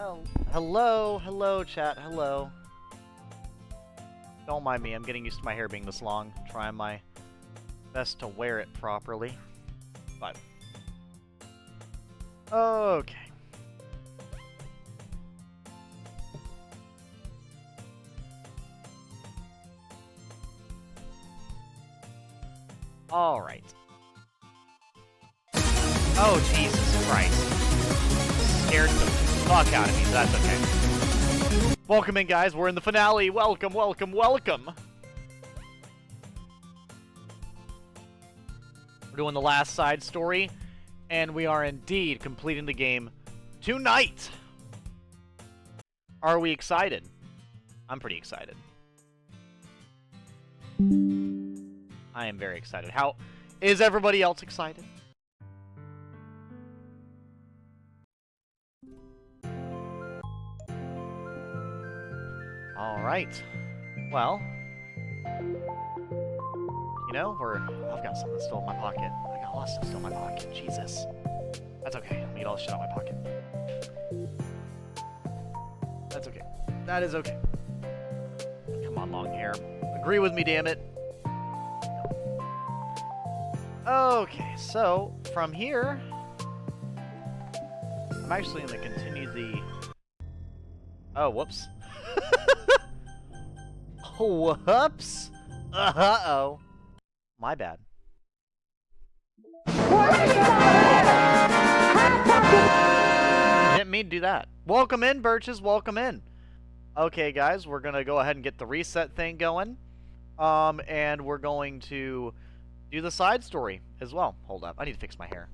Oh, hello, chat, hello. Don't mind me, I'm getting used to my hair being this long. Trying my best to wear it properly. But... okay. Alright. Oh, Jesus Christ. Scared the fuck out of me, but that's okay. Welcome in, guys. We're in the finale. Welcome, welcome, welcome. We're doing the last side story, and we are indeed completing the game tonight. Are we excited? I'm pretty excited. I am very excited. How is everybody else excited? Alright. Well, you know, I've got something still in my pocket. I got a lot of stuff still in my pocket. Jesus. That's okay. I'm gonna get all this shit out of my pocket. That's okay. That is okay. Come on, long hair. Agree with me, damn it. Okay, so from here, I'm actually going to continue the... Oh, whoops. Whoops. Uh-oh. My bad. Didn't mean to do that. Welcome in, Birches. Welcome in. Okay, guys, we're going to go ahead and get the reset thing going. And we're going to do the side story as well. Hold up. I need to fix my hair.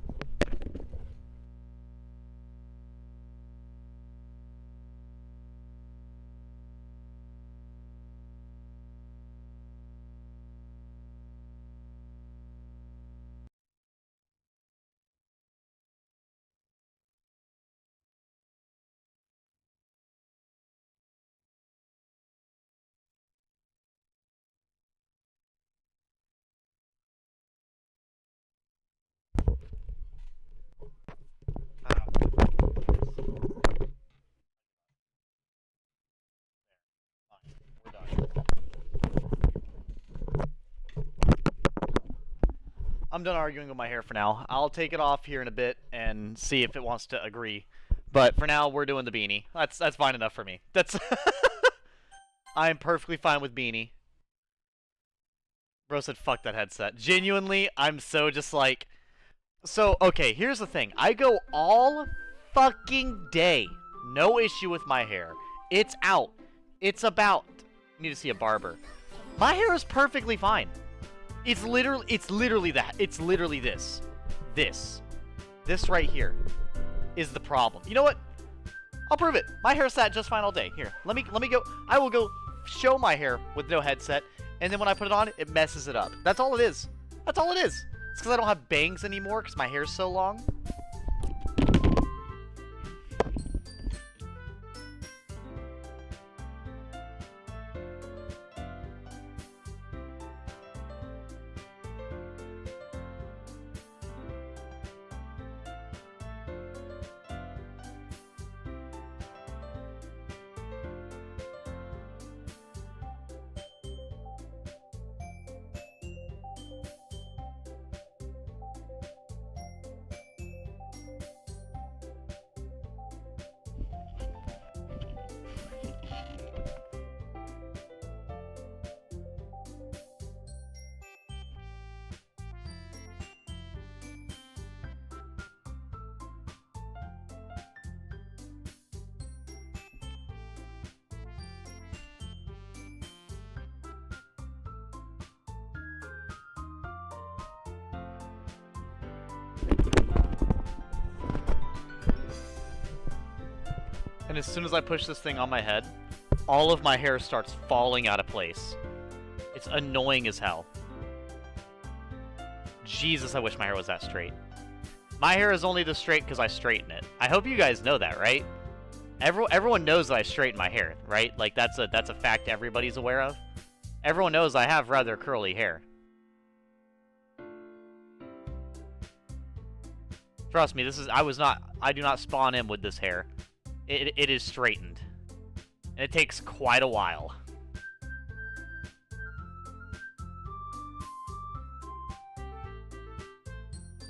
I'm done arguing with my hair for now. I'll take it off here in a bit and see if it wants to agree. But for now, we're doing the beanie. That's fine enough for me. That's I am perfectly fine with beanie. Bro said, fuck that headset. Genuinely, I'm so just like... So, okay, here's the thing. I go all fucking day. No issue with my hair. It's out. It's about. I need to see a barber. My hair is perfectly fine. It's literally that. It's literally this. This right here is the problem. You know what? I'll prove it. My hair sat just fine all day. Here, let me go. I will go show my hair with no headset, and then when I put it on, it messes it up. That's all it is. That's all it is. It's because I don't have bangs anymore because my hair's so long. And as soon as I push this thing on my head, all of my hair starts falling out of place. It's annoying as hell. Jesus, I wish my hair was that straight. My hair is only this straight because I straighten it. I hope you guys know that, right? Everyone knows that I straighten my hair, right? Like, that's a fact everybody's aware of. Everyone knows I have rather curly hair. Trust me, I do not spawn in with this hair. it is straightened. And it takes quite a while.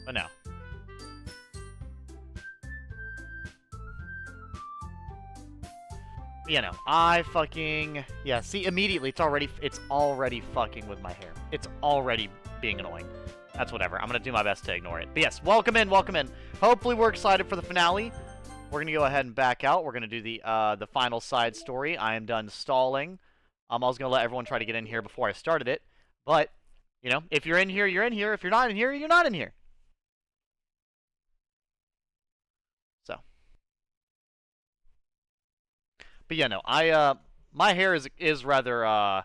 But no. You know, I fucking... Yeah, see, immediately, it's already fucking with my hair. It's already being annoying. That's whatever. I'm gonna do my best to ignore it. But yes, welcome in, welcome in. Hopefully we're excited for the finale. We're gonna go ahead and back out. We're gonna do the final side story. I am done stalling. I was gonna let everyone try to get in here before I started it. But, you know, if you're in here, you're in here. If you're not in here, you're not in here. So... But yeah, no, my hair is rather,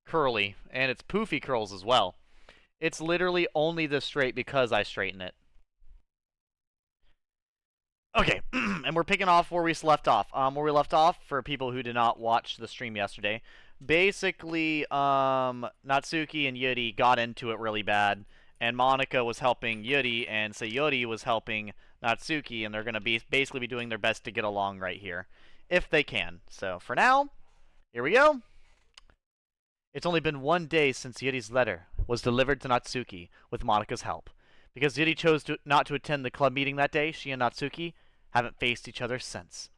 curly, and it's poofy curls as well. It's literally only this straight because I straighten it. Okay, and we're picking off where we left off. Where we left off, for people who did not watch the stream yesterday, basically, Natsuki and Yuri got into it really bad, and Monika was helping Yuri, and Sayori was helping Natsuki, and they're gonna basically be doing their best to get along right here. If they can. So, for now, here we go. It's only been 1 day since Yuri's letter was delivered to Natsuki with Monika's help. Because Yuri chose not to attend the club meeting that day, she and Natsuki haven't faced each other since.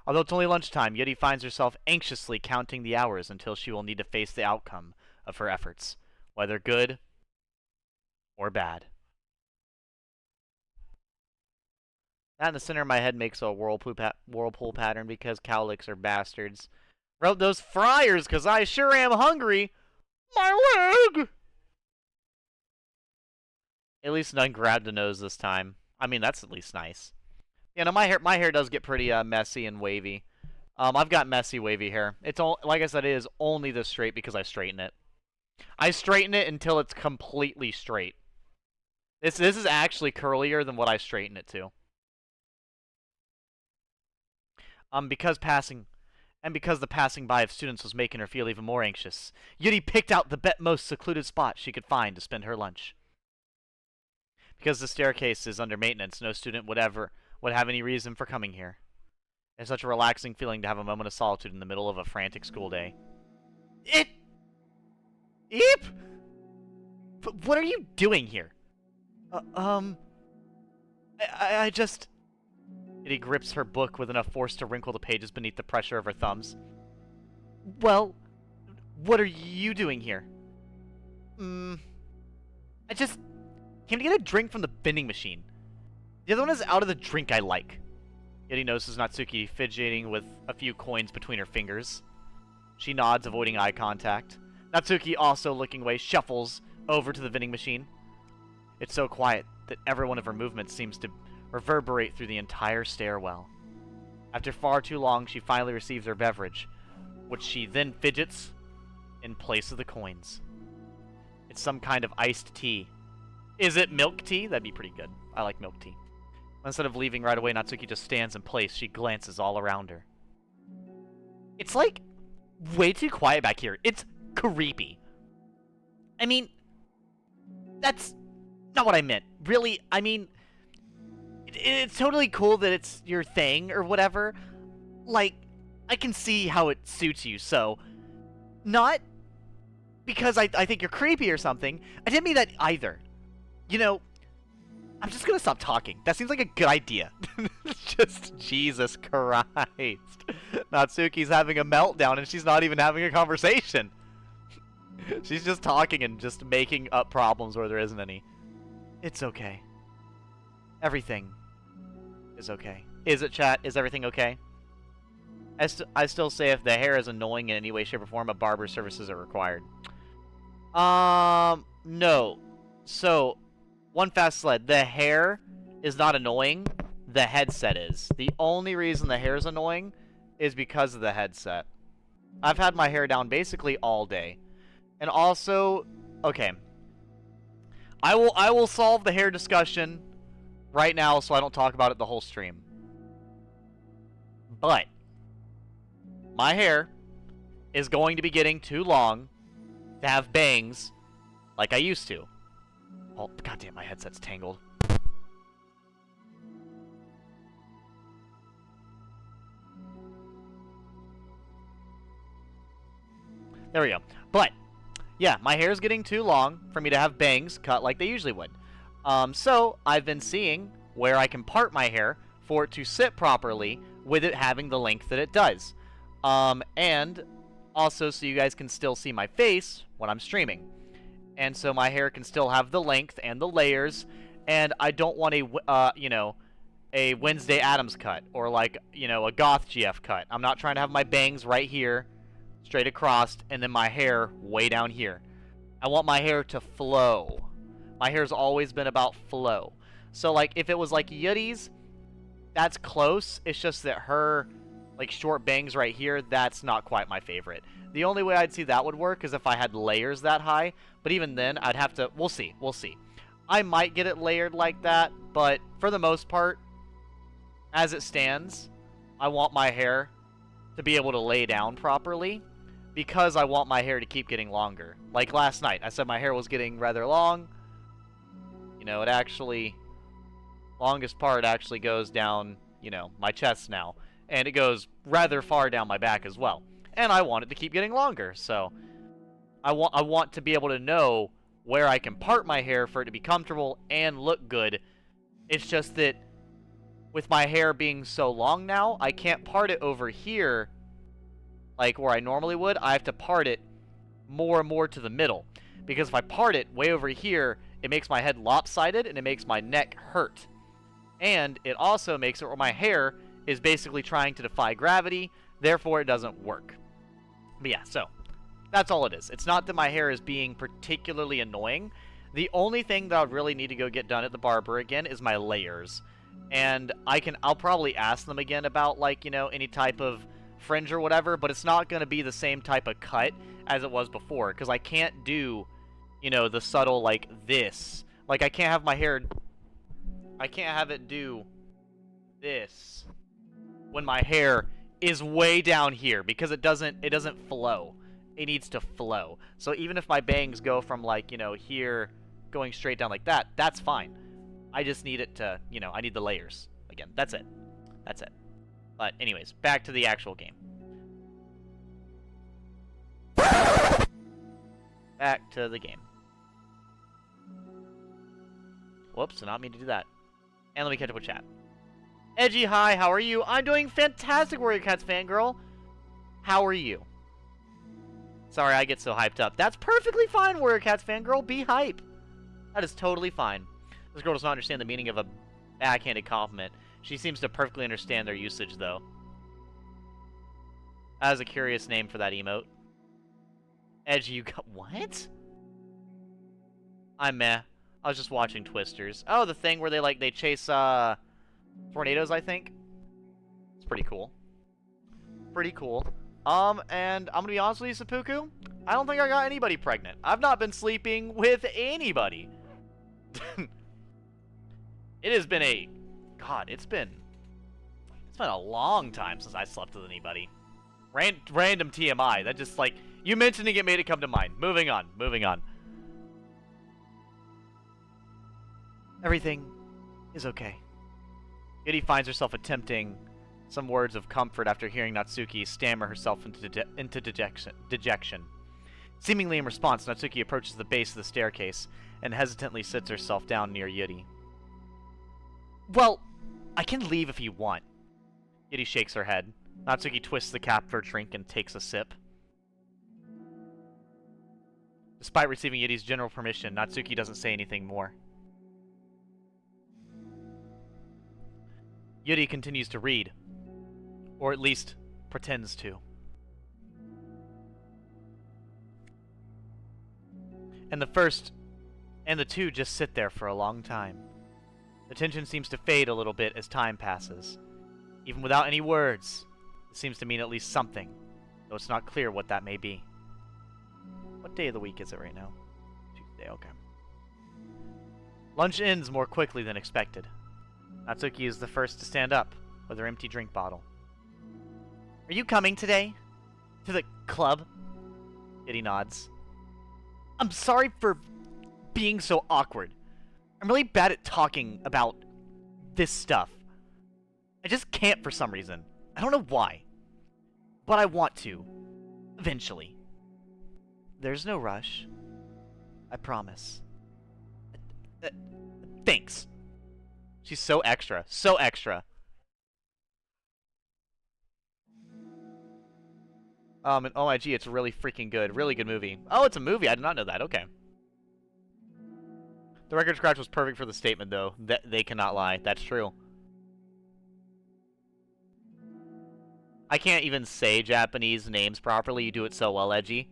Although it's only lunchtime, Yuri finds herself anxiously counting the hours until she will need to face the outcome of her efforts, whether good or bad. That in the center of my head makes a whirlpool pattern because cowlicks are bastards. Wrote those fryers because I sure am hungry. My leg! At least none grabbed the nose this time. I mean, that's at least nice. You know, my hair does get pretty messy and wavy. I've got messy, wavy hair. It's all, like I said, it is only this straight because I straighten it. I straighten it until it's completely straight. This is actually curlier than what I straighten it to. Because the passing by of students was making her feel even more anxious, Yuri picked out the most secluded spot she could find to spend her lunch. Because the staircase is under maintenance, no student would have any reason for coming here. It's such a relaxing feeling to have a moment of solitude in the middle of a frantic school day. Eep! But what are you doing here? I just... He grips her book with enough force to wrinkle the pages beneath the pressure of her thumbs. Well, what are you doing here? I just came to get a drink from the vending machine. The other one is out of the drink I like. Yet he notices Natsuki fidgeting with a few coins between her fingers. She nods, avoiding eye contact. Natsuki, also looking away, shuffles over to the vending machine. It's so quiet that every one of her movements seems to reverberate through the entire stairwell. After far too long, she finally receives her beverage, which she then fidgets in place of the coins. It's some kind of iced tea. Is it milk tea? That'd be pretty good. I like milk tea. Instead of leaving right away, Natsuki just stands in place. She glances all around her. It's like way too quiet back here. It's creepy. I mean, that's not what I meant. Really, I mean, it's totally cool that it's your thing or whatever. Like, I can see how it suits you, so not because I think you're creepy or something. I didn't mean that either. You know, I'm just gonna stop talking. That seems like a good idea. Just, Jesus Christ. Natsuki's having a meltdown and she's not even having a conversation. She's just talking and just making up problems where there isn't any. It's okay. Everything is okay. Is it, chat? Is everything okay? I still say if the hair is annoying in any way, shape, or form, a barber's services are required. No. So, one fast sled. The hair is not annoying. The headset is. The only reason the hair is annoying is because of the headset. I've had my hair down basically all day. And also, okay. I will solve the hair discussion right now so I don't talk about it the whole stream. But my hair is going to be getting too long to have bangs like I used to. Oh, goddamn, my headset's tangled. There we go. But, yeah, my hair's getting too long for me to have bangs cut like they usually would. So, I've been seeing where I can part my hair for it to sit properly with it having the length that it does. And also so you guys can still see my face when I'm streaming. And so my hair can still have the length and the layers, and I don't want a Wednesday Addams cut, or like, a Goth GF cut. I'm not trying to have my bangs right here, straight across, and then my hair way down here. I want my hair to flow. My hair's always been about flow. So, like, if it was like Yuri's, that's close. It's just that her, like, short bangs right here, that's not quite my favorite. The only way I'd see that would work is if I had layers that high, but even then, I'd have to... We'll see. I might get it layered like that, but for the most part, as it stands, I want my hair to be able to lay down properly, because I want my hair to keep getting longer. Like last night, I said my hair was getting rather long. It actually... longest part actually goes down, my chest now. And it goes rather far down my back as well. And I want it to keep getting longer, so... I want to be able to know where I can part my hair for it to be comfortable and look good. It's just that with my hair being so long now, I can't part it over here like where I normally would. I have to part it more and more to the middle. Because if I part it way over here, it makes my head lopsided and it makes my neck hurt. And it also makes it where my hair is basically trying to defy gravity, therefore it doesn't work. But yeah, so that's all it is. It's not that my hair is being particularly annoying. The only thing that I would really need to go get done at the barber again is my layers. And I'll probably ask them again about, like, any type of fringe or whatever, but it's not going to be the same type of cut as it was before, because I can't do, the subtle, like, this. Like, I can't have my hair... I can't have it do this when my hair is way down here, because it doesn't flow. It needs to flow. So even if my bangs go from, like, here going straight down like that, that's fine. I just need it to, I need the layers. Again, that's it. That's it. But anyways, back to the actual game. Back to the game. Whoops, did not mean to do that. And let me catch up with chat. Edgy, hi, how are you? I'm doing fantastic, Warrior Cats fangirl. How are you? Sorry, I get so hyped up. That's perfectly fine, Warrior Cats fangirl. Be hype. That is totally fine. This girl does not understand the meaning of a backhanded compliment. She seems to perfectly understand their usage, though. That is a curious name for that emote. Edgy, you got... What? I'm meh. I was just watching Twisters. Oh, the thing where they chase, tornadoes, I think? It's pretty cool. Pretty cool. And I'm gonna be honest with you, Seppuku, I don't think I got anybody pregnant. I've not been sleeping with anybody. It has been a... God, it's been a long time since I slept with anybody. Random TMI. That just, like, you mentioning it made it come to mind. Moving on. Everything is okay. Yuri finds herself attempting some words of comfort after hearing Natsuki stammer herself into dejection. Seemingly in response, Natsuki approaches the base of the staircase and hesitantly sits herself down near Yuri. Well, I can leave if you want. Yuri shakes her head. Natsuki twists the cap of her drink and takes a sip. Despite receiving Yuri's general permission, Natsuki doesn't say anything more. Yuri continues to read. Or at least, pretends to. And the two just sit there for a long time. The tension seems to fade a little bit as time passes. Even without any words, it seems to mean at least something, though it's not clear what that may be. What day of the week is it right now? Tuesday, okay. Lunch ends more quickly than expected. Natsuki is the first to stand up with her empty drink bottle. Are you coming today? To the club? Yuri nods. I'm sorry for being so awkward. I'm really bad at talking about this stuff. I just can't for some reason. I don't know why. But I want to. Eventually. There's no rush. I promise. Thanks. She's so extra. So extra. And OIG, it's really freaking good. Really good movie. Oh, it's a movie. I did not know that. Okay. The record scratch was perfect for the statement, though. They cannot lie. That's true. I can't even say Japanese names properly. You do it so well, Edgy.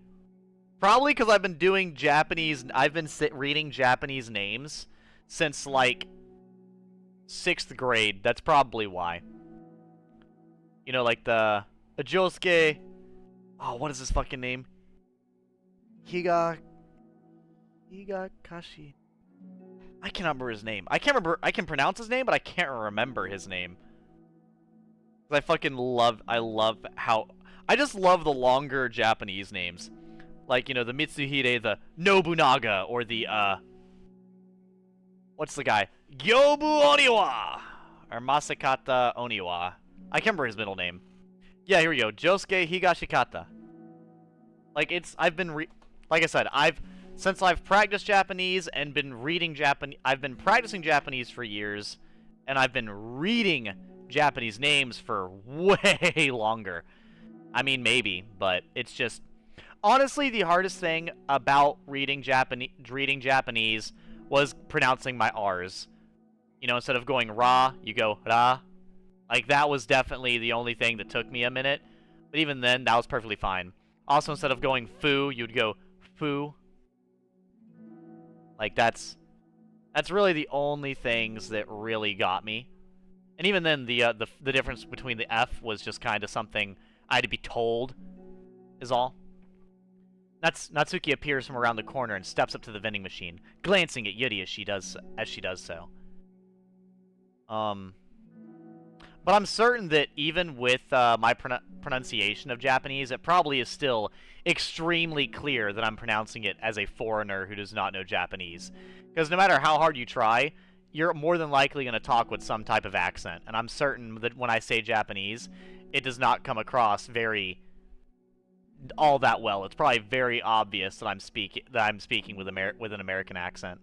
Probably because I've been doing Japanese... I've been reading Japanese names since, like, 6th grade. That's probably why. You know, like the... Ajosuke... Oh, what is his fucking name? Higakashi. I cannot remember his name. I can pronounce his name, but I can't remember his name. I fucking love... I just love the longer Japanese names. Like, you know, the Mitsuhide, the Nobunaga, or the, what's the guy? Gyobu Oniwa! Or Masakata Oniwa. I can't remember his middle name. Yeah, here we go. Josuke Higashikata. Like, like I said, since I've practiced Japanese and been reading Japanese, I've been practicing Japanese for years, and I've been reading Japanese names for way longer. I mean, maybe, but it's just... Honestly, the hardest thing about reading Japanese was pronouncing my R's. You know, instead of going ra, you go ra. Like, that was definitely the only thing that took me a minute. But even then, that was perfectly fine. Also, instead of going foo, you'd go foo. Like, that's really the only things that really got me. And even then, the difference between the F was just kind of something I had to be told, is all. Natsuki appears from around the corner and steps up to the vending machine, glancing at Yuri as she does so. But I'm certain that even with my pronunciation of Japanese, it probably is still extremely clear that I'm pronouncing it as a foreigner who does not know Japanese. Because no matter how hard you try, you're more than likely going to talk with some type of accent. And I'm certain that when I say Japanese, it does not come across all that well. It's probably very obvious that I'm speaking with an American accent.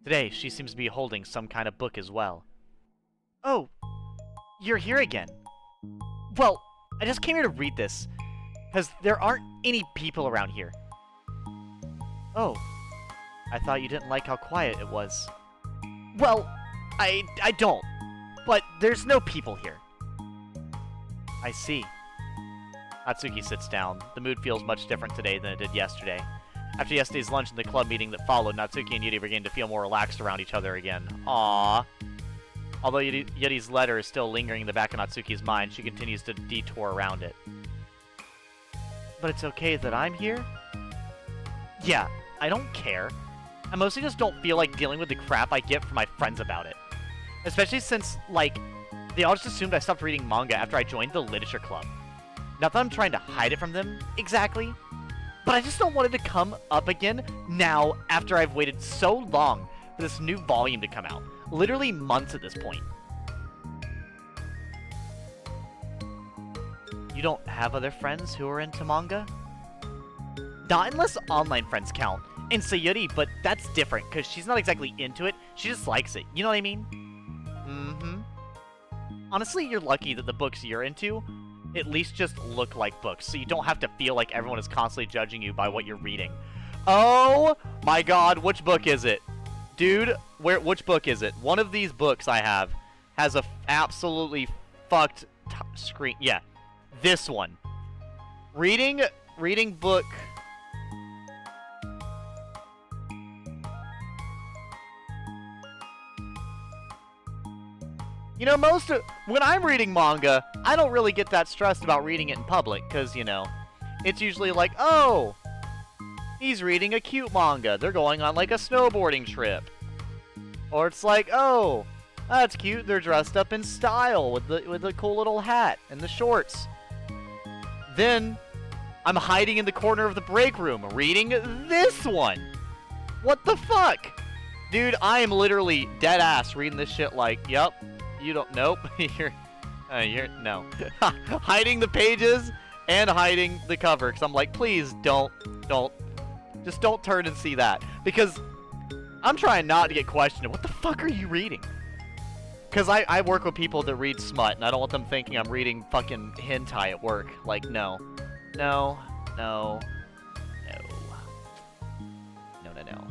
Today, she seems to be holding some kind of book as well. Oh, you're here again. Well, I just came here to read this, because there aren't any people around here. Oh, I thought you didn't like how quiet it was. Well, I don't, but there's no people here. I see. Natsuki sits down. The mood feels much different today than it did yesterday. After yesterday's lunch and the club meeting that followed, Natsuki and Yuri began to feel more relaxed around each other again. Aww. Although Yuri's letter is still lingering in the back of Natsuki's mind, she continues to detour around it. But it's okay that I'm here? Yeah, I don't care. I mostly just don't feel like dealing with the crap I get from my friends about it. Especially since, like, they all just assumed I stopped reading manga after I joined the literature club. Not that I'm trying to hide it from them, exactly, but I just don't want it to come up again now after I've waited so long for this new volume to come out. Literally months at this point. You don't have other friends who are into manga? Not unless online friends count. And Sayuri, but that's different, because she's not exactly into it, she just likes it, you know what I mean? Mm-hmm. Honestly, you're lucky that the books you're into at least just look like books, so you don't have to feel like everyone is constantly judging you by what you're reading. Oh my god, which book is it? Dude, which book is it? One of these books I have has a absolutely fucked screen. Yeah, this one. Reading book... You know, when I'm reading manga, I don't really get that stressed about reading it in public, because, you know, it's usually like, oh, he's reading a cute manga. They're going on, like, a snowboarding trip. Or it's like, oh, that's cute. They're dressed up in style with the cool little hat and the shorts. Then, I'm hiding in the corner of the break room reading this one. What the fuck? Dude, I am literally dead ass reading this shit like, yup. You don't... Nope. You're... no. Hiding the pages and hiding the cover, because I'm like, please don't. Just don't turn and see that. Because I'm trying not to get questioned. What the fuck are you reading? Because I work with people that read smut, and I don't want them thinking I'm reading fucking hentai at work. Like, no. No. No. No. No, no, no.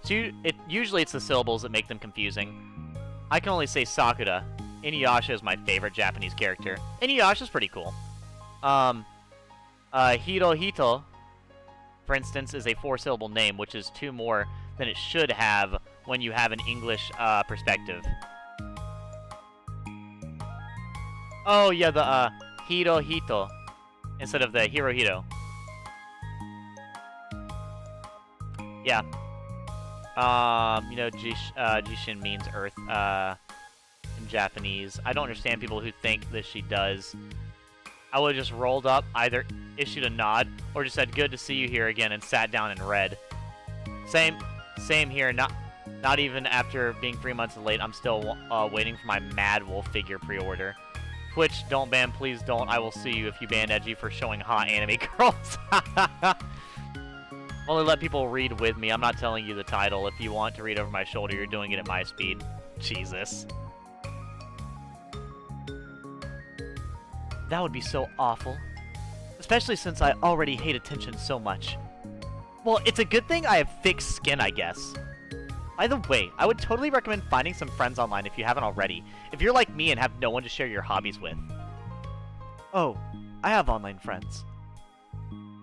So usually it's the syllables that make them confusing. I can only say Sakura. Inuyasha is my favorite Japanese character. Inuyasha's pretty cool. Hirohito, for instance, is a 4-syllable name, which is 2 more than it should have when you have an English perspective. Oh, yeah, the Hirohito instead of the Hirohito. Yeah. You know, Jishin means earth in Japanese. I don't understand people who think that she does. I would have just rolled up, either issued a nod, or just said, good to see you here again, and sat down and read. Same here. Not even after being 3 months late, I'm still waiting for my Mad Wolf figure pre-order. Twitch, don't ban, please don't. I will sue you if you ban Edgy for showing hot anime girls. Only let people read with me. I'm not telling you the title. If you want to read over my shoulder, you're doing it at my speed. Jesus. That would be so awful. Especially since I already hate attention so much. Well, it's a good thing I have thick skin, I guess. By the way, I would totally recommend finding some friends online if you haven't already. If you're like me and have no one to share your hobbies with. Oh, I have online friends.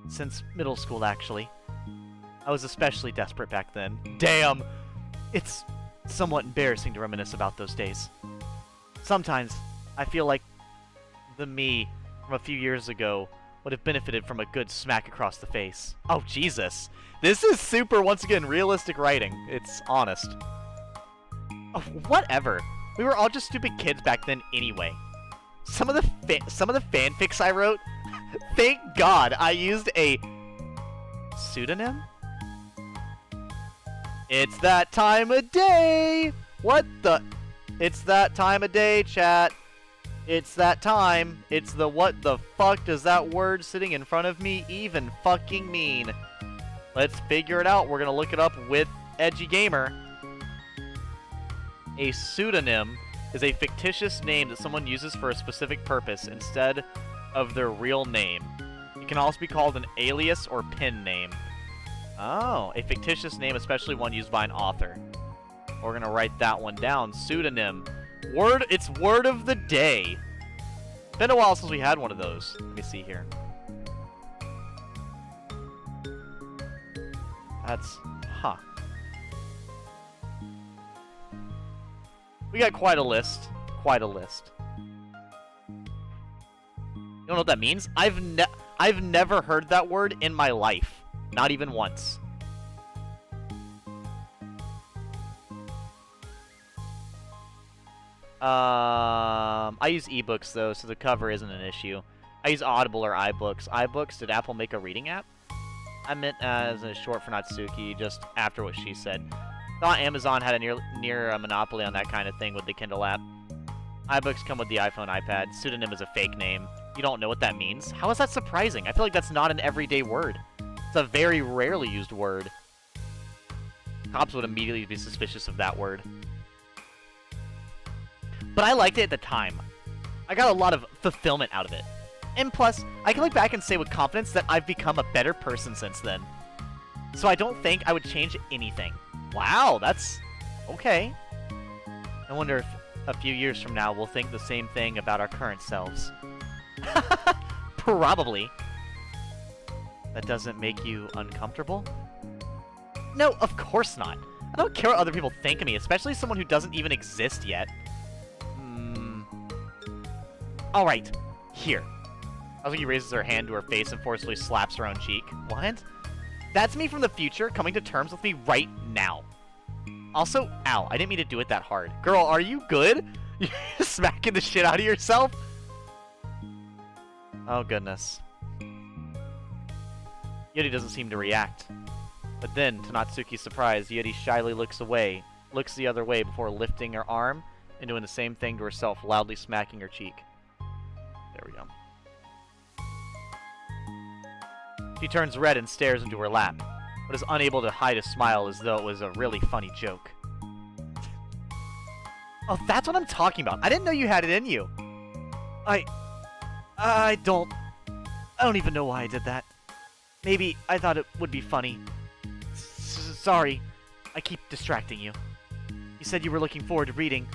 Since middle school, actually. I was especially desperate back then. Damn! It's somewhat embarrassing to reminisce about those days. Sometimes, I feel like the me from a few years ago would have benefited from a good smack across the face. Oh, Jesus. This is super, once again, realistic writing. It's honest. Oh, whatever. We were all just stupid kids back then anyway. Some of the fanfics I wrote, thank God I used a pseudonym? It's that time of day! What the? It's that time of day, chat. It's that time. It's the what the fuck does that word sitting in front of me even fucking mean? Let's figure it out. We're gonna look it up with Edgy Gamer. A pseudonym is a fictitious name that someone uses for a specific purpose instead of their real name. It can also be called an alias or pen name. Oh, a fictitious name, especially one used by an author. We're gonna write that one down. Pseudonym. It's word of the day. It's been a while since we had one of those. Let me see here. That's... Huh. We got quite a list. Quite a list. You don't know what that means? I've never heard that word in my life. Not even once. I use ebooks though, so the cover isn't an issue. I use Audible or iBooks. iBooks, did Apple make a reading app? I meant as a short for Natsuki, just after what she said. Thought Amazon had a near monopoly on that kind of thing with the Kindle app. iBooks come with the iPhone, iPad. Pseudonym is a fake name. You don't know what that means? How is that surprising? I feel like that's not an everyday word. It's a very rarely used word. Cops would immediately be suspicious of that word. But I liked it at the time. I got a lot of fulfillment out of it. And plus, I can look back and say with confidence that I've become a better person since then. So I don't think I would change anything. Wow, that's... okay. I wonder if a few years from now we'll think the same thing about our current selves. Probably. That doesn't make you uncomfortable? No, of course not. I don't care what other people think of me, especially someone who doesn't even exist yet. Alright, here. Natsuki raises her hand to her face and forcefully slaps her own cheek. What? That's me from the future coming to terms with me right now. Also, ow, I didn't mean to do it that hard. Girl, are you good? You're smacking the shit out of yourself? Oh, goodness. Yuri doesn't seem to react. But then, to Natsuki's surprise, Yuri shyly looks away, looks the other way before lifting her arm and doing the same thing to herself, loudly smacking her cheek. There we go. She turns red and stares into her lap, but is unable to hide a smile as though it was a really funny joke. Oh, that's what I'm talking about. I didn't know you had it in you. I don't even know why I did that. Maybe I thought it would be funny. Sorry, I keep distracting you. You said you were looking forward to reading,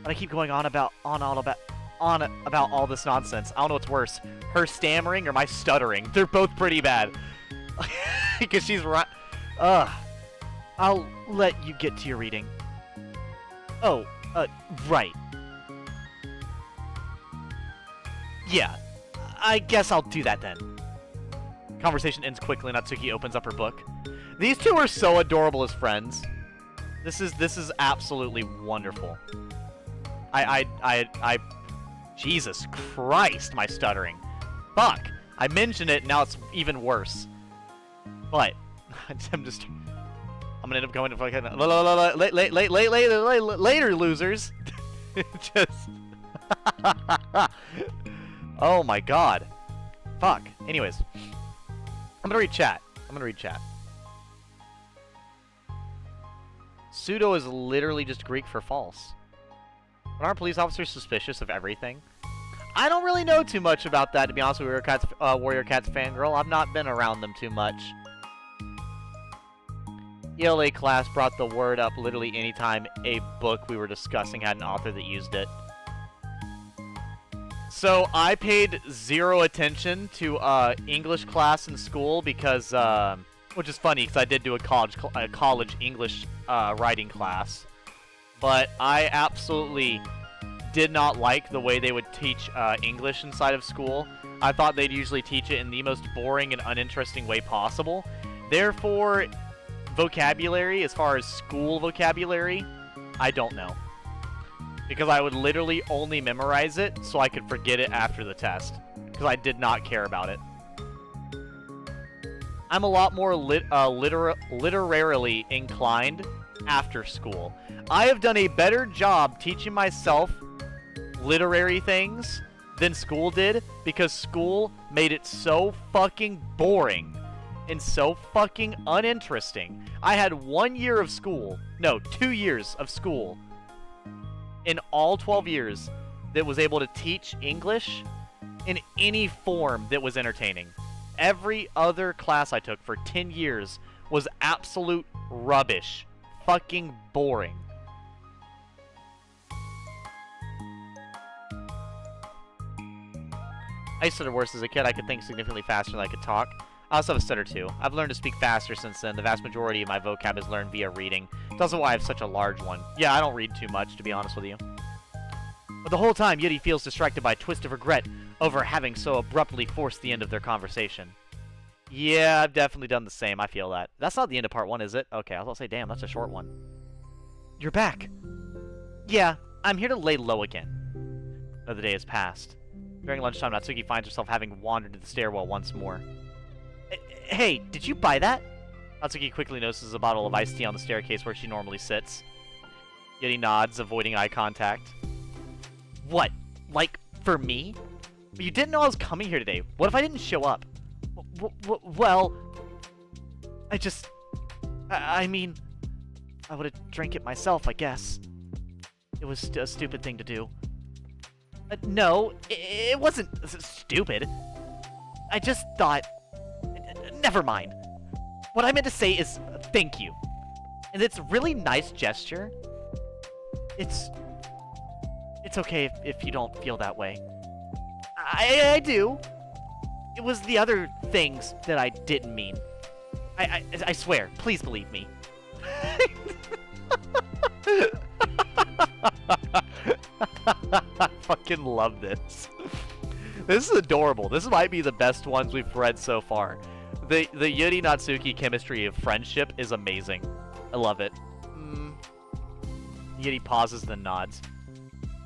but I keep going on about all this nonsense. I don't know what's worse, her stammering or my stuttering. They're both pretty bad. Because she's right. I'll let you get to your reading. Oh, right. Yeah, I guess I'll do that then. Conversation ends quickly and Natsuki opens up her book. These two are so adorable as friends. This is absolutely wonderful. Jesus Christ, my stuttering. Fuck. I mentioned it, now it's even worse. But I'm gonna end up going to fucking later, losers. Just. Oh my god. Fuck. Anyways, I'm gonna read chat. Pseudo is literally just Greek for false. But aren't police officers suspicious of everything? I don't really know too much about that, to be honest with Warrior Cats fangirl. I've not been around them too much. ELA class brought the word up literally anytime a book we were discussing had an author that used it. So I paid zero attention to English class in school because, which is funny because I did do a college English writing class, but I absolutely did not like the way they would teach English inside of school. I thought they'd usually teach it in the most boring and uninteresting way possible. Therefore, vocabulary, as far as school vocabulary, I don't know. Because I would literally only memorize it so I could forget it after the test. Because I did not care about it. I'm a lot more literarily inclined after school. I have done a better job teaching myself literary things than school did because school made it so fucking boring and so fucking uninteresting. I had 1 year of school, no, 2 years of school in all 12 years that was able to teach English in any form that was entertaining. Every other class I took for 10 years was absolute rubbish. Fucking boring. I used to stutter worse as a kid. I could think significantly faster than I could talk. I also have a stutter too. I've learned to speak faster since then. The vast majority of my vocab is learned via reading. It's also why I have such a large one. Yeah, I don't read too much, to be honest with you. But the whole time, Yuri feels distracted by a twist of regret over having so abruptly forced the end of their conversation. Yeah, I've definitely done the same. I feel that. That's not the end of part 1, is it? Okay, I was about to say, damn, that's a short one. You're back. Yeah, I'm here to lay low again. Another day has passed. During lunchtime, Natsuki finds herself having wandered to the stairwell once more. Hey, did you buy that? Natsuki quickly notices a bottle of iced tea on the staircase where she normally sits. Yuri nods, avoiding eye contact. What? Like, for me? But you didn't know I was coming here today. What if I didn't show up? Well, I mean, I would have drank it myself, I guess. It was a stupid thing to do. No, it wasn't stupid. I just thought... Never mind. What I meant to say is thank you. And it's a really nice gesture. It's okay if you don't feel that way. I do. It was the other things that I didn't mean. I swear. Please believe me. I fucking love this. This is adorable. This might be the best ones we've read so far. The Yuri Natsuki chemistry of friendship is amazing. I love it. Yuri pauses, then nods.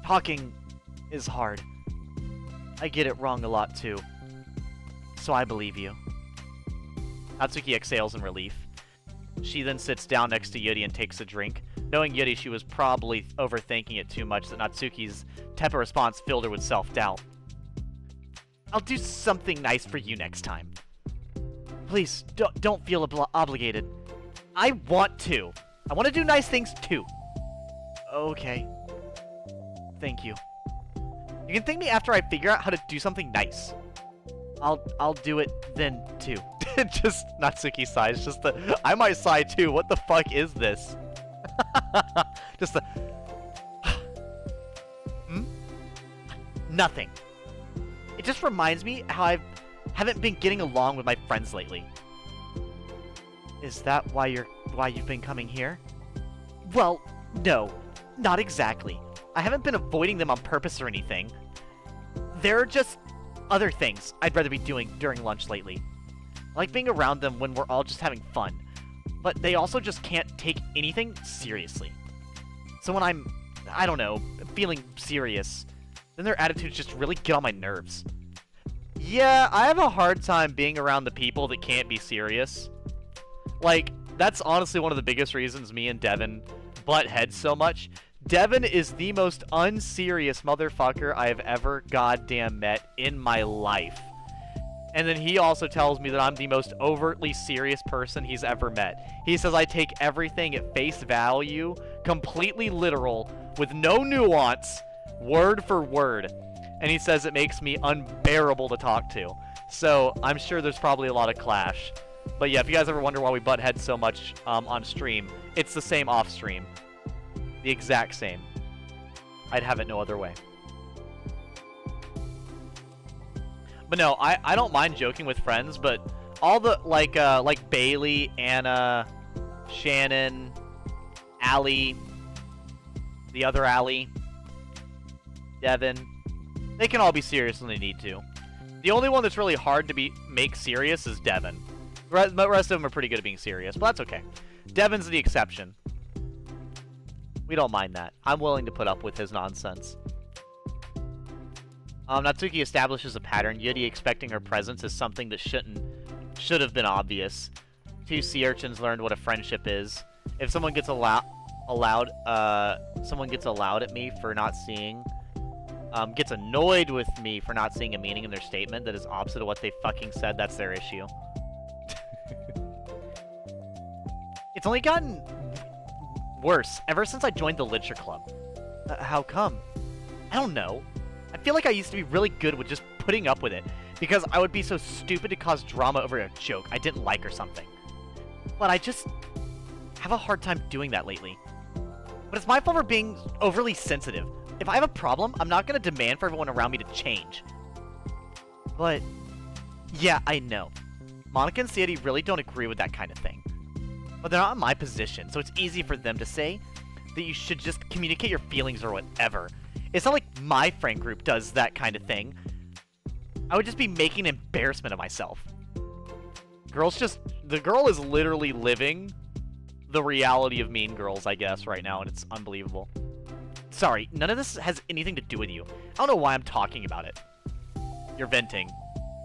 Talking is hard. I get it wrong a lot too. So I believe you. Natsuki exhales in relief. She then sits down next to Yuri and takes a drink. Knowing Yuri, she was probably overthinking it too much that Natsuki's tepid response filled her with self-doubt. I'll do something nice for you next time. Please, don't feel obligated. I want to. I want to do nice things too. Okay. Thank you. You can thank me after I figure out how to do something nice. I'll do it then too. Just Natsuki sighs. Just the I might sigh too. What the fuck is this? Just the Nothing. It just reminds me how I haven't been getting along with my friends lately. Is that why you've been coming here? Well, no, not exactly. I haven't been avoiding them on purpose or anything. There are just other things I'd rather be doing during lunch lately. I like being around them when we're all just having fun, but they also just can't take anything seriously. So when I'm, I don't know, feeling serious, then their attitudes just really get on my nerves. Yeah, I have a hard time being around the people that can't be serious. Like, that's honestly one of the biggest reasons me and Devin butt heads so much. Devin is the most unserious motherfucker I have ever goddamn met in my life. And then he also tells me that I'm the most overtly serious person he's ever met. He says I take everything at face value, completely literal, with no nuance, word for word. And he says it makes me unbearable to talk to. So I'm sure there's probably a lot of clash. But yeah, if you guys ever wonder why we butt heads so much on stream, it's the same off stream. The exact same. I'd have it no other way. But no, I don't mind joking with friends, but all the like Bailey, Anna, Shannon, Allie, the other Allie, Devin, they can all be serious when they need to. The only one that's really hard to make serious is Devin. The rest of them are pretty good at being serious, but that's okay. Devin's the exception. We don't mind that. I'm willing to put up with his nonsense. Natsuki establishes a pattern. Yuri expecting her presence is something that should have been obvious. Two sea urchins learned what a friendship is. If someone gets allowed at me for not seeing, gets annoyed with me for not seeing a meaning in their statement that is opposite of what they fucking said, that's their issue. It's only gotten worse ever since I joined the literature club. How come? I don't know. I feel like I used to be really good with just putting up with it, because I would be so stupid to cause drama over a joke I didn't like or something. But I just have a hard time doing that lately. But it's my fault for being overly sensitive. If I have a problem, I'm not going to demand for everyone around me to change. But, yeah, I know. Monica and Sadie really don't agree with that kind of thing. But they're not in my position, so it's easy for them to say that you should just communicate your feelings or whatever. It's not like my friend group does that kind of thing. I would just be making an embarrassment of myself. The girl is literally living the reality of Mean Girls, I guess, right now, and it's unbelievable. Sorry, none of this has anything to do with you. I don't know why I'm talking about it. You're venting.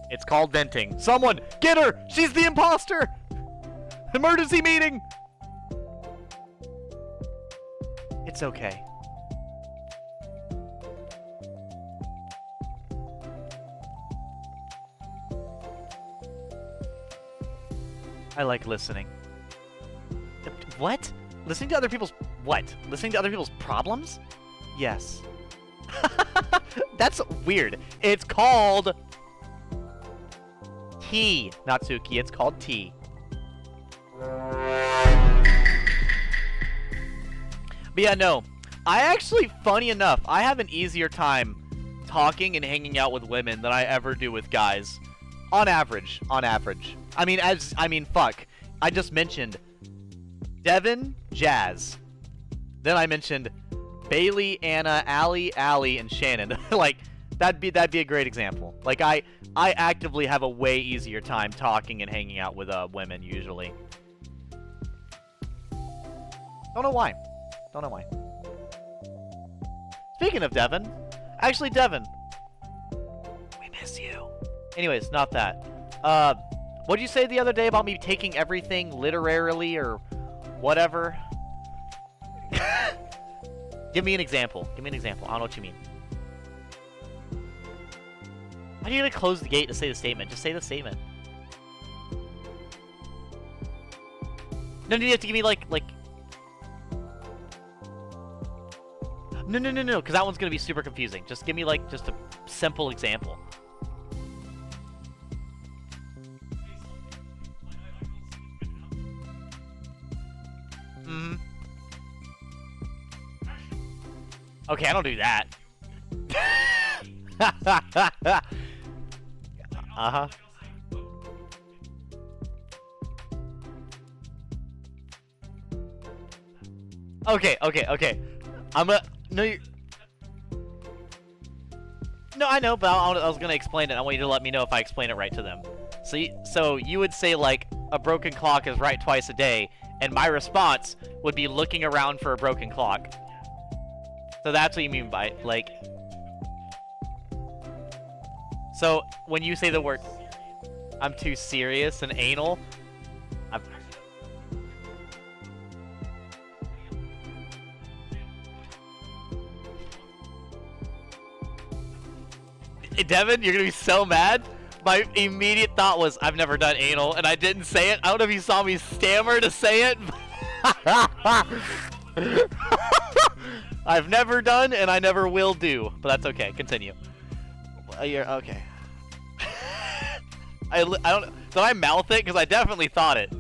It's called venting. Someone, get her! She's the imposter! Emergency meeting! It's okay. I like listening. What? Listening to other people's... What? Listening to other people's problems? Yes. That's weird. It's called... tea, Natsuki. It's called tea. But yeah, no. I actually, funny enough, I have an easier time talking and hanging out with women than I ever do with guys. On average. On average. I mean, fuck. I just mentioned Devin, Jazz. Then I mentioned Bailey, Anna, Allie, and Shannon. Like, that'd be a great example. Like, I actively have a way easier time talking and hanging out with women, usually. Don't know why. Don't know why. Speaking of Devin, actually, Devin, we miss you. Anyways, not that. What'd you say the other day about me taking everything literarily or whatever? Give me an example. Give me an example. I don't know what you mean. How are you gonna close the gate to say the statement? Just say the statement. No, you have to give me like... No, because that one's gonna be super confusing. Just give me like just a simple example. Okay, I don't do that. Uh-huh. Okay. I'm a... No, you... No, I know, but I was gonna explain it. I want you to let me know if I explain it right to them. So you would say, like, a broken clock is right twice a day, and my response would be looking around for a broken clock. So that's what you mean by, like... So, when you say the word... I'm too serious and anal... Devin, you're gonna be so mad. My immediate thought was, I've never done anal, and I didn't say it. I don't know if you saw me stammer to say it. I've never done, and I never will do. But that's okay. Continue. You're okay. I don't. Did I mouth it? Because I definitely thought it.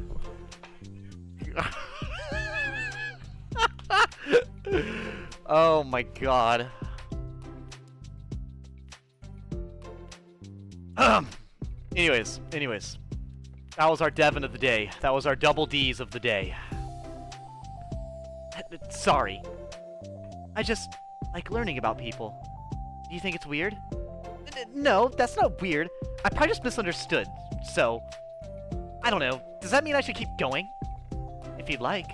Oh my god. Anyways. That was our Devin of the day. That was our double D's of the day. Sorry. I just like learning about people. Do you think it's weird? No, that's not weird. I probably just misunderstood. So, I don't know. Does that mean I should keep going? If you'd like.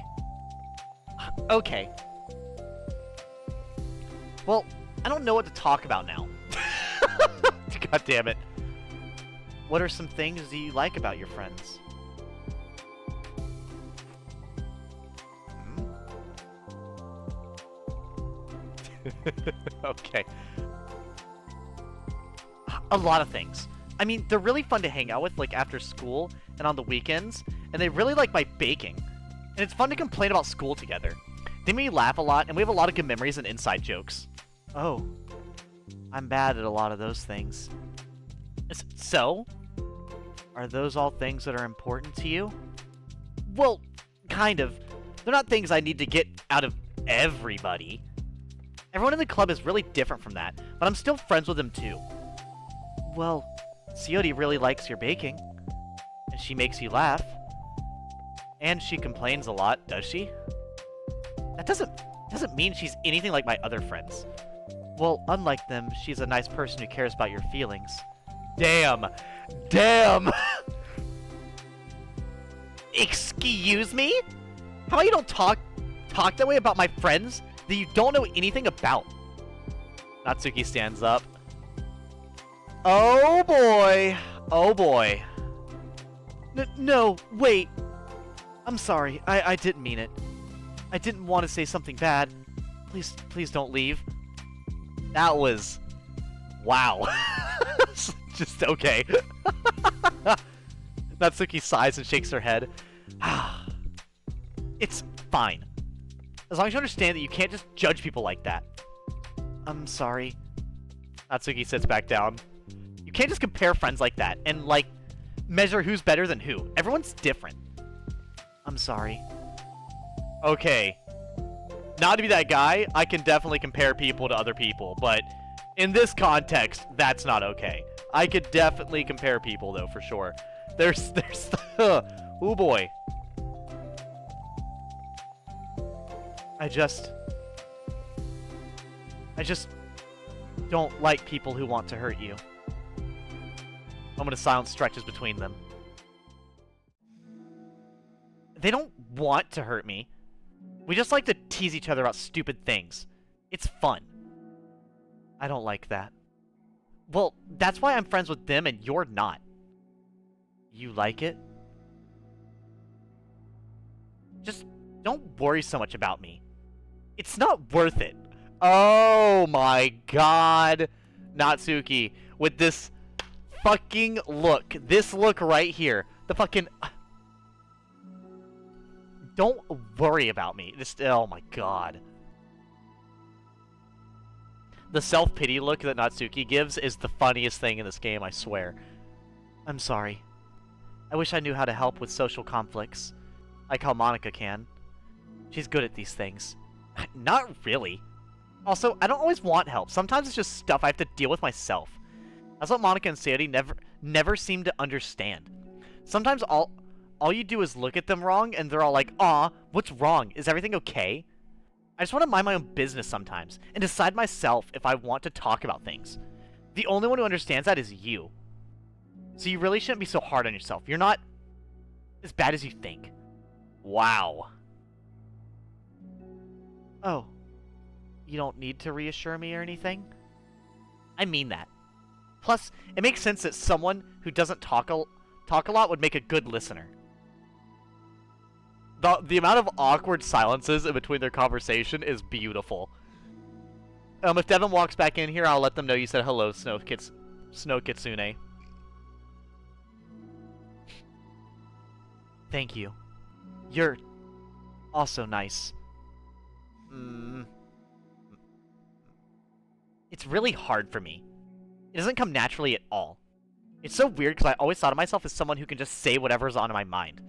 Okay. Well, I don't know what to talk about now. God damn it. What are some things that you like about your friends? Okay. A lot of things. I mean, they're really fun to hang out with, like, after school and on the weekends, and they really like my baking. And it's fun to complain about school together. They make me laugh a lot, and we have a lot of good memories and inside jokes. Oh. I'm bad at a lot of those things. So? Are those all things that are important to you? Well, kind of. They're not things I need to get out of everybody. Everyone in the club is really different from that, but I'm still friends with them too. Well, Coyote really likes your baking, and she makes you laugh. And she complains a lot, does she? That doesn't mean she's anything like my other friends. Well, unlike them, she's a nice person who cares about your feelings. Damn! Excuse me? How about you don't talk that way about my friends that you don't know anything about? Natsuki stands up. Oh boy. No, wait. I'm sorry. I didn't mean it. I didn't want to say something bad. Please don't leave. That was... Wow. Just okay. Natsuki sighs and shakes her head. It's fine. As long as you understand that you can't just judge people like that. I'm sorry. Natsuki sits back down. You can't just compare friends like that and, like, measure who's better than who. Everyone's different. I'm sorry. Okay. Not to be that guy, I can definitely compare people to other people, but in this context, that's not okay. I could definitely compare people, though, for sure. There's, oh boy. I just don't like people who want to hurt you. A moment of silence stretches between them. They don't want to hurt me. We just like to tease each other about stupid things. It's fun. I don't like that. Well, that's why I'm friends with them and you're not. You like it? Just don't worry so much about me. It's not worth it. Oh my god. Natsuki, with this fucking look. This look right here. The fucking... Don't worry about me. Just, oh my god. The self-pity look that Natsuki gives is the funniest thing in this game, I swear. I'm sorry. I wish I knew how to help with social conflicts, like how Monika can. She's good at these things. Not really. Also, I don't always want help. Sometimes it's just stuff I have to deal with myself. That's what Monika and Sayori never seem to understand. Sometimes all you do is look at them wrong, and they're all like, "Aw, what's wrong? Is everything okay?" I just want to mind my own business sometimes, and decide myself if I want to talk about things. The only one who understands that is you. So you really shouldn't be so hard on yourself. You're not as bad as you think. Wow. Oh. You don't need to reassure me or anything? I mean that. Plus, it makes sense that someone who doesn't talk a lot would make a good listener. The amount of awkward silences in between their conversation is beautiful. If Devin walks back in here, I'll let them know you said hello, Snow Kitsune. Thank you. You're also nice. It's really hard for me. It doesn't come naturally at all. It's so weird because I always thought of myself as someone who can just say whatever's on my mind.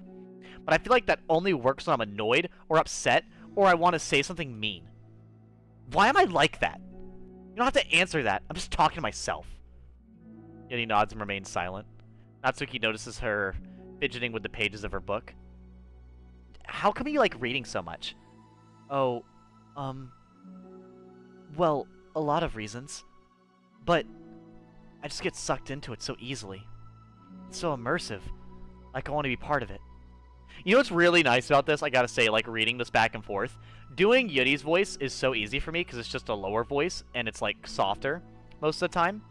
But I feel like that only works when I'm annoyed or upset or I want to say something mean. Why am I like that? You don't have to answer that. I'm just talking to myself. Yuri nods and remains silent. Natsuki notices her fidgeting with the pages of her book. How come you like reading so much? Oh, well, a lot of reasons. But I just get sucked into it so easily. It's so immersive. Like I want to be part of it. You know what's really nice about this? I gotta say, like, reading this back and forth. Doing Yuri's voice is so easy for me because it's just a lower voice and it's, like, softer most of the time.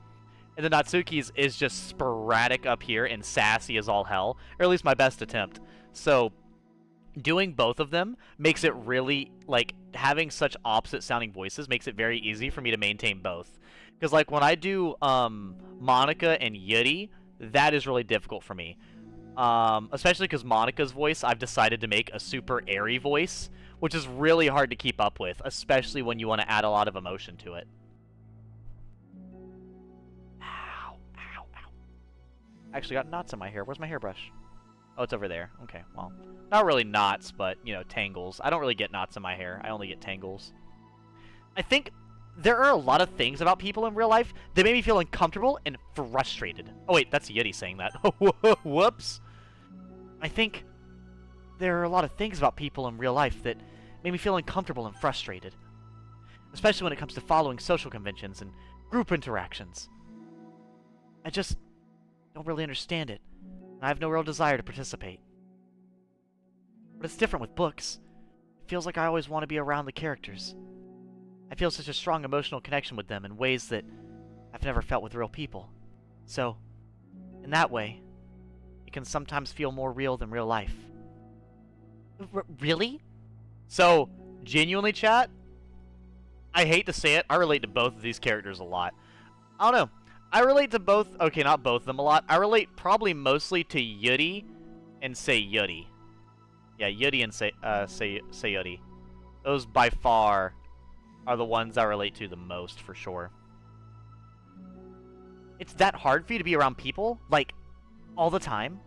And then Natsuki's is just sporadic up here and sassy as all hell. Or at least my best attempt. So, doing both of them makes it really, like, having such opposite sounding voices makes it very easy for me to maintain both. Because, like, when I do Monika and Yuri, that is really difficult for me. Especially because Monika's voice, I've decided to make a super airy voice, which is really hard to keep up with, especially when you want to add a lot of emotion to it. Ow, ow, ow. I actually got knots in my hair. Where's my hairbrush? Oh, it's over there. Okay, well, not really knots, but, you know, tangles. I don't really get knots in my hair. I only get tangles. I think there are a lot of things about people in real life that make me feel uncomfortable and frustrated. Oh, wait, that's Yeti saying that. Whoops. I think there are a lot of things about people in real life that make me feel uncomfortable and frustrated. Especially when it comes to following social conventions and group interactions. I just don't really understand it, and I have no real desire to participate. But it's different with books. It feels like I always want to be around the characters. I feel such a strong emotional connection with them in ways that I've never felt with real people. So, in that way, it can sometimes feel more real than real life. Really? So, genuinely, chat, I hate to say it, I relate to both of these characters a lot. I don't know. I relate to both, okay, not both of them a lot. I relate probably mostly to Yuri and Sayori. Yeah, Yuri and Sayori. Those by far are the ones I relate to the most, for sure. It's that hard for you to be around people? Like, all the time?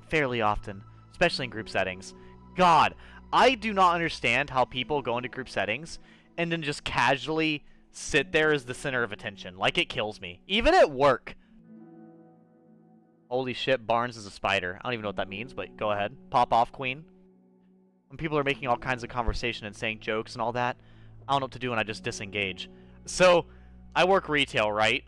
Fairly often. Especially in group settings. God, I do not understand how people go into group settings and then just casually sit there as the center of attention. Like, it kills me. Even at work. Holy shit, Barnes is a spider. I don't even know what that means, but go ahead. Pop off, queen. When people are making all kinds of conversation and saying jokes and all that, I don't know what to do and I just disengage. So, I work retail, right?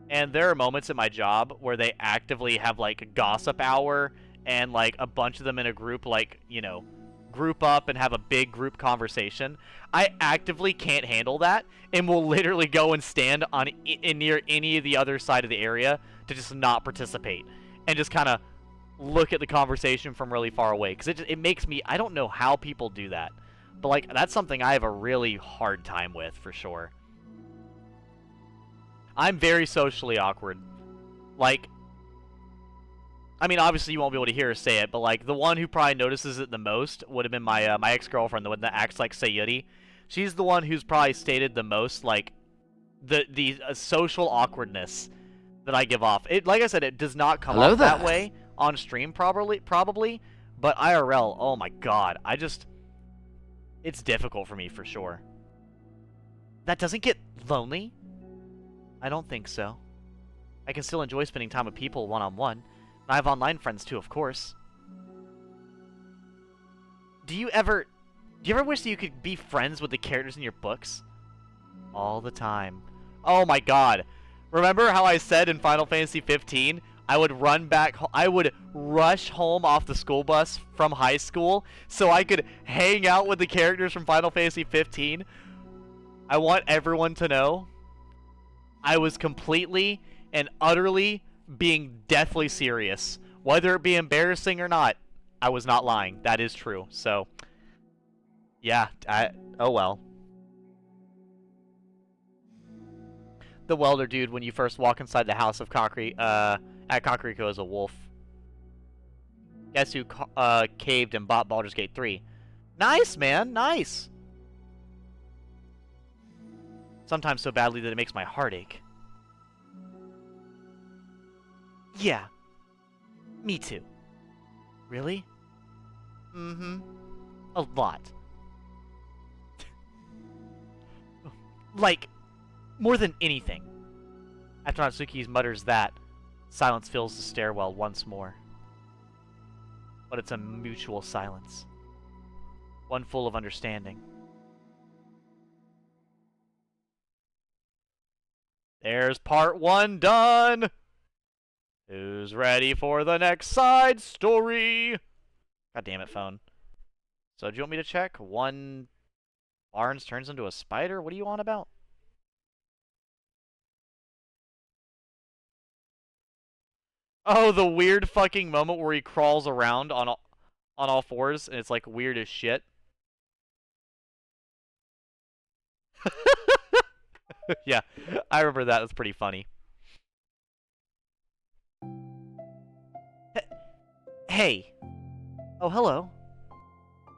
And there are moments at my job where they actively have, like, a gossip hour and, like, a bunch of them in a group, like, you know, group up and have a big group conversation. I actively can't handle that and will literally go and stand on near any of the other side of the area to just not participate and just kind of look at the conversation from really far away. Because it makes me... I don't know how people do that. But, like, that's something I have a really hard time with, for sure. I'm very socially awkward. Like, I mean, obviously you won't be able to hear her say it, but, like, the one who probably notices it the most would have been my my ex-girlfriend, the one that acts like Sayuri. She's the one who's probably stated the most, like, the social awkwardness that I give off. It, like I said, it does not come off that way on stream, probably, but IRL, oh my god, it's difficult for me, for sure. That doesn't get lonely? I don't think so. I can still enjoy spending time with people one-on-one. I have online friends too, of course. Do you ever wish that you could be friends with the characters in your books? All the time. Oh my god. Remember how I said in Final Fantasy 15, I would rush home off the school bus from high school so I could hang out with the characters from Final Fantasy 15? I want everyone to know I was completely and utterly being deathly serious. Whether it be embarrassing or not, I was not lying. That is true. So, yeah, oh well. The welder dude, when you first walk inside the house of Kakariko, at Kakariko, is a wolf. Guess who caved and bought Baldur's Gate 3? Nice, man, nice. Sometimes so badly that it makes my heart ache. Yeah. Me too. Really? Mm-hmm. A lot. Like, more than anything. After Natsuki mutters that, silence fills the stairwell once more. But it's a mutual silence. One full of understanding. There's part 1 done! Who's ready for the next side story? God damn it, phone. So, do you want me to check? One Barnes turns into a spider? What are you on about? Oh, the weird fucking moment where he crawls around on all fours, and it's, like, weird as shit. Yeah, I remember that. That's pretty funny. Hey. Oh, hello.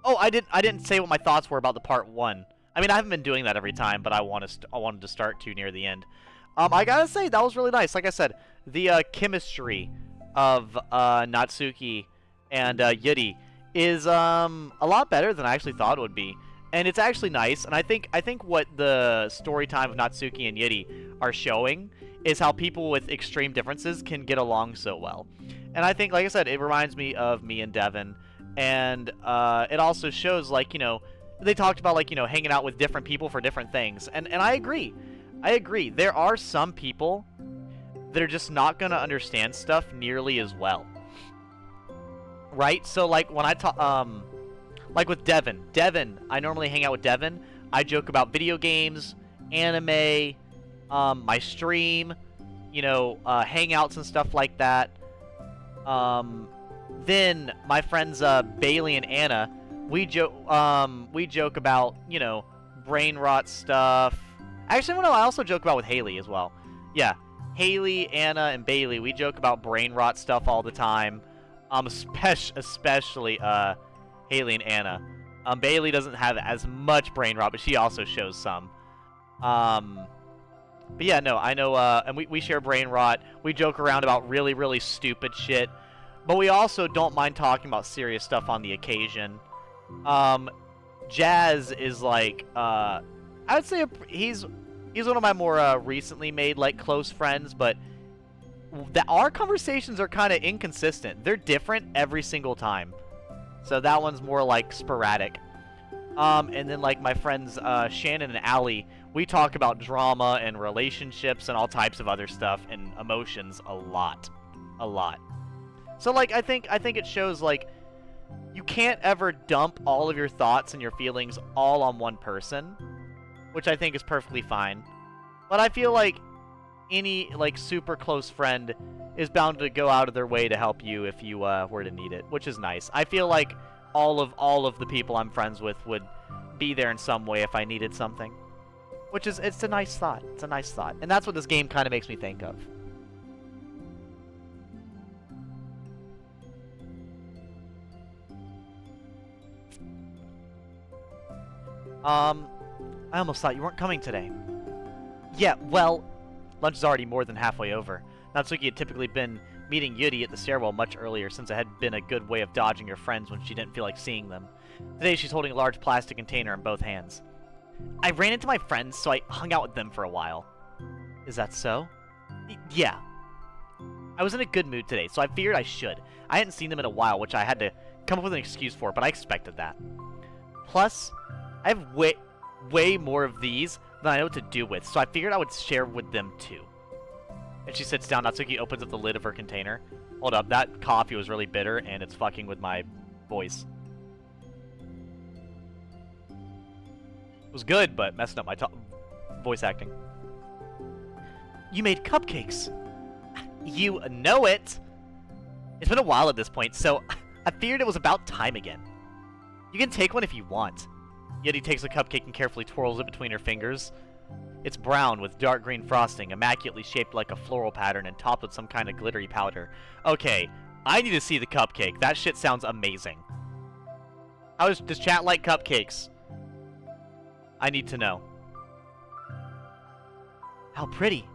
Oh, I didn't say what my thoughts were about the part 1. I mean, I haven't been doing that every time, but I wanted to start to near the end. I gotta say, that was really nice. Like I said, the chemistry of Natsuki and Yuri is a lot better than I actually thought it would be. And it's actually nice, and I think what the story time of Natsuki and Yuri are showing is how people with extreme differences can get along so well. And I think, like I said, it reminds me of me and Devin, and it also shows, like, you know, they talked about, like, you know, hanging out with different people for different things, and I agree. I agree. There are some people that are just not gonna understand stuff nearly as well. Right? So, like, when I talk, like with Devin, I normally hang out with Devin. I joke about video games, anime, my stream, you know, hangouts and stuff like that. Then my friends Bailey and Anna, we joke about, you know, brain rot stuff. Actually, no, I also joke about with Haley as well. Yeah, Haley, Anna, and Bailey, we joke about brain rot stuff all the time. Especially Haley and Anna. Bailey doesn't have as much brain rot, but she also shows some. But yeah, no, I know, and we share brain rot. We joke around about really, really stupid shit. But we also don't mind talking about serious stuff on the occasion. Jazz is like, I would say he's one of my more recently made, like, close friends, but our conversations are kind of inconsistent. They're different every single time. So that one's more, like, sporadic. And then, like, my friends Shannon and Allie, we talk about drama and relationships and all types of other stuff and emotions a lot. A lot. So, like, I think it shows, like, you can't ever dump all of your thoughts and your feelings all on one person, which I think is perfectly fine. But I feel like any, like, super close friend is bound to go out of their way to help you if you were to need it, which is nice. I feel like all of the people I'm friends with would be there in some way if I needed something. Which is, it's a nice thought. It's a nice thought. And that's what this game kind of makes me think of. I almost thought you weren't coming today. Yeah, well, lunch is already more than halfway over. Natsuki had typically been meeting Yuri at the stairwell much earlier, since it had been a good way of dodging her friends when she didn't feel like seeing them. Today she's holding a large plastic container in both hands. I ran into my friends, so I hung out with them for a while. Is that so? Yeah. I was in a good mood today, so I figured I should. I hadn't seen them in a while, which I had to come up with an excuse for, but I expected that. Plus, I have way more of these than I know what to do with, so I figured I would share with them too. And she sits down. Natsuki opens up the lid of her container. Hold up, that coffee was really bitter, and it's fucking with my voice. It was good, but messing up my voice acting. You made cupcakes. You know it. It's been a while at this point, so I figured it was about time again. You can take one if you want. Yeti takes a cupcake and carefully twirls it between her fingers. It's brown with dark green frosting, immaculately shaped like a floral pattern and topped with some kind of glittery powder. Okay, I need to see the cupcake. That shit sounds amazing. Does chat like cupcakes? I need to know. How pretty.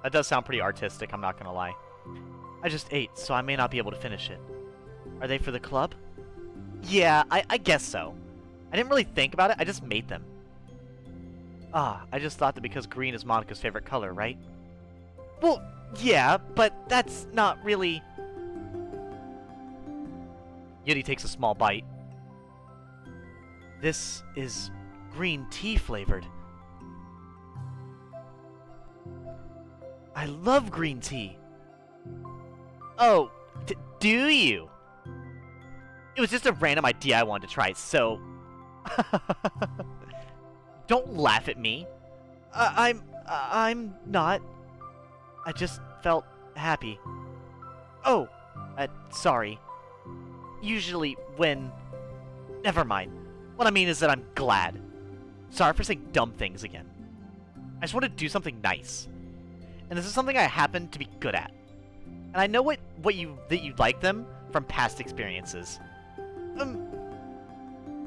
That does sound pretty artistic, I'm not gonna lie. I just ate, so I may not be able to finish it. Are they for the club? Yeah, I guess so. I didn't really think about it, I just made them. Ah, I just thought that because green is Monica's favorite color, right? Well, yeah, but that's not really... Yeti takes a small bite. This is green tea flavored. I love green tea. Oh, do you? It was just a random idea I wanted to try, so... Don't laugh at me. I'm not. I just felt happy. Oh, sorry. Usually when... Never mind. What I mean is that I'm glad. Sorry for saying dumb things again. I just want to do something nice. And this is something I happen to be good at. And I know that you like them from past experiences.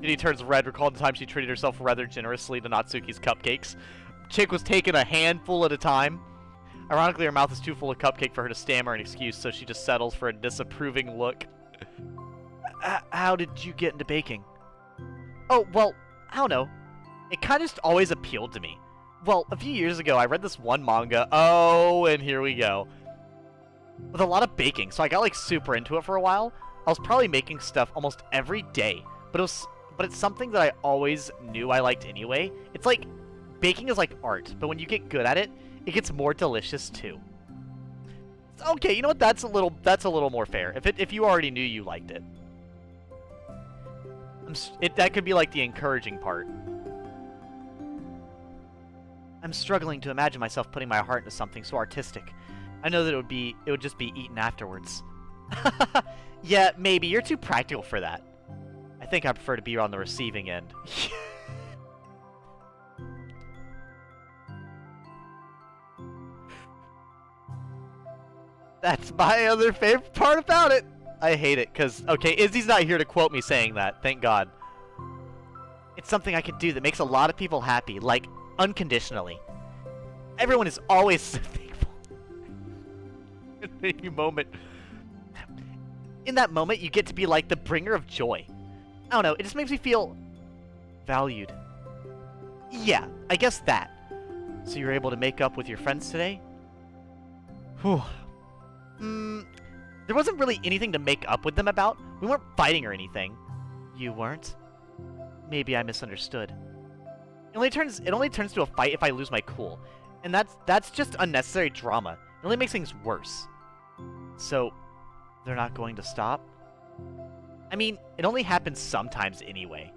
Yuri turns red, recalling the time she treated herself rather generously to Natsuki's cupcakes. Chick was taking a handful at a time. Ironically, her mouth is too full of cupcake for her to stammer an excuse, so she just settles for a disapproving look. How did you get into baking? Oh, well, I don't know. It kind of just always appealed to me. Well, a few years ago, I read this one manga. Oh, and here we go. With a lot of baking, so I got, like, super into it for a while. I was probably making stuff almost every day, but it's something that I always knew I liked anyway. It's like, baking is like art, but when you get good at it, it gets more delicious too. Okay, you know what? That's a little more fair. If you already knew you liked it. That could be like the encouraging part. I'm struggling to imagine myself putting my heart into something so artistic. I know that it would just be eaten afterwards. Yeah, maybe. You're too practical for that. I think I prefer to be on the receiving end. That's my other favorite part about it. I hate it, because... Okay, Izzy's not here to quote me saying that. Thank God. It's something I can do that makes a lot of people happy, like, unconditionally. Everyone is always so thankful. In that moment, you get to be like the bringer of joy. I don't know, it just makes me feel valued. Yeah, I guess that. So you were able to make up with your friends today? Whew. There wasn't really anything to make up with them about. We weren't fighting or anything. You weren't? Maybe I misunderstood. It only turns to a fight if I lose my cool. And that's just unnecessary drama. It only makes things worse. So, they're not going to stop? I mean, it only happens sometimes anyway.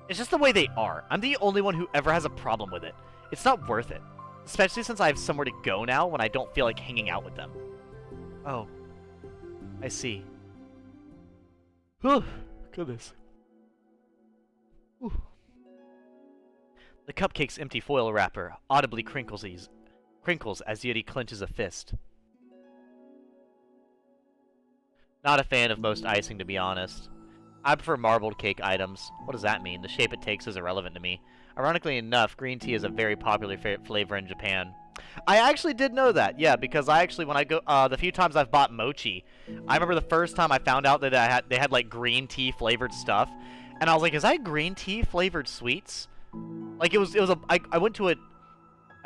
It's just the way they are. I'm the only one who ever has a problem with it. It's not worth it. Especially since I have somewhere to go now when I don't feel like hanging out with them. Oh. I see. Whew. Goodness. Whew. The cupcake's empty foil wrapper audibly crinkles as Yuri clenches a fist. Not a fan of most icing, to be honest. I prefer marbled cake items. What does that mean? The shape it takes is irrelevant to me. Ironically enough, green tea is a very popular flavor in Japan. I actually did know that, yeah, because when I go, the few times I've bought mochi, I remember the first time I found out that they had like green tea flavored stuff, and I was like, is that green tea flavored sweets? Like I went to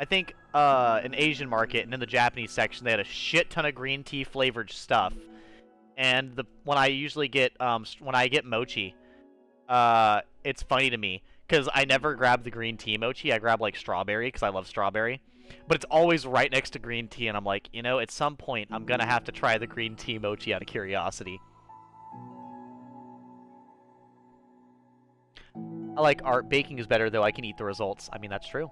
I think, an Asian market, and in the Japanese section they had a shit ton of green tea flavored stuff. And when I get mochi, it's funny to me because I never grab the green tea mochi. I grab like strawberry because I love strawberry, but it's always right next to green tea, and I'm like, you know, at some point I'm gonna have to try the green tea mochi out of curiosity. I like art. Baking is better though. I can eat the results. I mean, that's true.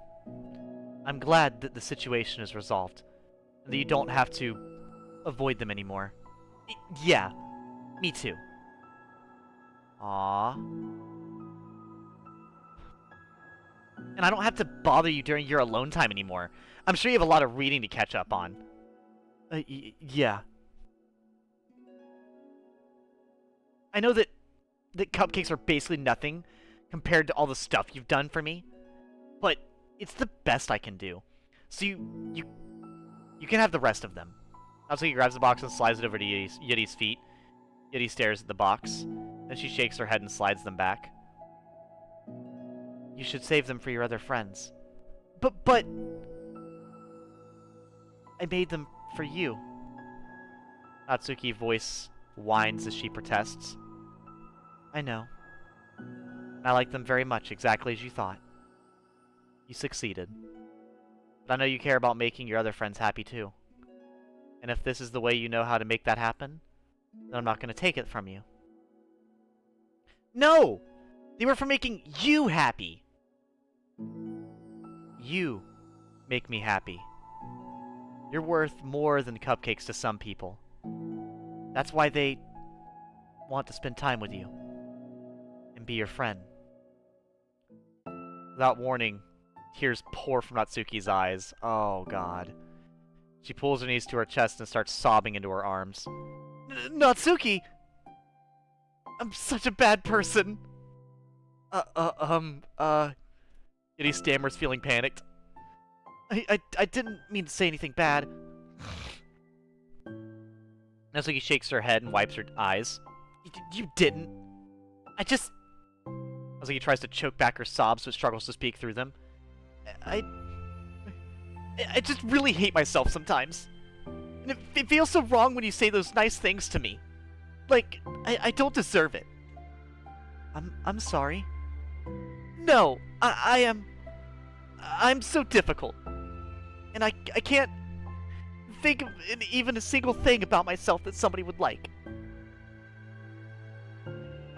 I'm glad that the situation is resolved, and that you don't have to avoid them anymore. Yeah, me too. Aww. And I don't have to bother you during your alone time anymore. I'm sure you have a lot of reading to catch up on. Yeah. I know that cupcakes are basically nothing compared to all the stuff you've done for me, but it's the best I can do. So you can have the rest of them. Natsuki grabs the box and slides it over to Yuri's feet. Yuri stares at the box. Then she shakes her head and slides them back. You should save them for your other friends. But... I made them for you. Natsuki's voice whines as she protests. I know. I like them very much, exactly as you thought. You succeeded. But I know you care about making your other friends happy too. And if this is the way you know how to make that happen, then I'm not going to take it from you. No! They were for making you happy! You make me happy. You're worth more than cupcakes to some people. That's why they want to spend time with you. And be your friend. Without warning, tears pour from Natsuki's eyes. Oh, God. She pulls her knees to her chest and starts sobbing into her arms. Natsuki! I'm such a bad person! Yuri stammers, feeling panicked. I didn't mean to say anything bad. Natsuki shakes her head and wipes her eyes. You didn't. Natsuki tries to choke back her sobs, but struggles to speak through them. I just really hate myself sometimes. And it feels so wrong when you say those nice things to me. Like, I don't deserve it. I'm sorry. No, I'm so difficult. And I can't think of even a single thing about myself that somebody would like.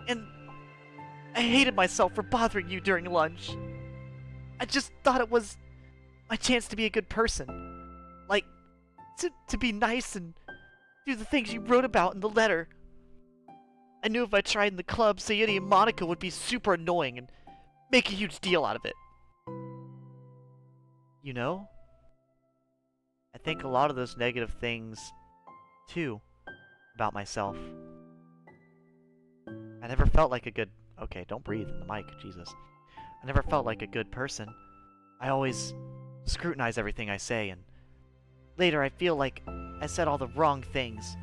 And I hated myself for bothering you during lunch. I just thought it was my chance to be a good person. Like, to be nice and do the things you wrote about in the letter. I knew if I tried in the club, Sayuri and Monica would be super annoying and make a huge deal out of it. You know? I think a lot of those negative things, too, about myself. I never felt like a good... Okay, don't breathe in the mic, Jesus. I never felt like a good person. I always scrutinize everything I say, and later I feel like I said all the wrong things.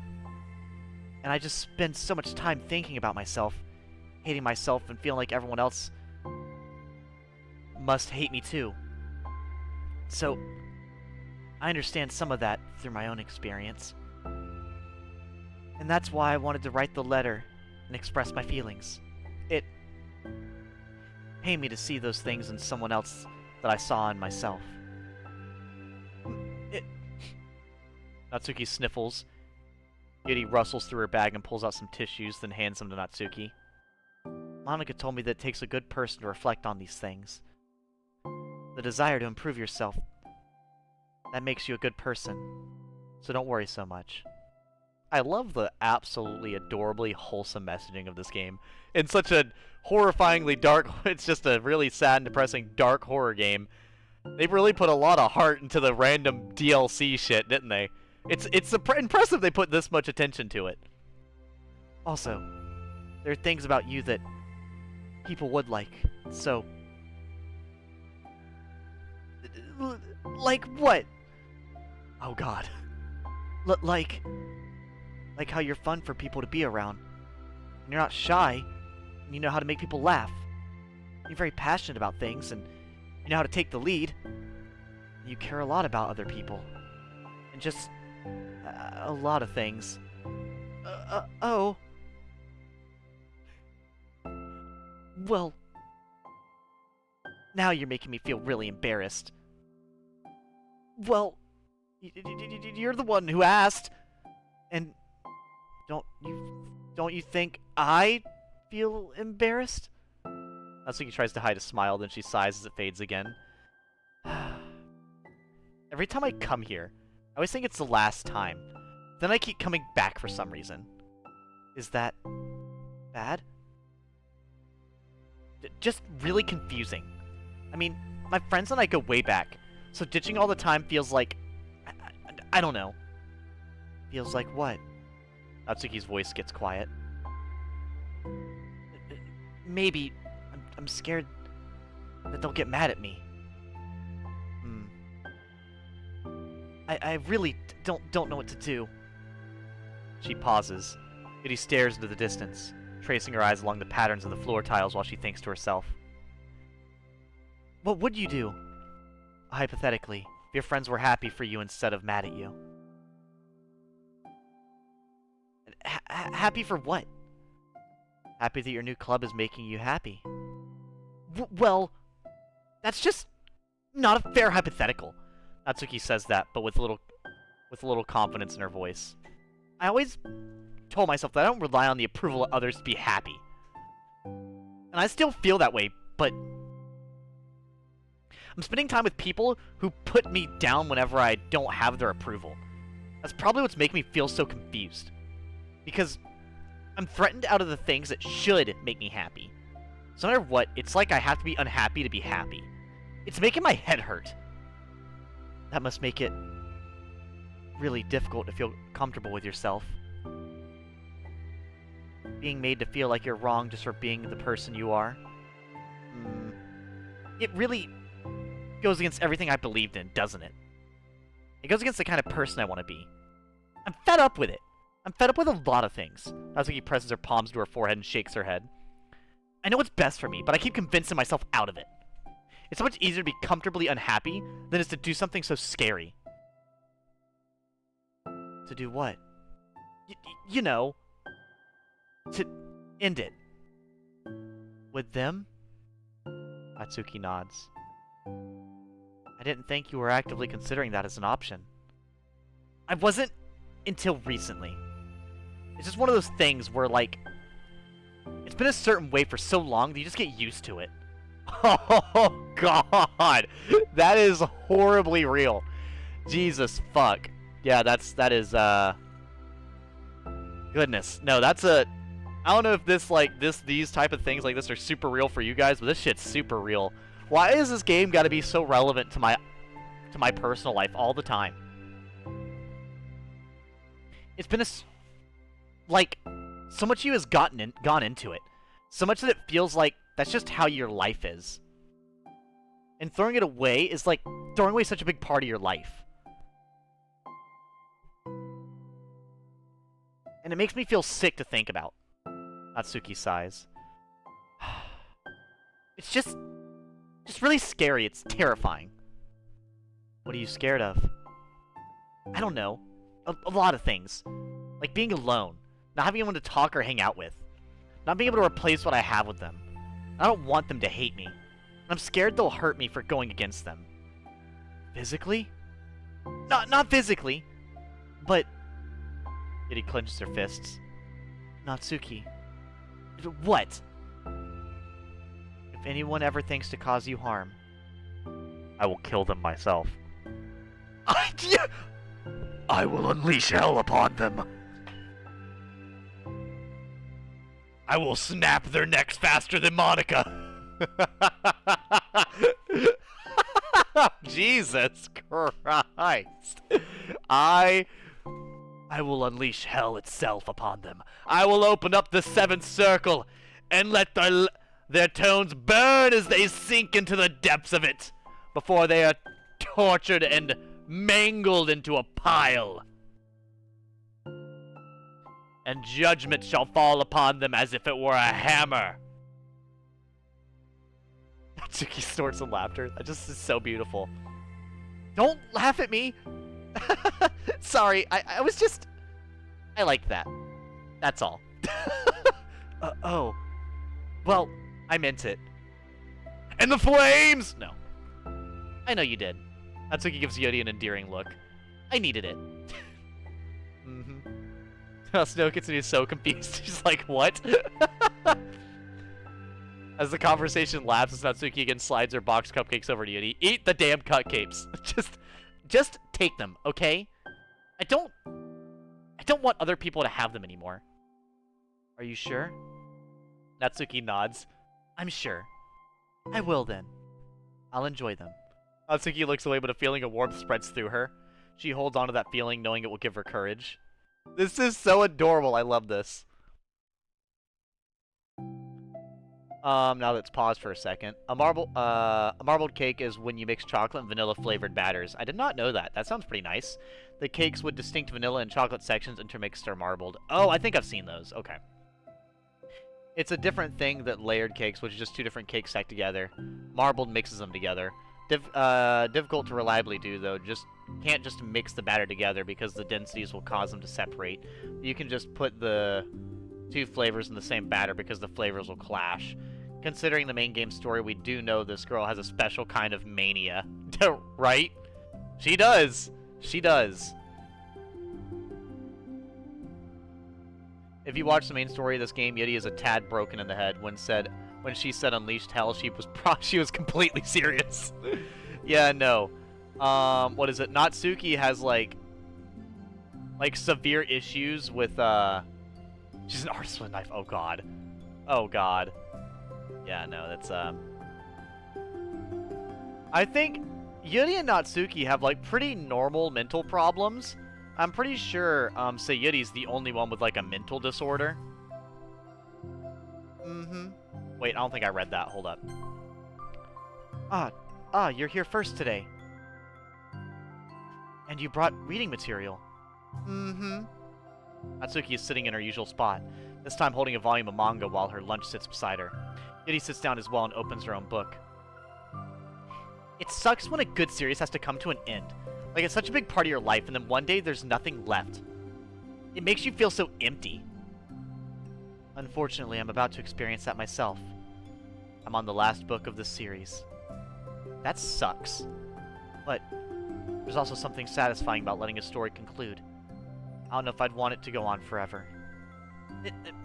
And I just spend so much time thinking about myself, hating myself, and feeling like everyone else must hate me too. So, I understand some of that through my own experience. And that's why I wanted to write the letter and express my feelings. It pained me to see those things in someone else that I saw in myself. Natsuki sniffles. Yuri rustles through her bag and pulls out some tissues, then hands them to Natsuki. Monica told me that it takes a good person to reflect on these things. The desire to improve yourself, that makes you a good person. So don't worry so much. I love the absolutely adorably wholesome messaging of this game. In such a horrifyingly dark, it's just a really sad and depressing dark horror game. They really put a lot of heart into the random DLC shit, didn't they? It's impressive they put this much attention to it. Also, there are things about you that people would like, so... Like what? Oh god. Like how you're fun for people to be around. And you're not shy, and you know how to make people laugh. You're very passionate about things, and you know how to take the lead. And you care a lot about other people. And just... a lot of things. Oh. Well... Now you're making me feel really embarrassed. Well... You're the one who asked. And... Don't you think I feel embarrassed? Natsuki tries to hide a smile, then she sighs as it fades again. Every time I come here, I always think it's the last time. Then I keep coming back for some reason. Is that... bad? Just really confusing. I mean, my friends and I go way back, so ditching all the time feels like... I don't know. Feels like what? Natsuki's voice gets quiet. Maybe I'm scared that they'll get mad at me. I really don't know what to do. She pauses. Yuri stares into the distance, tracing her eyes along the patterns of the floor tiles while she thinks to herself. What would you do, hypothetically, if your friends were happy for you instead of mad at you? Happy for what? Happy that your new club is making you happy. Well, that's just not a fair hypothetical. Natsuki says that, but with a little confidence in her voice. I always told myself that I don't rely on the approval of others to be happy. And I still feel that way, but... I'm spending time with people who put me down whenever I don't have their approval. That's probably what's making me feel so confused. Because I'm threatened out of the things that should make me happy. So no matter what, it's like I have to be unhappy to be happy. It's making my head hurt. That must make it really difficult to feel comfortable with yourself. Being made to feel like you're wrong just for being the person you are. It really goes against everything I believed in, doesn't it? It goes against the kind of person I want to be. I'm fed up with it. I'm fed up with a lot of things. Natsuki presses her palms to her forehead and shakes her head. I know what's best for me, but I keep convincing myself out of it. It's so much easier to be comfortably unhappy than it is to do something so scary. To do what? You know. To end it. With them? Natsuki nods. I didn't think you were actively considering that as an option. I wasn't until recently. It's just one of those things where, like, it's been a certain way for so long that you just get used to it. Oh, God! That is horribly real. Jesus fuck. Yeah, that is, goodness. No, that's a... I don't know if these type of things like this are super real for you guys, but this shit's super real. Why is this game gotta be so relevant to my personal life all the time? It's been like, so much of you has gone into it. So much that it feels like that's just how your life is. And throwing it away is like throwing away such a big part of your life. And it makes me feel sick to think about. Natsuki sighs. It's just really scary. It's terrifying. What are you scared of? I don't know. A lot of things. Like being alone. Not having anyone to talk or hang out with. Not being able to replace what I have with them. I don't want them to hate me. And I'm scared they'll hurt me for going against them. Physically? Not physically. But... Yuri clenches her fists. Natsuki. What? If anyone ever thinks to cause you harm, I will kill them myself. I will unleash hell upon them. I will snap their necks faster than Monica. Jesus Christ. I will unleash hell itself upon them. I will open up the seventh circle and let their tones burn as they sink into the depths of it before they are tortured and mangled into a pile. And judgment shall fall upon them as if it were a hammer. Natsuki snorts in laughter. That just is so beautiful. Don't laugh at me. Sorry, I was just... I liked that. That's all. Oh. Well, I meant it. And the flames! No. I know you did. Natsuki gives Yuri an endearing look. I needed it. Snow continues so confused. She's like, what? As the conversation lapses, Natsuki again slides her box cupcakes over to Yuri. Eat the damn cupcakes. Just take them, okay? I don't want other people to have them anymore. Are you sure? Natsuki nods. I'm sure. I will then. I'll enjoy them. Natsuki looks away, but a feeling of warmth spreads through her. She holds on to that feeling, knowing it will give her courage. This is so adorable. I love this. Now let's pause for a second. A marbled cake is when you mix chocolate and vanilla flavored batters. I did not know that. That sounds pretty nice. The cakes with distinct vanilla and chocolate sections intermixed are marbled. Oh, I think I've seen those. Okay. It's a different thing than layered cakes, which is just two different cakes stacked together. Marbled mixes them together. Difficult to reliably do, though. Can't just mix the batter together because the densities will cause them to separate. You can just put the two flavors in the same batter because the flavors will clash. Considering the main game story, we do know this girl has a special kind of mania. Right? She does. She does. If you watch the main story of this game, Yuri is a tad broken in the head. When she said unleashed hell, she was completely serious. Yeah, no. What is it? Natsuki has like severe issues with she's an artist with a knife. Oh god. Oh god. Yeah, no, that's I think Yuri and Natsuki have like pretty normal mental problems. I'm pretty sure Sayuri's the only one with like a mental disorder. Wait, I don't think I read that. Hold up. You're here first today. And you brought reading material. Natsuki is sitting in her usual spot, this time holding a volume of manga while her lunch sits beside her. Yuri sits down as well and opens her own book. It sucks when a good series has to come to an end. Like, it's such a big part of your life, and then one day there's nothing left. It makes you feel so empty. Unfortunately, I'm about to experience that myself. I'm on the last book of this series. That sucks. But there's also something satisfying about letting a story conclude. I don't know if I'd want it to go on forever.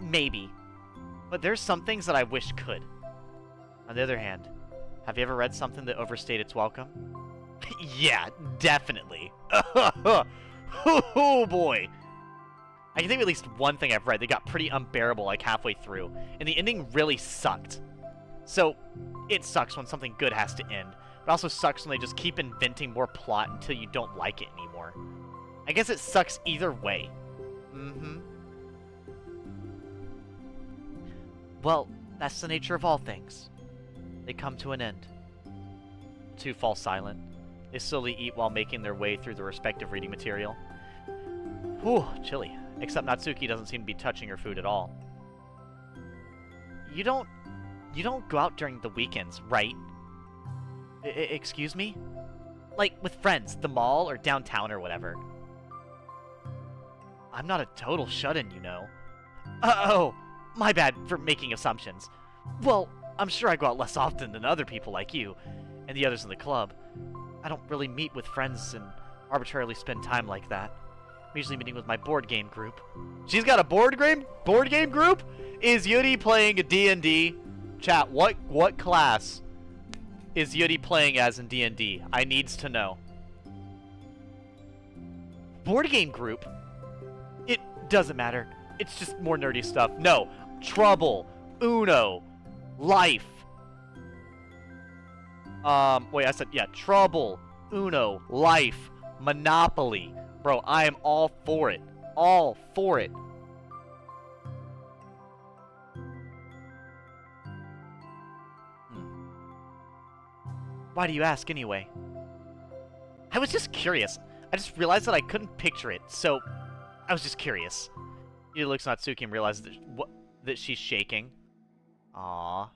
Maybe. But there's some things that I wish could. On the other hand, have you ever read something that overstayed its welcome? Yeah, definitely. Oh boy. I can think of at least one thing I've read that got pretty unbearable like halfway through, and the ending really sucked. So, it sucks when something good has to end, but also sucks when they just keep inventing more plot until you don't like it anymore. I guess it sucks either way. Well, that's the nature of all things. They come to an end. The two fall silent. They slowly eat while making their way through the respective reading material. Whew, chilly. Except Natsuki doesn't seem to be touching her food at all. You don't go out during the weekends, right? Excuse me? Like, with friends, the mall, or downtown, or whatever. I'm not a total shut-in, you know. Oh, my bad for making assumptions. Well, I'm sure I go out less often than other people like you, and the others in the club. I don't really meet with friends and arbitrarily spend time like that. I'm usually meeting with my board game group. She's got a board game group? Is Yuri playing a D&D? Chat, what class is Yuri playing as in D&D? I needs to know. Board game group? It doesn't matter. It's just more nerdy stuff. No, trouble, Uno, life. Wait, I said, yeah, trouble, Uno, life, Monopoly. Bro, I am all for it. All for it. Why do you ask anyway? I was just curious. I just realized that I couldn't picture it, so I was just curious. He looks at Natsuki and realizes that she's shaking. Aww.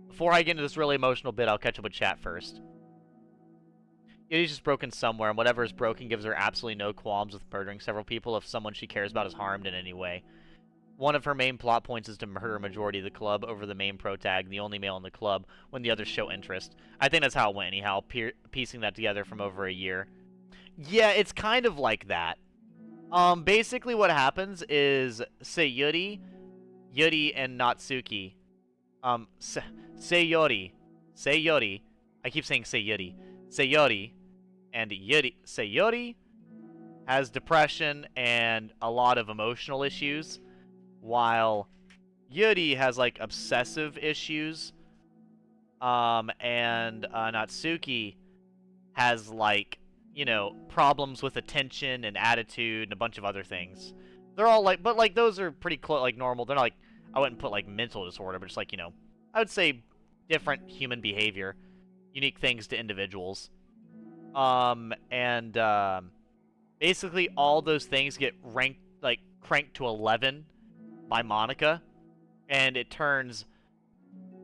Before I get into this really emotional bit, I'll catch up with chat first. Yuri's just broken somewhere, and whatever is broken gives her absolutely no qualms with murdering several people if someone she cares about is harmed in any way. One of her main plot points is to murder a majority of the club over the main protag, the only male in the club, when the others show interest. I think that's how it went anyhow, piecing that together from over a year. Yeah, it's kind of like that. Basically what happens is Sayuri and Natsuki, Sayuri, I keep saying Sayuri, and Sayuri has depression and a lot of emotional issues, while Yuri has, like, obsessive issues, and Natsuki has, like, you know, problems with attention and attitude and a bunch of other things. They're all, like, but, like, those are pretty close, like, normal. They're not, like, I wouldn't put, like, mental disorder, but just, like, you know, I would say different human behavior, unique things to individuals. Basically all those things get ranked, like, cranked to 11 by Monica, and it turns,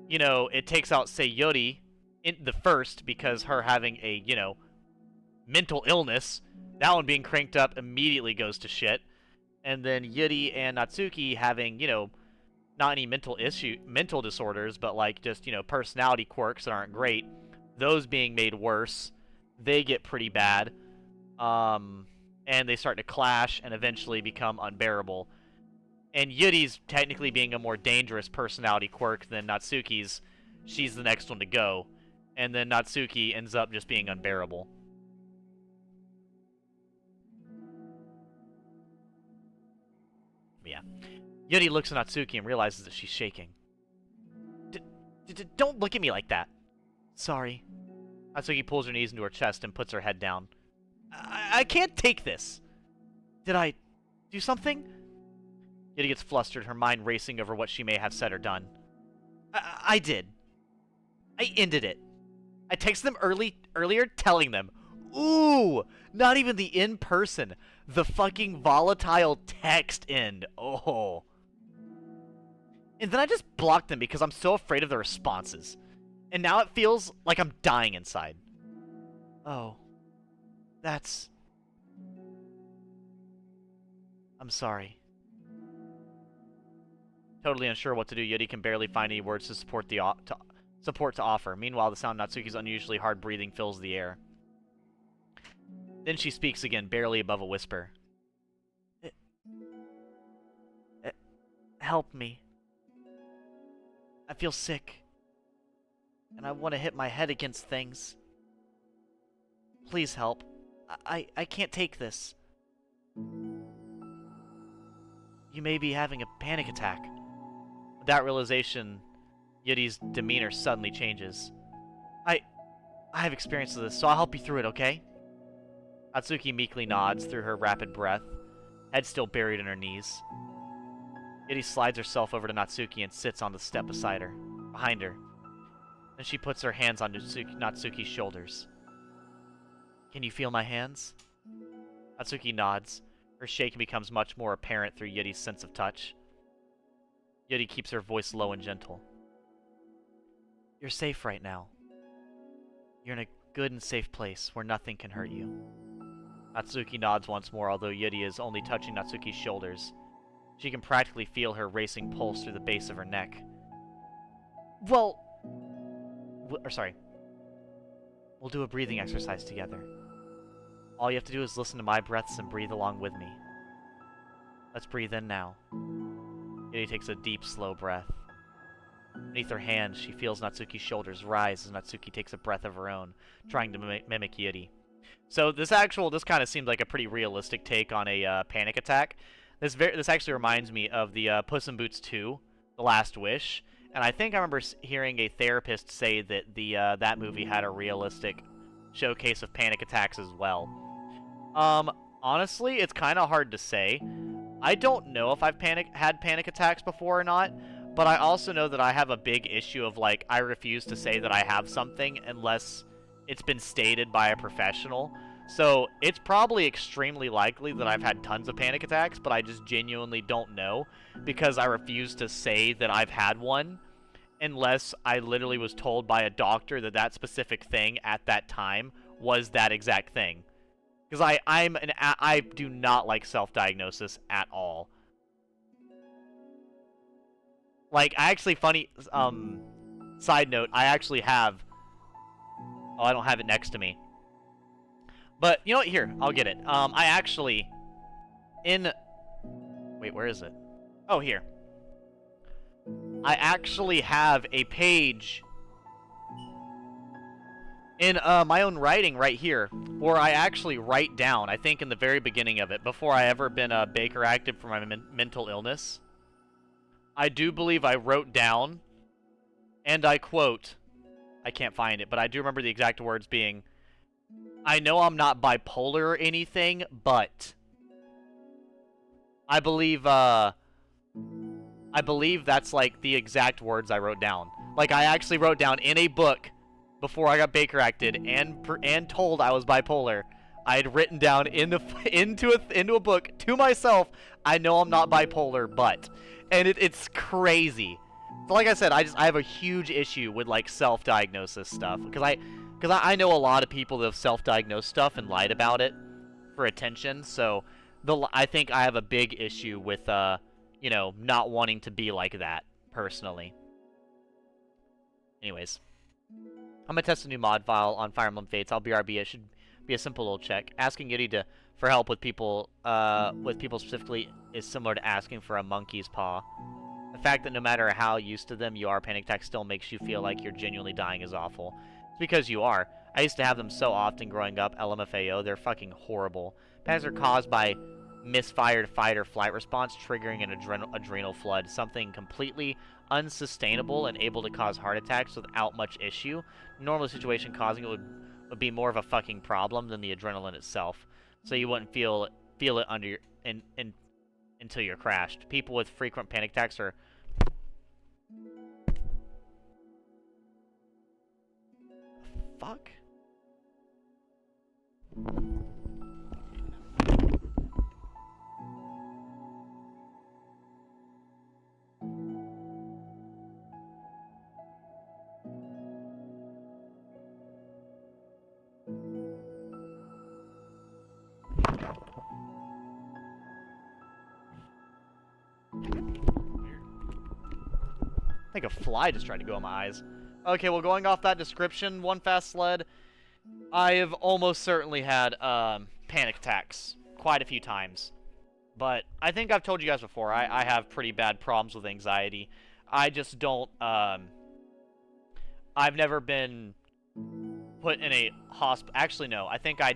you know, it takes out Sayuri in the first because her having a, you know, mental illness. That one being cranked up immediately goes to shit. And then Yuri and Natsuki having, you know, not any mental disorders, but, like, just, you know, personality quirks that aren't great. Those being made worse, they get pretty bad. And they start to clash and eventually become unbearable. And Yuri's technically being a more dangerous personality quirk than Natsuki's. She's the next one to go. And then Natsuki ends up just being unbearable. Yeah. Yuri looks at Natsuki and realizes that she's shaking. Don't look at me like that. Sorry. Natsuki pulls her knees into her chest and puts her head down. I can't take this. Did I do something? Yuri gets flustered, her mind racing over what she may have said or done. I did. I ended it. I texted them earlier telling them. Ooh! Not even the in-person. The fucking volatile text end. Oh. And then I just blocked them because I'm so afraid of the responses. And now it feels like I'm dying inside. Oh. That's... I'm sorry. Totally unsure what to do, Yuri can barely find any words to support to offer. Meanwhile, the sound of Natsuki's unusually hard breathing fills the air. Then she speaks again, barely above a whisper. Help me. I feel sick. And I want to hit my head against things. Please help. I can't take this. You may be having a panic attack. With that realization, Yuri's demeanor suddenly changes. I have experience with this, so I'll help you through it, okay? Natsuki meekly nods through her rapid breath, head still buried in her knees. Yuri slides herself over to Natsuki and sits on the step behind her. Then she puts her hands on Natsuki's shoulders. Can you feel my hands? Natsuki nods. Her shaking becomes much more apparent through Yuri's sense of touch. Yuri keeps her voice low and gentle. You're safe right now. You're in a good and safe place where nothing can hurt you. Natsuki nods once more, although Yuri is only touching Natsuki's shoulders. She can practically feel her racing pulse through the base of her neck. We'll do a breathing exercise together. All you have to do is listen to my breaths and breathe along with me. Let's breathe in now. Yuri takes a deep, slow breath. Beneath her hand, she feels Natsuki's shoulders rise as Natsuki takes a breath of her own, trying to mimic Yuri. So this kind of seemed like a pretty realistic take on a panic attack. This actually reminds me of the Puss in Boots 2, The Last Wish, and I think I remember hearing a therapist say that that movie had a realistic showcase of panic attacks as well. Honestly, it's kind of hard to say. I don't know if I've had panic attacks before or not, but I also know that I have a big issue of, like, I refuse to say that I have something unless it's been stated by a professional. So it's probably extremely likely that I've had tons of panic attacks, but I just genuinely don't know because I refuse to say that I've had one unless I literally was told by a doctor that that specific thing at that time was that exact thing. Because I do not like self-diagnosis at all. Like, I actually, side note, I actually have, oh, I don't have it next to me. But, you know what, here, I'll get it. I actually, wait, where is it? Oh, here. I actually have a page in my own writing right here, where I actually write down, I think in the very beginning of it, before I ever been Baker active for my mental illness, I do believe I wrote down, and I quote, I can't find it, but I do remember the exact words being, I know I'm not bipolar or anything, but I believe that's, like, the exact words I wrote down. Like, I actually wrote down in a book, before I got Baker acted and told I was bipolar, I had written down into a book to myself, I know I'm not bipolar, but, and it's crazy. So like I said, I have a huge issue with, like, self-diagnosis stuff because I know a lot of people that have self-diagnosed stuff and lied about it for attention. So I think I have a big issue with you know, not wanting to be like that personally. Anyways. I'm gonna test a new mod file on Fire Emblem Fates. I'll BRB. It should be a simple little check. Asking Yuri for help with people specifically is similar to asking for a monkey's paw. The fact that no matter how used to them you are, panic attacks still makes you feel like you're genuinely dying is awful. It's because you are. I used to have them so often growing up. LMFAO, they're fucking horrible. Panics are caused by misfired fight or flight response, triggering an adrenal flood, something completely unsustainable and able to cause heart attacks without much issue. Normal situation causing it would be more of a fucking problem than the adrenaline itself, so you wouldn't feel it under your until you're crashed. People with frequent panic attacks are fuck. I think a fly just tried to go in my eyes. Okay, well, going off that description, one fast sled, I have almost certainly had panic attacks quite a few times. But I think I've told you guys before, I have pretty bad problems with anxiety. I just don't, I've never been put in a hospital. Actually, no, I think I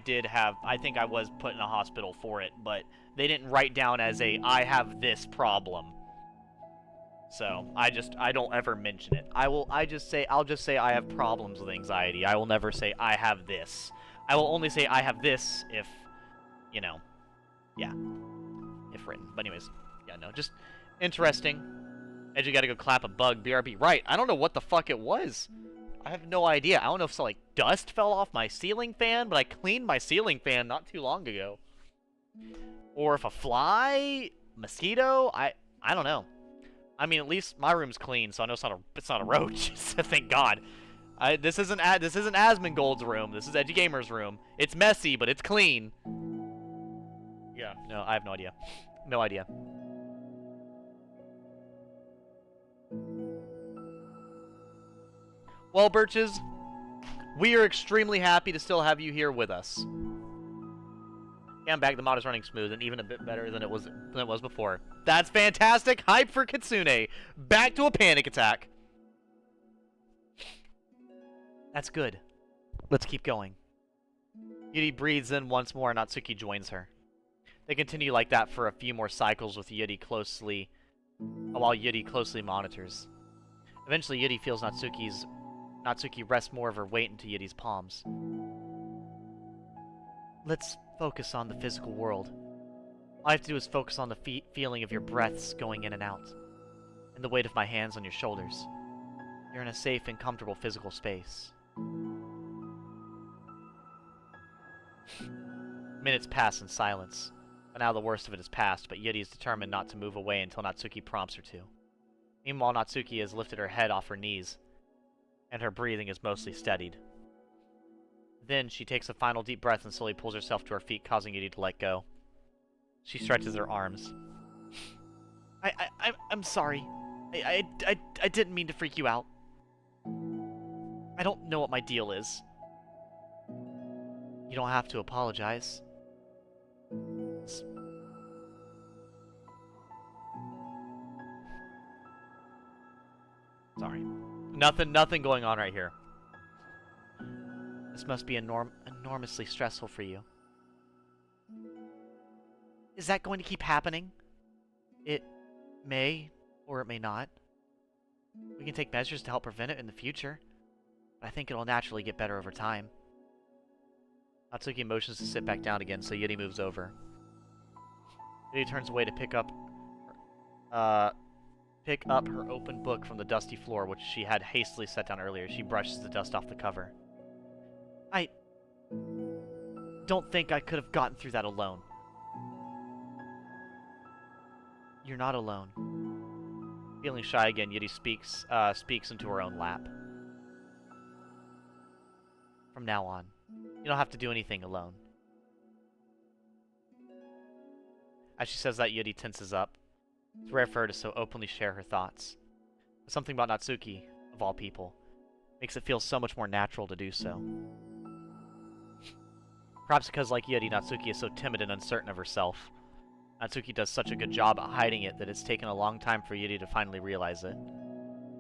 was put in a hospital for it, but they didn't write down as I have this problem. So, I don't ever mention it. I'll just say I have problems with anxiety. I will never say I have this. I will only say I have this if, you know, yeah, if written. But anyways, yeah, no, just interesting. Edgy gotta go clap a bug, BRB. Right, I don't know what the fuck it was. I have no idea. I don't know if some, like, dust fell off my ceiling fan, but I cleaned my ceiling fan not too long ago. Or if a fly, mosquito, I don't know. I mean, at least my room's clean, so I know it's not a roach. So thank God. This isn't Asmongold's room. This is Edgy Gamer's room. It's messy, but it's clean. Yeah. No, I have no idea. No idea. Well, Birches, we are extremely happy to still have you here with us. Yeah, I'm back. The mod is running smooth and even a bit better than it was before. That's fantastic. Hype for Kitsune. Back to a panic attack. That's good. Let's keep going. Yuri breathes in once more and Natsuki joins her. They continue like that for a few more cycles with while Yuri closely monitors. Eventually, Yuri feels Natsuki rest more of her weight into Yuri's palms. Let's focus on the physical world. All I have to do is focus on the feeling of your breaths going in and out, and the weight of my hands on your shoulders. You're in a safe and comfortable physical space. Minutes pass in silence. But now the worst of it is past, but Yuri is determined not to move away until Natsuki prompts her to. Meanwhile, Natsuki has lifted her head off her knees, and her breathing is mostly steadied. Then, she takes a final deep breath and slowly pulls herself to her feet, causing Yuri to let go. She stretches her arms. I'm sorry. I didn't mean to freak you out. I don't know what my deal is. You don't have to apologize. Sorry. Nothing going on right here. This must be enormously stressful for you. Is that going to keep happening? It may, or it may not. We can take measures to help prevent it in the future, but I think it'll naturally get better over time. Natsuki motions to sit back down again, so Yuri moves over. Yuri turns away to pick up her open book from the dusty floor, which she had hastily set down earlier. She brushes the dust off the cover. I don't think I could have gotten through that alone. You're not alone. Feeling shy again, Yuri speaks into her own lap. From now on, you don't have to do anything alone. As she says that, Yuri tenses up. It's rare for her to so openly share her thoughts. But something about Natsuki, of all people, makes it feel so much more natural to do so. Perhaps because, like Yuri, Natsuki is so timid and uncertain of herself. Natsuki does such a good job at hiding it that it's taken a long time for Yuri to finally realize it.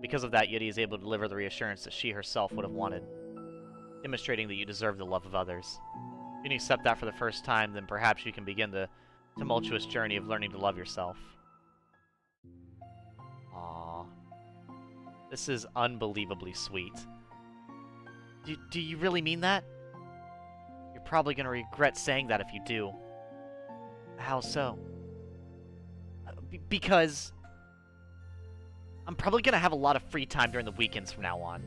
Because of that, Yuri is able to deliver the reassurance that she herself would have wanted, demonstrating that you deserve the love of others. If you can accept that for the first time, then perhaps you can begin the tumultuous journey of learning to love yourself. Aww. This is unbelievably sweet. Do you really mean that? You're probably going to regret saying that if you do. How so? Because I'm probably going to have a lot of free time during the weekends from now on.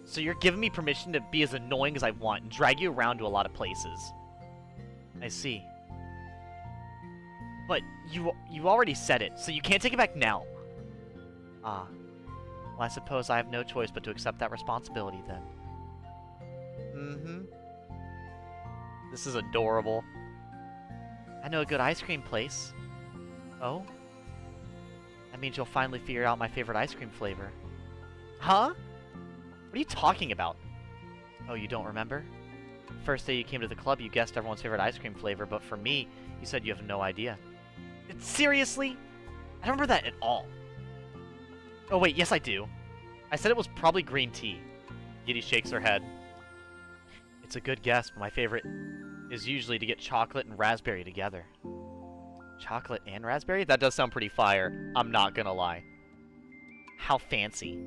So you're giving me permission to be as annoying as I want and drag you around to a lot of places. I see. But you already said it, so you can't take it back now. Ah. Well, I suppose I have no choice but to accept that responsibility then. Mm-hmm. This is adorable. I know a good ice cream place. Oh? That means you'll finally figure out my favorite ice cream flavor. Huh? What are you talking about? Oh, you don't remember? First day you came to the club, you guessed everyone's favorite ice cream flavor, but for me, you said you have no idea. Seriously? I don't remember that at all. Oh wait, yes I do. I said it was probably green tea. Yuri shakes her head. It's a good guess, but my favorite is usually to get chocolate and raspberry together. Chocolate and raspberry? That does sound pretty fire. I'm not gonna lie. How fancy.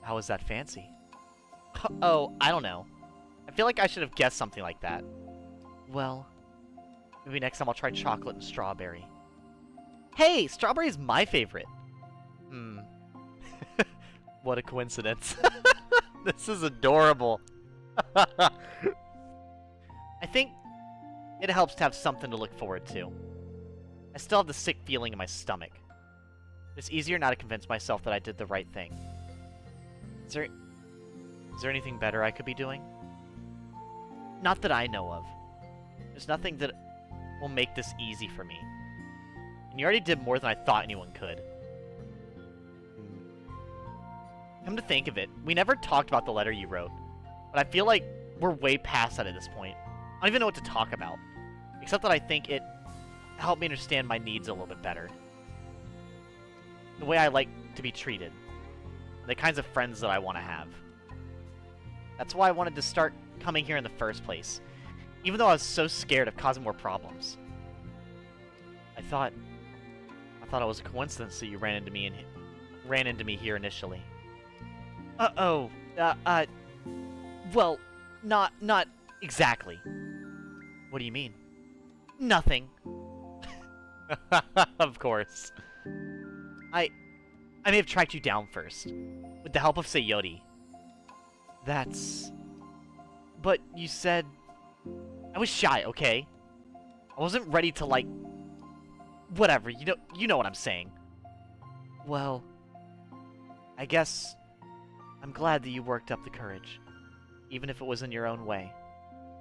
How is that fancy? Oh, I don't know. I feel like I should have guessed something like that. Well, maybe next time I'll try chocolate and strawberry. Hey, strawberry is my favorite. Hmm. What a coincidence. This is adorable. I think it helps to have something to look forward to. I still have the sick feeling in my stomach. It's easier now to convince myself that I did the right thing. Is there anything better I could be doing? Not that I know of. There's nothing that will make this easy for me. And you already did more than I thought anyone could. Come to think of it, we never talked about the letter you wrote. But I feel like we're way past that at this point. I don't even know what to talk about. Except that I think it helped me understand my needs a little bit better. The way I like to be treated. The kinds of friends that I want to have. That's why I wanted to start coming here in the first place. Even though I was so scared of causing more problems. thought it was a coincidence that you ran into me here initially. Uh-oh. Well, not exactly. What do you mean? Nothing. Of course. I may have tracked you down first, with the help of Sayori. But you said... I was shy, okay? I wasn't ready to, like... Whatever, you know what I'm saying. Well... I guess... I'm glad that you worked up the courage. Even if it was in your own way.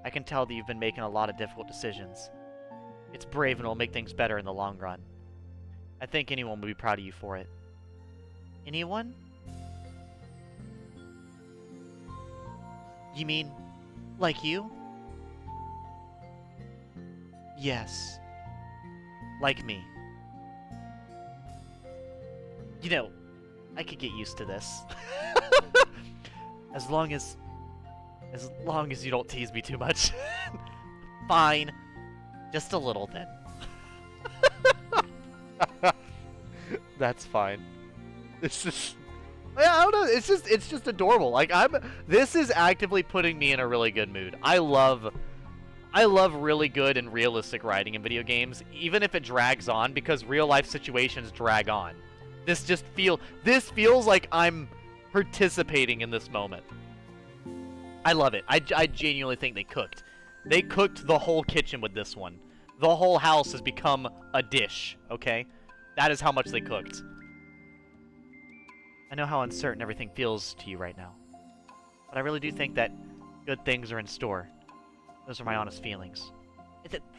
I can tell that you've been making a lot of difficult decisions. It's brave and will make things better in the long run. I think anyone would be proud of you for it. Anyone? You mean, like you? Yes. Like me. You know, I could get used to this. As long as you don't tease me too much. Fine. Just a little then. That's fine. This is... Yeah, I don't know. It's just adorable. Like, this is actively putting me in a really good mood. I love really good and realistic writing in video games, even if it drags on, because real life situations drag on. This feels like I'm participating in this moment. I love it. I genuinely think they cooked. They cooked the whole kitchen with this one. The whole house has become a dish, okay? That is how much they cooked. I know how uncertain everything feels to you right now. But I really do think that good things are in store. Those are my honest feelings.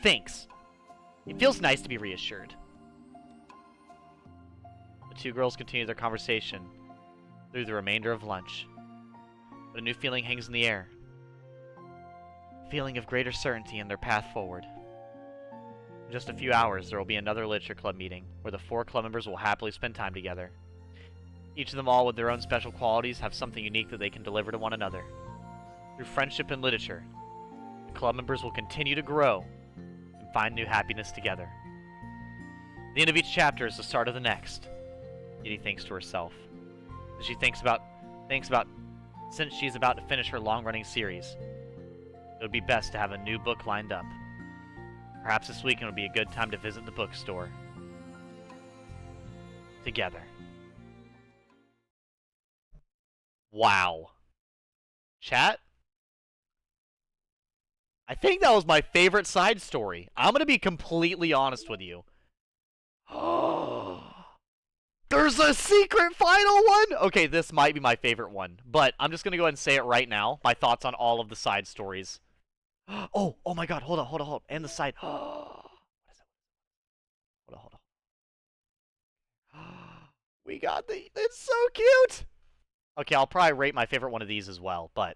Thanks. It feels nice to be reassured. The two girls continue their conversation through the remainder of lunch. But a new feeling hangs in the air. A feeling of greater certainty in their path forward. In just a few hours, there will be another literature club meeting, where the 4 club members will happily spend time together. Each of them all with their own special qualities have something unique that they can deliver to one another. Through friendship and literature, the club members will continue to grow and find new happiness together. The end of each chapter is the start of the next. Kitty thinks to herself. As she thinks about since she's about to finish her long-running series, it would be best to have a new book lined up. Perhaps this weekend would be a good time to visit the bookstore. Together. Wow. Chat? I think that was my favorite side story. I'm gonna be completely honest with you. There's a secret final one? Okay, this might be my favorite one, but I'm just gonna go ahead and say it right now. My thoughts on all of the side stories. Oh my god, hold on. And the side. What is it? Hold on. We got it's so cute! Okay, I'll probably rate my favorite one of these as well, but...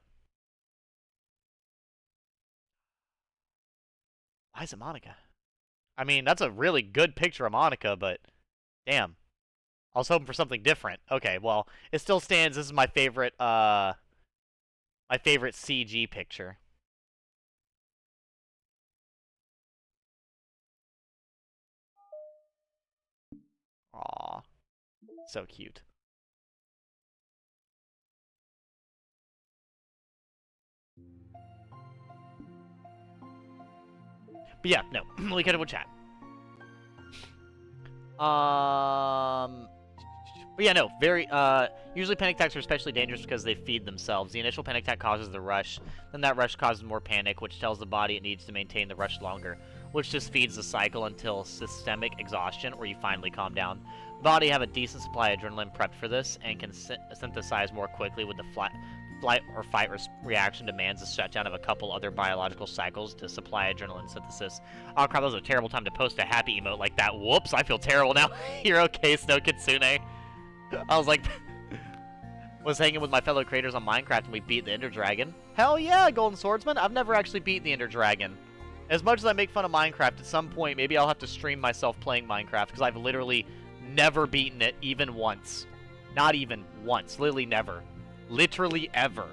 Why is it Monica? I mean, that's a really good picture of Monica, but... Damn. I was hoping for something different. Okay, well, it still stands. This is my favorite, my favorite CG picture. Aw. So cute. But yeah, no. We could have a chat. But yeah, no, very, usually panic attacks are especially dangerous because they feed themselves. The initial panic attack causes the rush, then that rush causes more panic, which tells the body it needs to maintain the rush longer, which just feeds the cycle until systemic exhaustion, or you finally calm down. The body have a decent supply of adrenaline prepped for this, and can synthesize more quickly with the flight or fight reaction demands a shutdown of a couple other biological cycles to supply adrenaline synthesis. Oh crap, that was a terrible time to post a happy emote like that. Whoops, I feel terrible now. You're okay, Snow Kitsune. I was like, was hanging with my fellow creators on Minecraft and we beat the Ender Dragon. Hell yeah, Golden Swordsman. I've never actually beat the Ender Dragon. As much as I make fun of Minecraft, at some point, maybe I'll have to stream myself playing Minecraft, because I've literally never beaten it even once. Not even once. Literally never. Literally ever.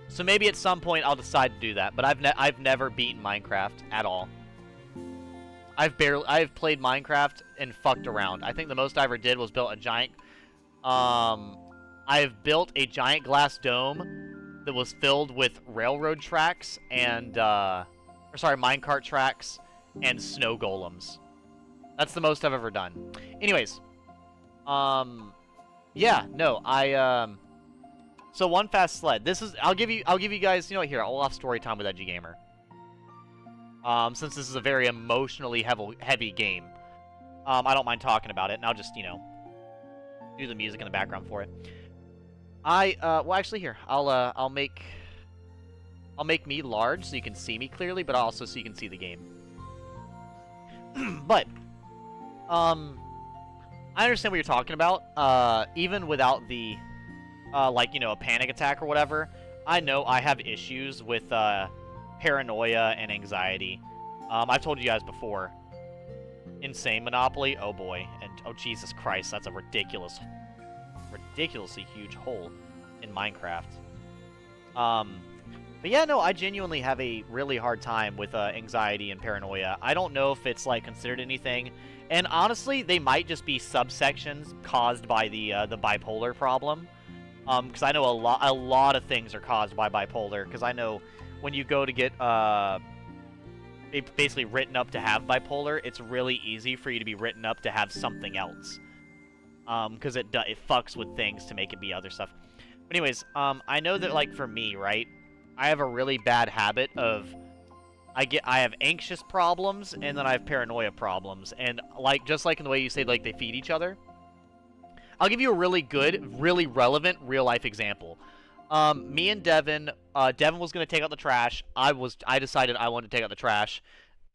So maybe at some point I'll decide to do that, but I've never beaten Minecraft at all. I've played Minecraft and fucked around. I think the most I ever did was built a giant, I've built a giant glass dome that was filled with railroad tracks and, minecart tracks and snow golems. That's the most I've ever done. Anyways, yeah, no, so one fast sled. This is, I'll give you guys, you know what, here, I'll off story time with Edgy Gamer. Since this is a very emotionally heavy game. I don't mind talking about it, and I'll just, you know, do the music in the background for it. Well, actually, here, I'll make me large so you can see me clearly, but also so you can see the game. But, I understand what you're talking about. Even without the, like, you know, a panic attack or whatever, I know I have issues with, paranoia and anxiety. I've told you guys before. Insane Monopoly, oh boy. And, oh Jesus Christ, that's a ridiculously huge hole in Minecraft. But yeah, no, I genuinely have a really hard time with anxiety and paranoia. I don't know if it's, like, considered anything. And honestly, they might just be subsections caused by the bipolar problem. Because I know a lot of things are caused by bipolar. Because I know when you go to get basically written up to have bipolar, it's really easy for you to be written up to have something else. Because it fucks with things to make it be other stuff. But anyways, I know that, like, for me, right, I have a really bad habit of I have anxious problems and then I have paranoia problems, and like just like in the way you say, like, they feed each other. I'll give you a really good, really relevant real life example. Me and Devin, Devin was going to take out the trash. I decided I wanted to take out the trash.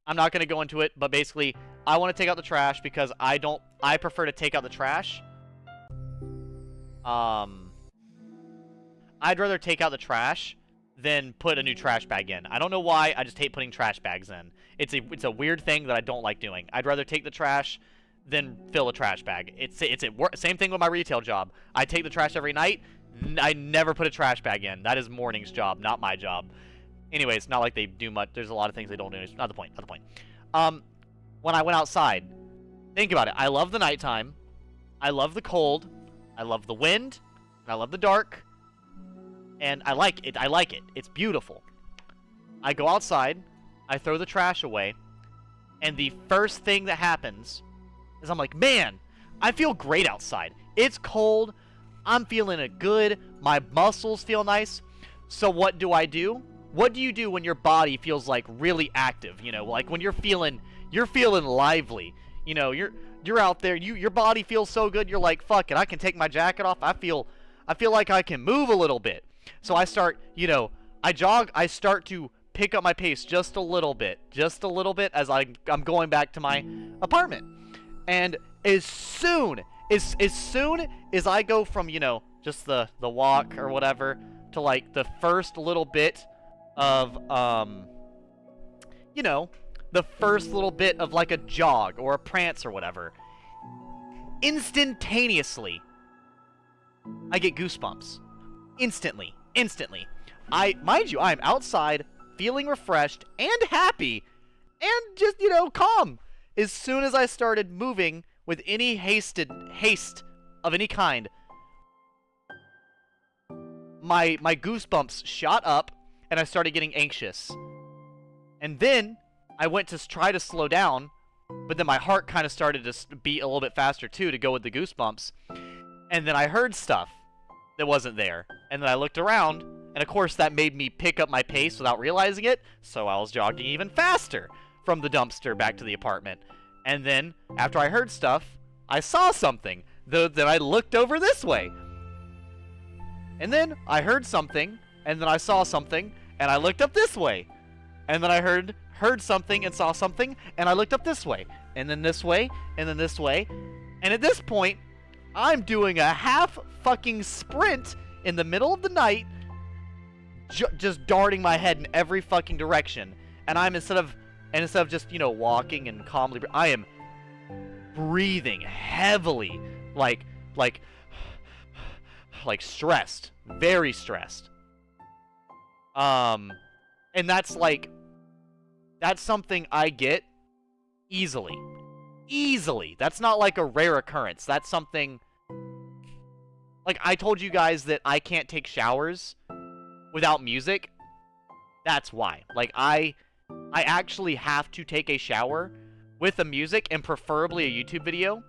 I'm not going to go into it, but basically, I want to take out the trash because I prefer to take out the trash. I'd rather take out the trash than put a new trash bag in. I don't know why, I just hate putting trash bags in. It's a weird thing that I don't like doing. I'd rather take the trash than fill a trash bag. It's same thing with my retail job. I take the trash every night. I never put a trash bag in. That is morning's job, not my job. Anyways, not like they do much. There's a lot of things they don't do. It's not the point. Not the point. When I went outside, think about it. I love the nighttime. I love the cold. I love the wind. And I love the dark. And I like it. I like it. It's beautiful. I go outside. I throw the trash away. And the first thing that happens is I'm like, man, I feel great outside. It's cold. I'm feeling it good. My muscles feel nice. So what do I do? What do you do when your body feels like really active? You know, like when you're feeling lively. You know, you're out there. Your body feels so good. You're like, fuck it. I can take my jacket off. I feel like I can move a little bit. So I start, you know, I jog. I start to pick up my pace just a little bit as I'm going back to my apartment. And as soon as I go from, you know, just the walk or whatever to like the first little bit of you know, the first little bit of like a jog or a prance or whatever, instantaneously I get goosebumps. Instantly. Mind you, I'm outside feeling refreshed and happy and just, you know, calm. As soon as I started moving with any haste of any kind, my goosebumps shot up and I started getting anxious. And then I went to try to slow down, but then my heart kind of started to beat a little bit faster too to go with the goosebumps. And then I heard stuff that wasn't there. And then I looked around, and of course that made me pick up my pace without realizing it, so I was jogging even faster from the dumpster back to the apartment. And then, after I heard stuff, I saw something. Then I looked over this way. And then I heard something, and then I saw something, and I looked up this way. And then I heard something and saw something, and I looked up this way. And then this way, and then this way. And at this point, I'm doing a half fucking sprint in the middle of the night, just darting my head in every fucking direction. And instead of just, you know, walking and calmly, I am breathing heavily, like stressed, very stressed. And that's something I get Easily. Easily. That's not like a rare occurrence. That's something... Like, I told you guys that I can't take showers without music. That's why. Like, I actually have to take a shower with a music and preferably a YouTube video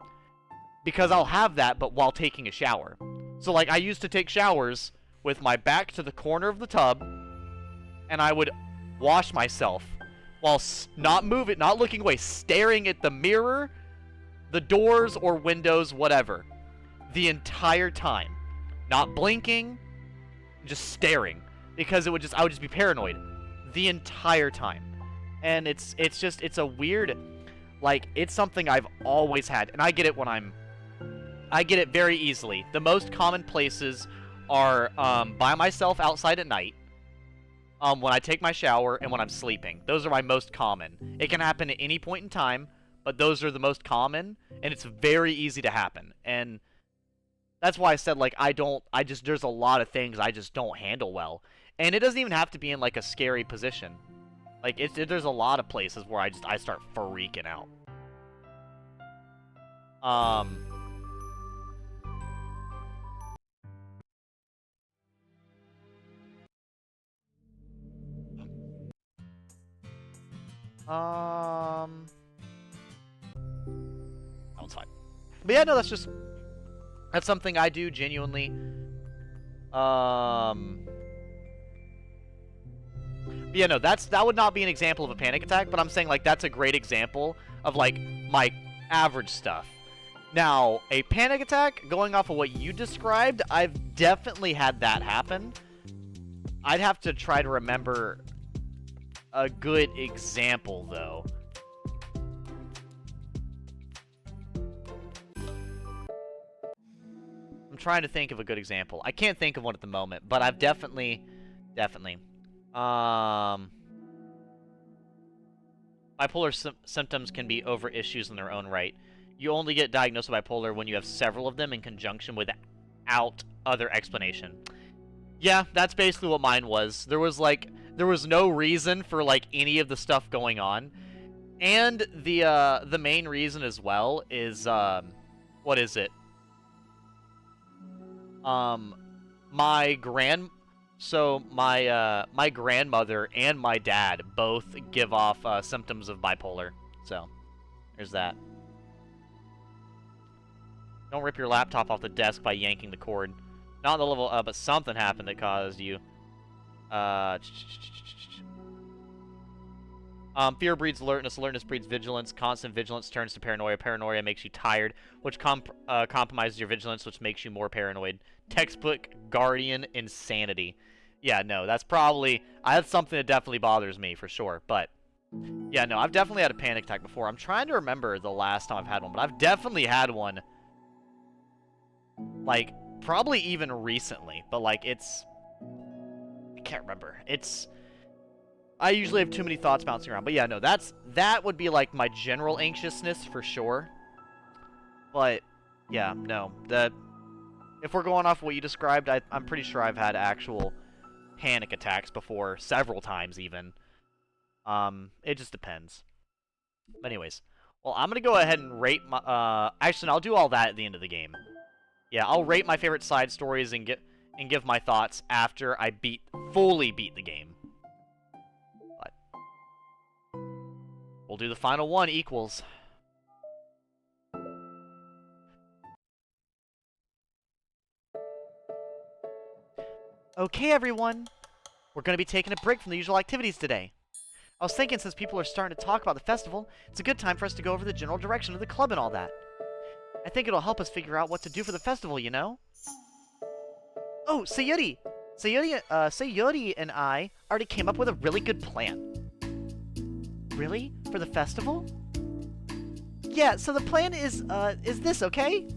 because I'll have that, but while taking a shower. So, like, I used to take showers with my back to the corner of the tub, and I would wash myself while not moving, not looking away, staring at the mirror, the doors or windows, whatever, the entire time. Not blinking, just staring, because I would just be paranoid the entire time. And it's a weird, like, it's something I've always had, and I get it very easily. The most common places are by myself outside at night, when I take my shower, and when I'm sleeping. Those are my most common. It can happen at any point in time, but those are the most common, and it's very easy to happen. And that's why I said, like, there's a lot of things I just don't handle well. And it doesn't even have to be in, like, a scary position. Like, there's a lot of places where I start freaking out. That one's fine. But yeah, no, that's something I do genuinely. But yeah, no, that would not be an example of a panic attack, but I'm saying, like, that's a great example of, like, my average stuff. Now, a panic attack, going off of what you described, I've definitely had that happen. I'd have to try to remember a good example, though. I'm trying to think of a good example. I can't think of one at the moment, but I've definitely... Bipolar symptoms can be over issues in their own right. You only get diagnosed with bipolar when you have several of them in conjunction without other explanation. Yeah, that's basically what mine was. There was no reason for, like, any of the stuff going on. And the main reason as well is, what is it? My grandmother and my dad both give off symptoms of bipolar. So, there's that. Don't rip your laptop off the desk by yanking the cord. Not on the level, but something happened that caused you. Fear breeds alertness. Alertness breeds vigilance. Constant vigilance turns to paranoia. Paranoia makes you tired, which compromises your vigilance, which makes you more paranoid. Textbook Guardian insanity. Yeah, no, that's something that definitely bothers me, for sure. But, yeah, no, I've definitely had a panic attack before. I'm trying to remember the last time I've had one, but I've definitely had one, like, probably even recently. But, like, I can't remember. I usually have too many thoughts bouncing around. But, yeah, no, that would be, like, my general anxiousness, for sure. But, yeah, no, if we're going off what you described, I'm pretty sure I've had actual panic attacks before, several times even. It just depends. But anyways, well, I'm gonna go ahead and rate my, actually, I'll do all that at the end of the game. Yeah, I'll rate my favorite side stories and give my thoughts after I fully beat the game. But we'll do the final one, equals. Okay, everyone. We're going to be taking a break from the usual activities today. I was thinking, since people are starting to talk about the festival, it's a good time for us to go over the general direction of the club and all that. I think it'll help us figure out what to do for the festival, you know? Oh, Sayuri and I already came up with a really good plan. Really? For the festival? Yeah, so the plan is this, okay?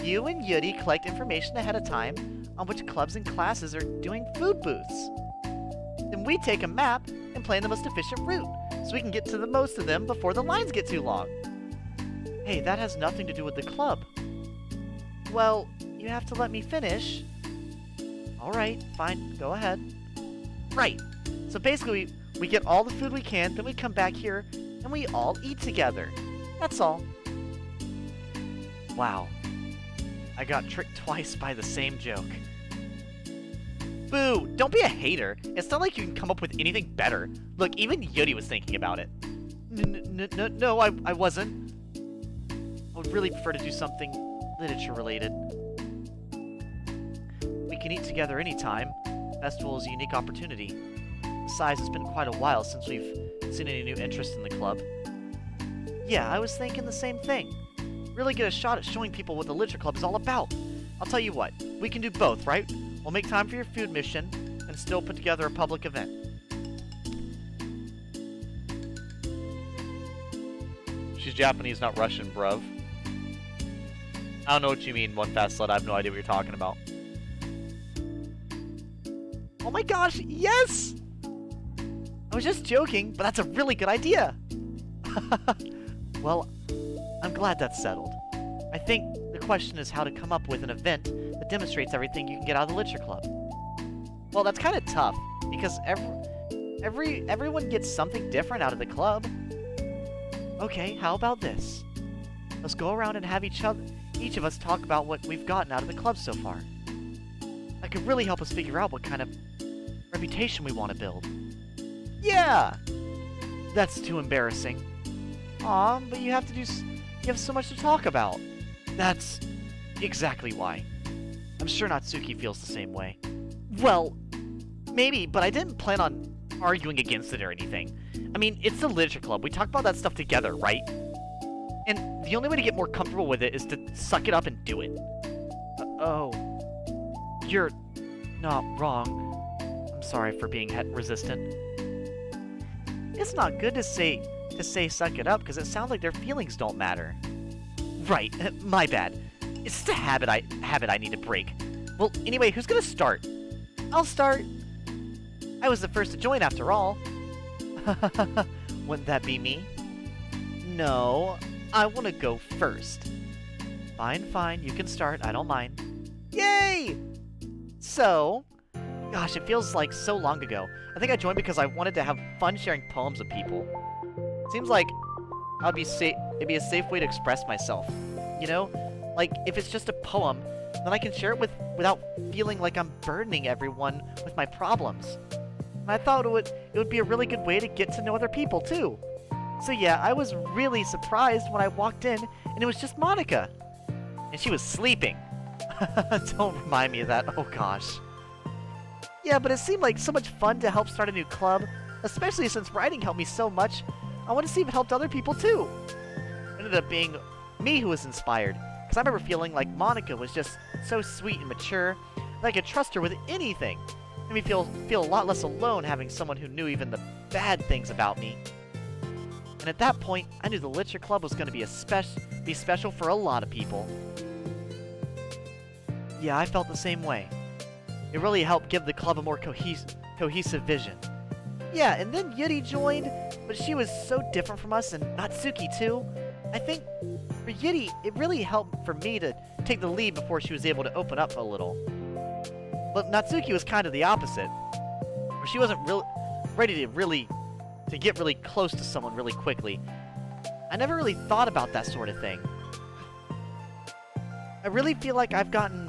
You and Yuri collect information ahead of time on which clubs and classes are doing food booths. Then we take a map and plan the most efficient route, so we can get to the most of them before the lines get too long. Hey, that has nothing to do with the club. Well, you have to let me finish. Alright, fine, go ahead. Right, so basically, we get all the food we can, then we come back here and we all eat together. That's all. Wow. I got tricked twice by the same joke. Boo! Don't be a hater. It's not like you can come up with anything better. Look, even Yuri was thinking about it. No, I wasn't. I would really prefer to do something literature-related. We can eat together anytime. Festival is a unique opportunity. Besides, it's been quite a while since we've seen any new interest in the club. Yeah, I was thinking the same thing. Really get a shot at showing people what the literature club is all about. I'll tell you what, we can do both, right? We'll make time for your food mission and still put together a public event. She's Japanese, not Russian, bruv. I don't know what you mean, One Fast Slut. I have no idea what you're talking about. Oh my gosh, yes! I was just joking, but that's a really good idea. Well, I'm glad that's settled. I think the question is how to come up with an event that demonstrates everything you can get out of the literature club. Well, that's kind of tough, because everyone gets something different out of the club. Okay, how about this? Let's go around and have each of us talk about what we've gotten out of the club so far. That could really help us figure out what kind of reputation we want to build. Yeah! That's too embarrassing. Aw, but you have so much to talk about. That's exactly why. I'm sure Natsuki feels the same way. Well, maybe, but I didn't plan on arguing against it or anything. I mean, it's the literature club. We talk about that stuff together, right? And the only way to get more comfortable with it is to suck it up and do it. Oh. You're not wrong. I'm sorry for being resistant. It's not good to say suck it up because it sounds like their feelings don't matter. Right, my bad. It's just a habit I need to break. Well, anyway, who's gonna start? I'll start. I was the first to join after all. Wouldn't that be me? No, I want to go first. Fine, you can start. I don't mind. Yay! So, gosh, it feels like so long ago. I think I joined because I wanted to have fun sharing poems with people. Seems like it'd be a safe way to express myself. You know? Like, if it's just a poem, then I can share it without feeling like I'm burdening everyone with my problems. And I thought it would be a really good way to get to know other people, too. So yeah, I was really surprised when I walked in, and it was just Monica. And she was sleeping. Don't remind me of that, oh gosh. Yeah, but it seemed like so much fun to help start a new club, especially since writing helped me so much. I want to see if it helped other people too. It ended up being me who was inspired, because I remember feeling like Monica was just so sweet and mature, that I could trust her with anything. It made me feel a lot less alone having someone who knew even the bad things about me. And at that point, I knew the literature club was going to be special for a lot of people. Yeah, I felt the same way. It really helped give the club a more cohesive vision. Yeah, and then Yuri joined, but she was so different from us, and Natsuki too. I think for Yuri, it really helped for me to take the lead before she was able to open up a little. But Natsuki was kind of the opposite, where she wasn't ready to get really close to someone really quickly. I never really thought about that sort of thing. I really feel like I've gotten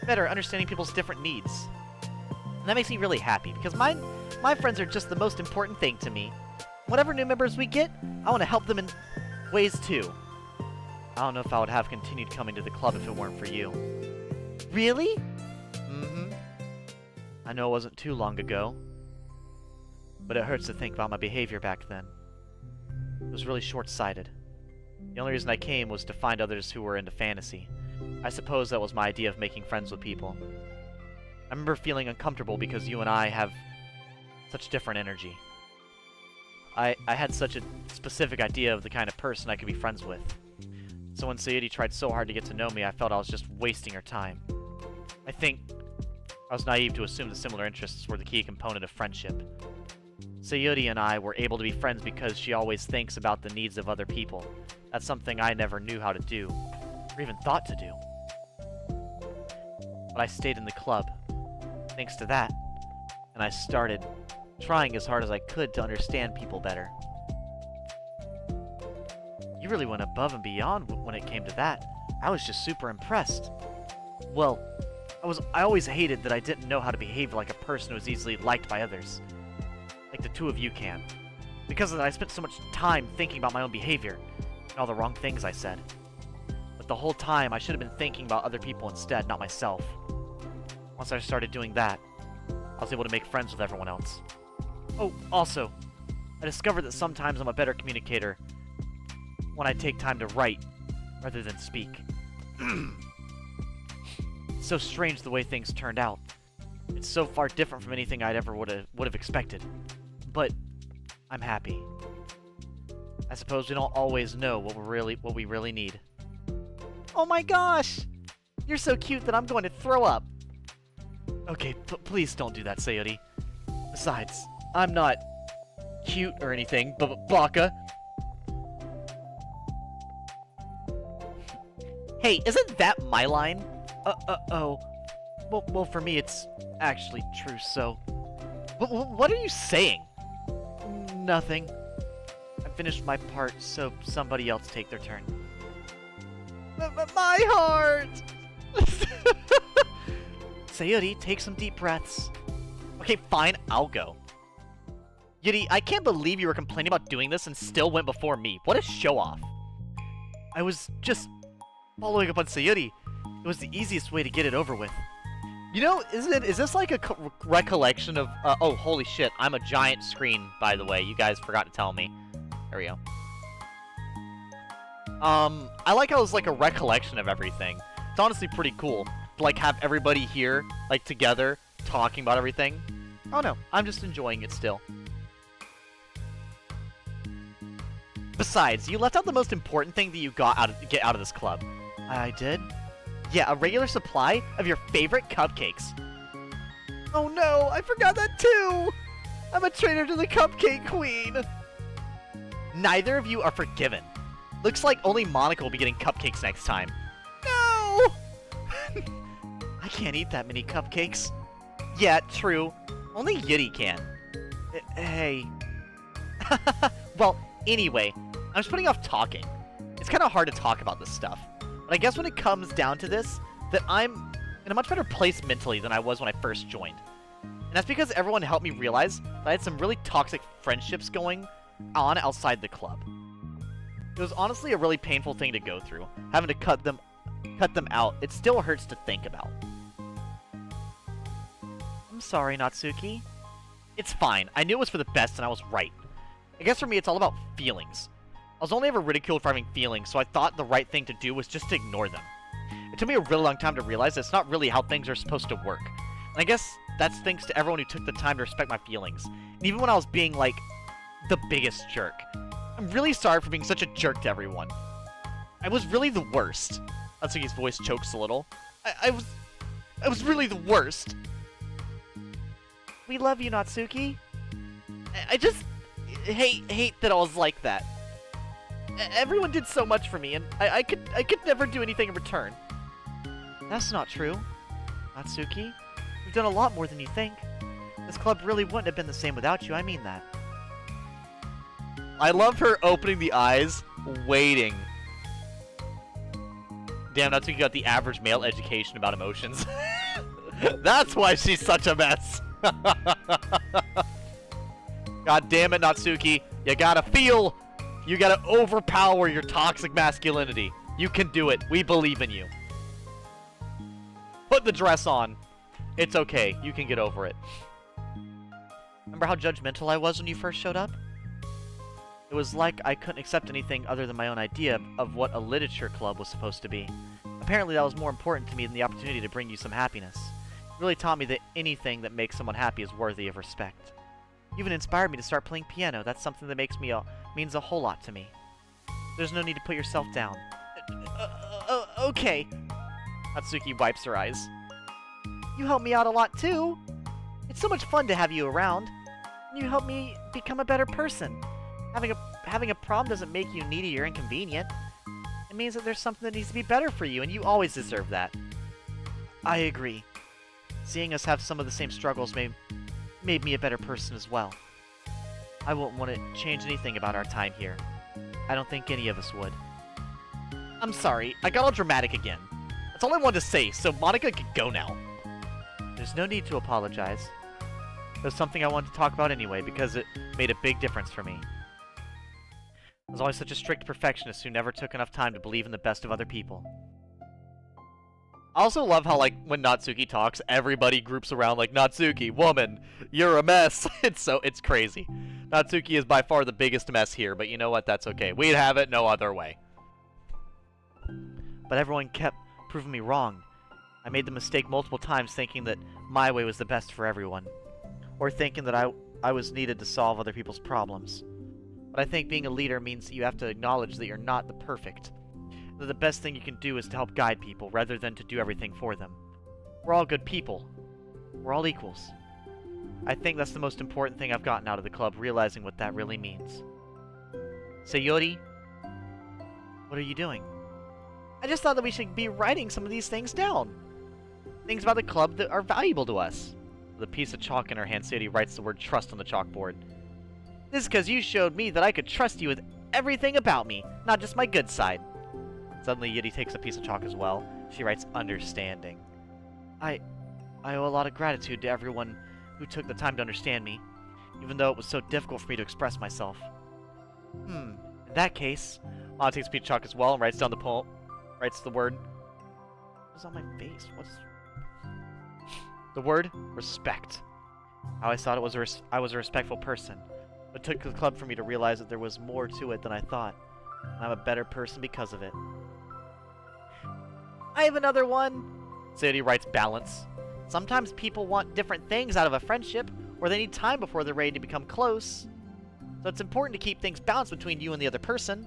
better at understanding people's different needs. And that makes me really happy, because my friends are just the most important thing to me. Whatever new members we get, I want to help them in ways too. I don't know if I would have continued coming to the club if it weren't for you. Really? Mm-hmm. I know it wasn't too long ago, but it hurts to think about my behavior back then. It was really short-sighted. The only reason I came was to find others who were into fantasy. I suppose that was my idea of making friends with people. I remember feeling uncomfortable because you and I have such different energy. I had such a specific idea of the kind of person I could be friends with. So when Sayuri tried so hard to get to know me, I felt I was just wasting her time. I think I was naive to assume that similar interests were the key component of friendship. Sayuri and I were able to be friends because she always thinks about the needs of other people. That's something I never knew how to do, or even thought to do. But I stayed in the club, thanks to that, and I started trying as hard as I could to understand people better. You really went above and beyond when it came to that. I was just super impressed. Well, I always hated that I didn't know how to behave like a person who was easily liked by others. Like the two of you can. Because of that, I spent so much time thinking about my own behavior and all the wrong things I said. But the whole time, I should have been thinking about other people instead, not myself. Once I started doing that, I was able to make friends with everyone else. Oh, also, I discovered that sometimes I'm a better communicator when I take time to write rather than speak. It's so strange the way things turned out. It's so far different from anything I'd ever would have expected. But I'm happy. I suppose we don't always know what we really need. Oh my gosh! You're so cute that I'm going to throw up. Okay, please don't do that, Sayori. Besides, I'm not cute or anything, Baka. Hey, isn't that my line? Oh. Well, for me, it's actually true, so... What are you saying? Nothing. I finished my part, so somebody else take their turn. My heart! Sayori, take some deep breaths. Okay, fine, I'll go. Yuri, I can't believe you were complaining about doing this and still went before me. What a show-off. I was just following up on Sayori. It was the easiest way to get it over with. You know, is this like a recollection of... oh, holy shit, I'm a giant screen, by the way. You guys forgot to tell me. There we go. I like how it's like a recollection of everything. It's honestly pretty cool to, like, have everybody here, like, together, talking about everything. Oh no, I'm just enjoying it still. Besides, you left out the most important thing that you get out of this club. I did? Yeah, a regular supply of your favorite cupcakes. Oh no, I forgot that too! I'm a traitor to the Cupcake Queen! Neither of you are forgiven. Looks like only Monica will be getting cupcakes next time. No! I can't eat that many cupcakes. Yeah, true. Only Yuri can. Hey. Well, anyway, I'm just putting off talking. It's kind of hard to talk about this stuff. But I guess when it comes down to this, that I'm in a much better place mentally than I was when I first joined. And that's because everyone helped me realize that I had some really toxic friendships going on outside the club. It was honestly a really painful thing to go through, having to cut them out. It still hurts to think about. I'm sorry, Natsuki. It's fine. I knew it was for the best and I was right. I guess for me it's all about feelings. I was only ever ridiculed for having feelings, so I thought the right thing to do was just to ignore them. It took me a really long time to realize that it's not really how things are supposed to work. And I guess that's thanks to everyone who took the time to respect my feelings. And even when I was being, like, the biggest jerk. I'm really sorry for being such a jerk to everyone. I was really the worst. Natsuki's voice chokes a little. I was really the worst. We love you, Natsuki. I just hate that I was like that. Everyone did so much for me, and I could never do anything in return. That's not true, Natsuki. You've done a lot more than you think. This club really wouldn't have been the same without you, I mean that. I love her opening the eyes, waiting. Damn, Natsuki got the average male education about emotions. That's why she's such a mess. God damn it, Natsuki. You gotta feel... You gotta overpower your toxic masculinity. You can do it. We believe in you. Put the dress on. It's okay. You can get over it. Remember how judgmental I was when you first showed up? It was like I couldn't accept anything other than my own idea of what a literature club was supposed to be. Apparently that was more important to me than the opportunity to bring you some happiness. It really taught me that anything that makes someone happy is worthy of respect. You even inspired me to start playing piano. That's something that means a whole lot to me. There's no need to put yourself down. Okay. Natsuki wipes her eyes. You help me out a lot too. It's so much fun to have you around. You help me become a better person. Having a problem doesn't make you needy or inconvenient. It means that there's something that needs to be better for you, and you always deserve that. I agree. Seeing us have some of the same struggles made me a better person as well. I won't want to change anything about our time here. I don't think any of us would. I'm sorry, I got all dramatic again. That's all I wanted to say, so Monica can go now. There's no need to apologize. There's something I wanted to talk about anyway, because it made a big difference for me. I was always such a strict perfectionist who never took enough time to believe in the best of other people. I also love how, like, when Natsuki talks, everybody groups around like, Natsuki, woman, you're a mess. It's crazy. Natsuki is by far the biggest mess here, but you know what? That's okay. We'd have it no other way. But everyone kept proving me wrong. I made the mistake multiple times thinking that my way was the best for everyone. Or thinking that I was needed to solve other people's problems. But I think being a leader means that you have to acknowledge that you're not the perfect. That the best thing you can do is to help guide people, rather than to do everything for them. We're all good people. We're all equals. I think that's the most important thing I've gotten out of the club, realizing what that really means. Sayori, what are you doing? I just thought that we should be writing some of these things down. Things about the club that are valuable to us. With a piece of chalk in her hand, Sayori writes the word trust on the chalkboard. This is because you showed me that I could trust you with everything about me, not just my good side. Suddenly, Yuri takes a piece of chalk as well. She writes understanding. I owe a lot of gratitude to everyone who took the time to understand me, even though it was so difficult for me to express myself. In that case, Mom takes a piece of chalk as well and writes down the poem. Writes the word. What's on my face? What's the word? Respect. I always thought I was a respectful person, but it took the club for me to realize that there was more to it than I thought. And I'm a better person because of it. I have another one. Sayori writes balance. Sometimes people want different things out of a friendship, or they need time before they're ready to become close. So it's important to keep things balanced between you and the other person.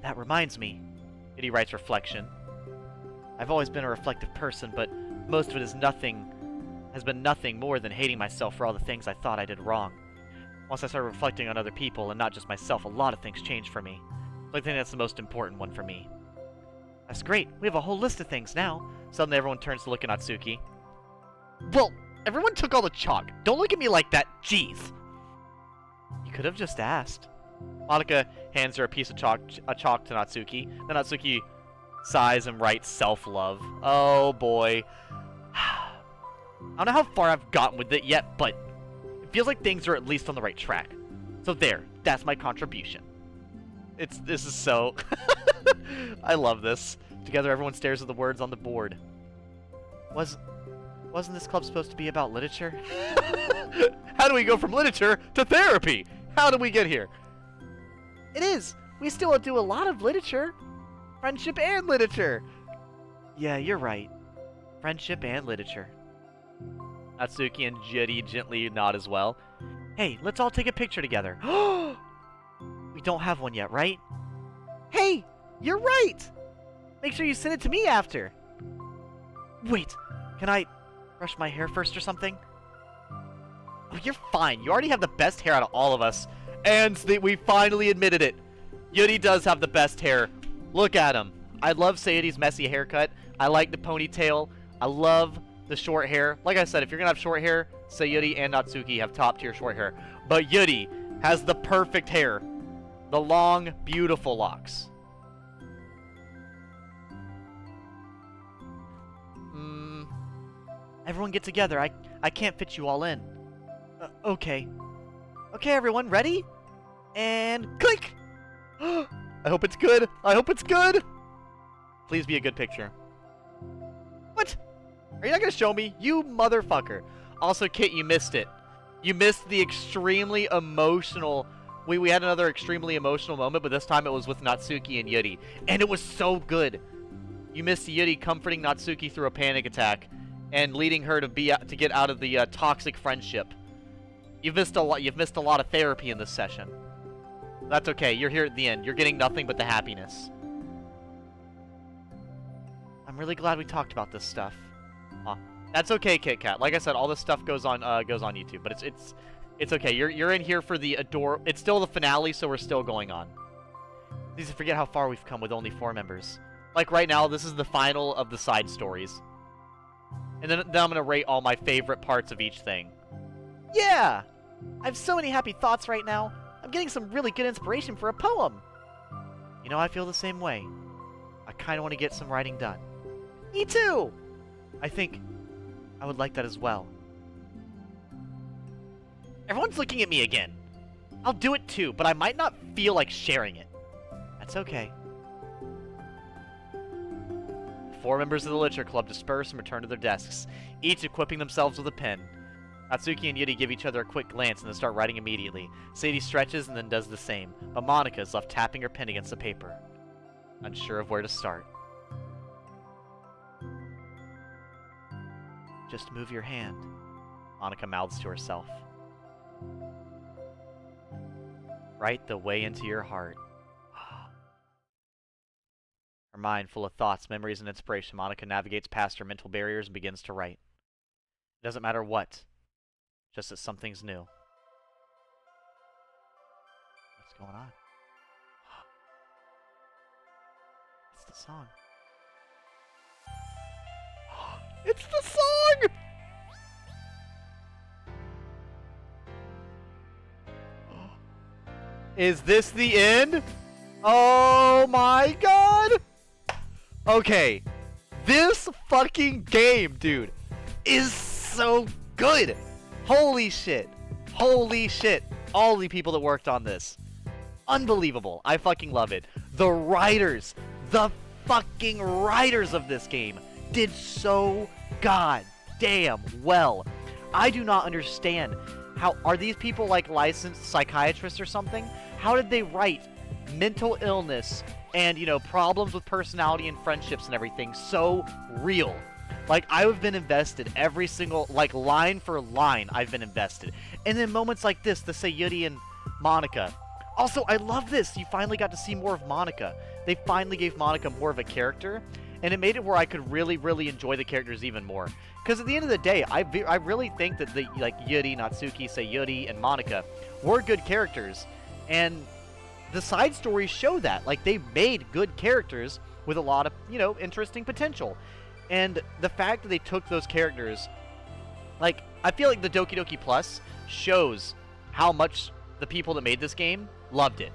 That reminds me. Yuri writes reflection. I've always been a reflective person, but most of it has been nothing more than hating myself for all the things I thought I did wrong. Once I started reflecting on other people and not just myself, a lot of things changed for me. So I think that's the most important one for me. That's great. We have a whole list of things now. Suddenly everyone turns to look at Natsuki. Well, everyone took all the chalk. Don't look at me like that. Jeez. You could have just asked. Monica hands her a piece of chalk to Natsuki. Then Natsuki sighs and writes self-love. Oh boy. I don't know how far I've gotten with it yet, but it feels like things are at least on the right track. So there, that's my contribution. This is so... I love this. Together everyone stares at the words on the board. Wasn't this club supposed to be about literature? How do we go from literature to therapy? How did we get here? It is. We still do a lot of literature. Friendship and literature. Yeah, you're right. Friendship and literature. Natsuki and Yuri gently nod as well. Hey, let's all take a picture together. We don't have one yet, right? Hey, you're right! Make sure you send it to me after. Wait, can I brush my hair first or something? Oh, you're fine. You already have the best hair out of all of us. And we finally admitted it. Yuri does have the best hair. Look at him. I love Sayori's messy haircut. I like the ponytail. I love the short hair. Like I said, if you're gonna have short hair, Sayori and Natsuki have top tier short hair. But Yuri has the perfect hair. The long, beautiful locks. Everyone get together. I can't fit you all in. Okay. Okay, everyone, ready? And click! I hope it's good. I hope it's good. Please be a good picture. What? Are you not going to show me? You motherfucker. Also, Kit, you missed it. You missed the extremely emotional... We had another extremely emotional moment, but this time it was with Natsuki and Yuri. And it was so good. You missed Yuri comforting Natsuki through a panic attack and leading her to get out of the toxic friendship. You've missed a lot of therapy in this session. That's okay. You're here at the end. You're getting nothing but the happiness. I'm really glad we talked about this stuff. That's okay, Kit Kat. Like I said, all this stuff goes on YouTube, but it's okay. You're in here for the adore. It's still the finale, so we're still going on. Please forget how far we've come with only 4 members. Like right now, this is the final of the side stories. And then I'm gonna rate all my favorite parts of each thing. Yeah! I have so many happy thoughts right now. I'm getting some really good inspiration for a poem. You know, I feel the same way. I kind of want to get some writing done. Me too! I think I would like that as well. Everyone's looking at me again. I'll do it too, but I might not feel like sharing it. That's okay. 4 members of the Literature Club disperse and return to their desks, each equipping themselves with a pen. Natsuki and Yuri give each other a quick glance and then start writing immediately. Sadie stretches and then does the same, but Monika is left tapping her pen against the paper, unsure of where to start. Just move your hand, Monika mouths to herself. Right the way into your heart. Her mind full of thoughts, memories, and inspiration, Monika navigates past her mental barriers and begins to write. It doesn't matter what, just that something's new. What's going on? It's the song. It's the song! Is this the end? Oh my god! Okay, this fucking game, dude, is so good! Holy shit. Holy shit. All the people that worked on this. Unbelievable. I fucking love it. The fucking writers of this game did so goddamn well. I do not understand how, are these people like licensed psychiatrists or something? How did they write mental illness and, you know, problems with personality and friendships and everything so real? Like, I've been invested every single, like, line for line, I've been invested. And then moments like this, the Sayuri and Monika. Also, I love this. You finally got to see more of Monika. They finally gave Monika more of a character, and it made it where I could really, really enjoy the characters even more. Because at the end of the day, I really think that the, like, Yuri, Natsuki, Sayuri, and Monika were good characters. And the side stories show that. Like, they made good characters with a lot of, you know, interesting potential. And the fact that they took those characters, like, I feel like the Doki Doki Plus shows how much the people that made this game loved it.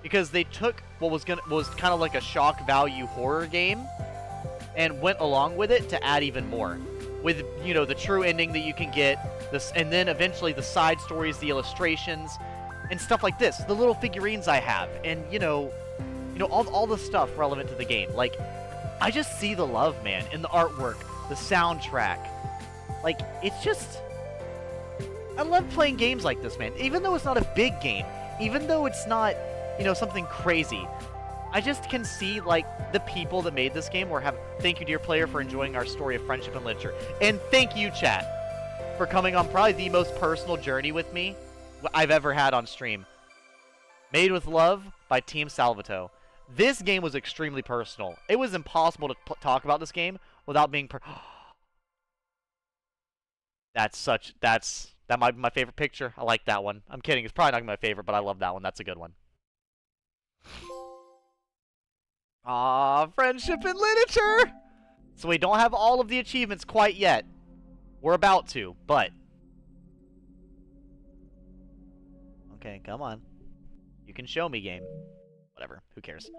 Because they took what was kind of like a shock value horror game and went along with it to add even more. With, you know, the true ending that you can get, this, and then eventually the side stories, the illustrations, and stuff like this. The little figurines I have, and, you know, all the stuff relevant to the game. Like, I just see the love, man, in the artwork, the soundtrack. Like, it's just... I love playing games like this, man. Even though it's not a big game, even though it's not, you know, something crazy, I just can see, like, the people that made this game were thank you, dear player, for enjoying our story of friendship and literature. And thank you, chat, for coming on probably the most personal journey with me I've ever had on stream. Made with Love by Team Salvato. This game was extremely personal. It was impossible to talk about this game without being that might be my favorite picture. I like that one. I'm kidding. It's probably not gonna be my favorite, but I love that one. That's a good one. Ah, friendship and literature! So we don't have all of the achievements quite yet. We're about to, but... Okay, come on. You can show me, game. Whatever, who cares?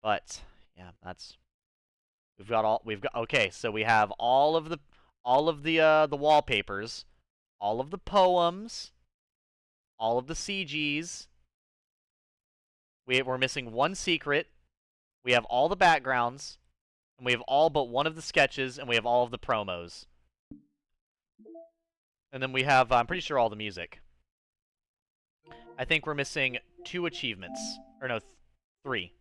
But yeah, that's okay, so we have all of the wallpapers, all of the poems, all of the CGs. We're missing one secret. We have all the backgrounds, and we have all but one of the sketches, and we have all of the promos. And then we have, I'm pretty sure, all the music. I think we're missing 2 achievements. Or no, 3.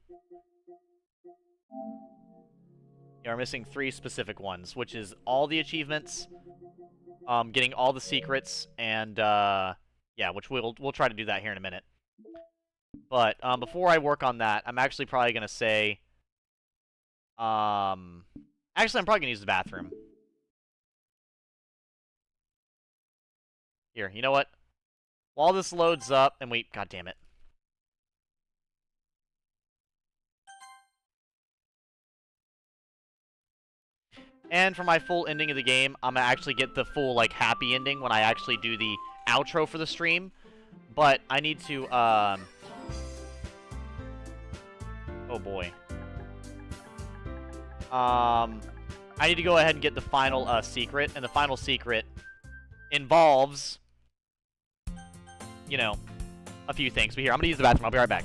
Yeah, we're missing 3 specific ones, which is all the achievements, getting all the secrets, and, yeah, which we'll try to do that here in a minute. But, before I work on that, I'm actually probably gonna say, actually, I'm probably gonna use the bathroom. Here, you know what? While this loads up, and we... God damn it. And for my full ending of the game, I'm gonna actually get the full, like, happy ending when I actually do the outro for the stream. But I need to, Oh boy. I need to go ahead and get the final secret, and the final secret involves, you know, a few things. But here, I'm gonna use the bathroom. I'll be right back.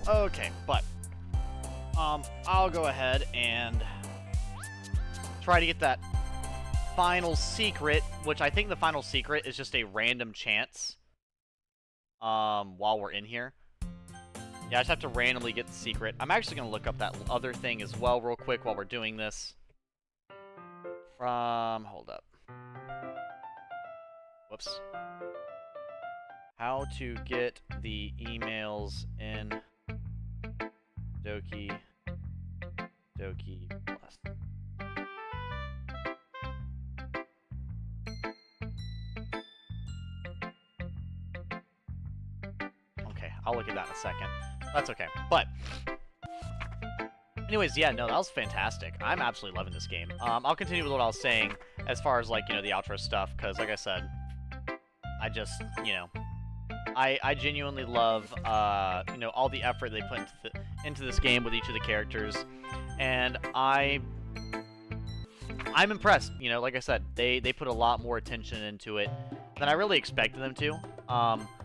Okay, but I'll go ahead and try to get that final secret, which I think the final secret is just a random chance while we're in here. Yeah, I just have to randomly get the secret. I'm actually going to look up that other thing as well real quick while we're doing this. Hold up. Whoops. How to get the emails in Doki Doki Plus. Okay, I'll look at that in a second. That's okay. But anyways, yeah, no, that was fantastic. I'm absolutely loving this game. I'll continue with what I was saying as far as, like, you know, the outro stuff, because, like I said, I just, you know, I genuinely love, you know, all the effort they put into this game with each of the characters, and I'm impressed. You know, like I said, they put a lot more attention into it than I really expected them to.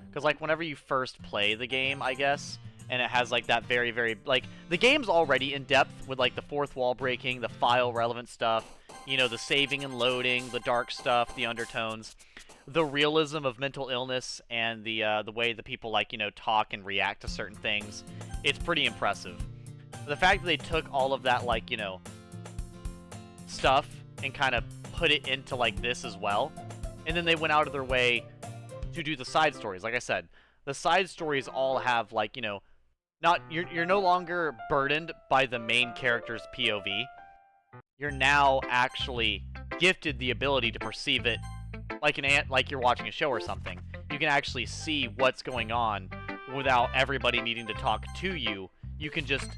Because, like, whenever you first play the game, I guess, and it has, like, that very, very, like, the game's already in depth with, like, the fourth wall breaking, the file relevant stuff, you know, the saving and loading, the dark stuff, the undertones, the realism of mental illness, and the way the people, like, you know, talk and react to certain things. It's pretty impressive. The fact that they took all of that, like, you know, stuff and kind of put it into, like, this as well, and then they went out of their way to do the side stories. Like I said, the side stories all have, like, you know, you're no longer burdened by the main character's POV. You're now actually gifted the ability to perceive it like you're watching a show or something. You can actually see what's going on without everybody needing to talk to you. You can just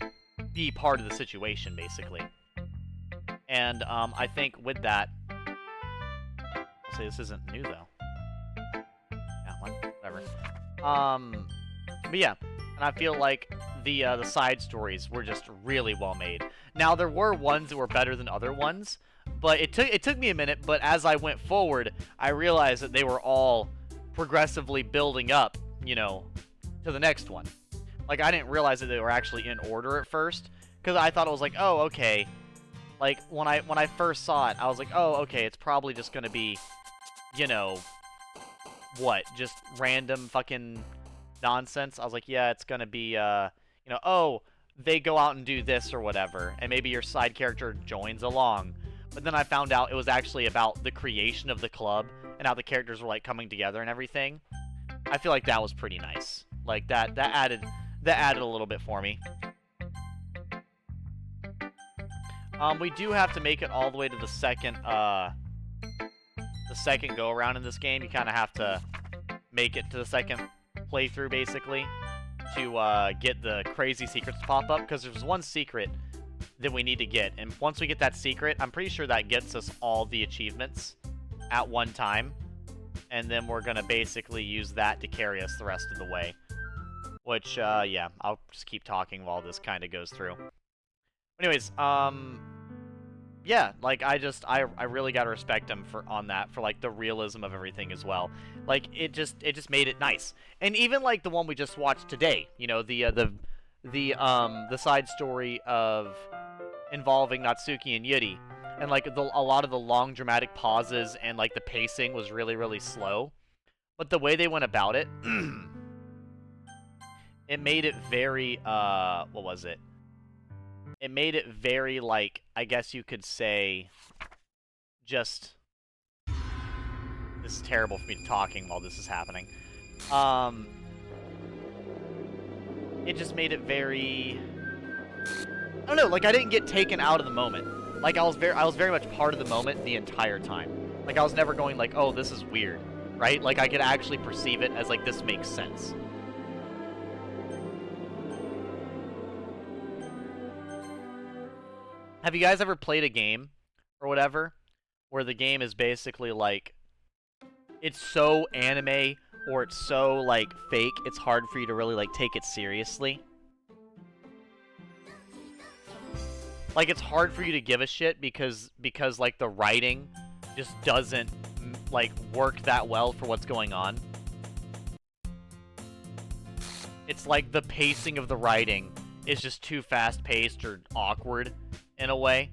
be part of the situation, basically. And I think with that, I'll say this isn't new though. Yeah, whatever. But yeah, and I feel like the side stories were just really well made. Now there were ones that were better than other ones, but it took me a minute. But as I went forward, I realized that they were all progressively building up, you know, to the next one. Like, I didn't realize that they were actually in order at first, because I thought it was like, oh, okay. Like, when I first saw it, I was like, oh, okay, it's probably just gonna be, you know, what, just random fucking nonsense. I was like, yeah, it's gonna be, you know, oh, they go out and do this or whatever, and maybe your side character joins along. But then I found out it was actually about the creation of the club and how the characters were like coming together and everything. I feel like that was pretty nice. Like that added a little bit for me. We do have to make it all the way to the second go around in this game. You kind of have to make it to the second playthrough basically to get the crazy secrets to pop up, because there's one secret that we need to get, and once we get that secret, I'm pretty sure that gets us all the achievements at one time, and then we're gonna basically use that to carry us the rest of the way. Which, yeah, I'll just keep talking while this kind of goes through. Anyways, yeah, like, I really gotta respect him on that, for, like, the realism of everything as well. Like, it just made it nice. And even, like, the one we just watched today, you know, the side story of involving Natsuki and Yuri, and like a lot of the long dramatic pauses and like the pacing was really, really slow, but the way they went about it, it made it very what was it? It made it very, like, I guess you could say, just, this is terrible for me talking while this is happening. It just made it very, I don't know, like, I didn't get taken out of the moment. Like, I was very much part of the moment the entire time. Like, I was never going like, oh, this is weird, right? Like, I could actually perceive it as, like, this makes sense. Have you guys ever played a game, or whatever, where the game is basically, like, it's so anime, or it's so, like, fake, it's hard for you to really, like, take it seriously? Like, it's hard for you to give a shit because like, the writing just doesn't, like, work that well for what's going on. It's like the pacing of the writing is just too fast-paced or awkward, in a way.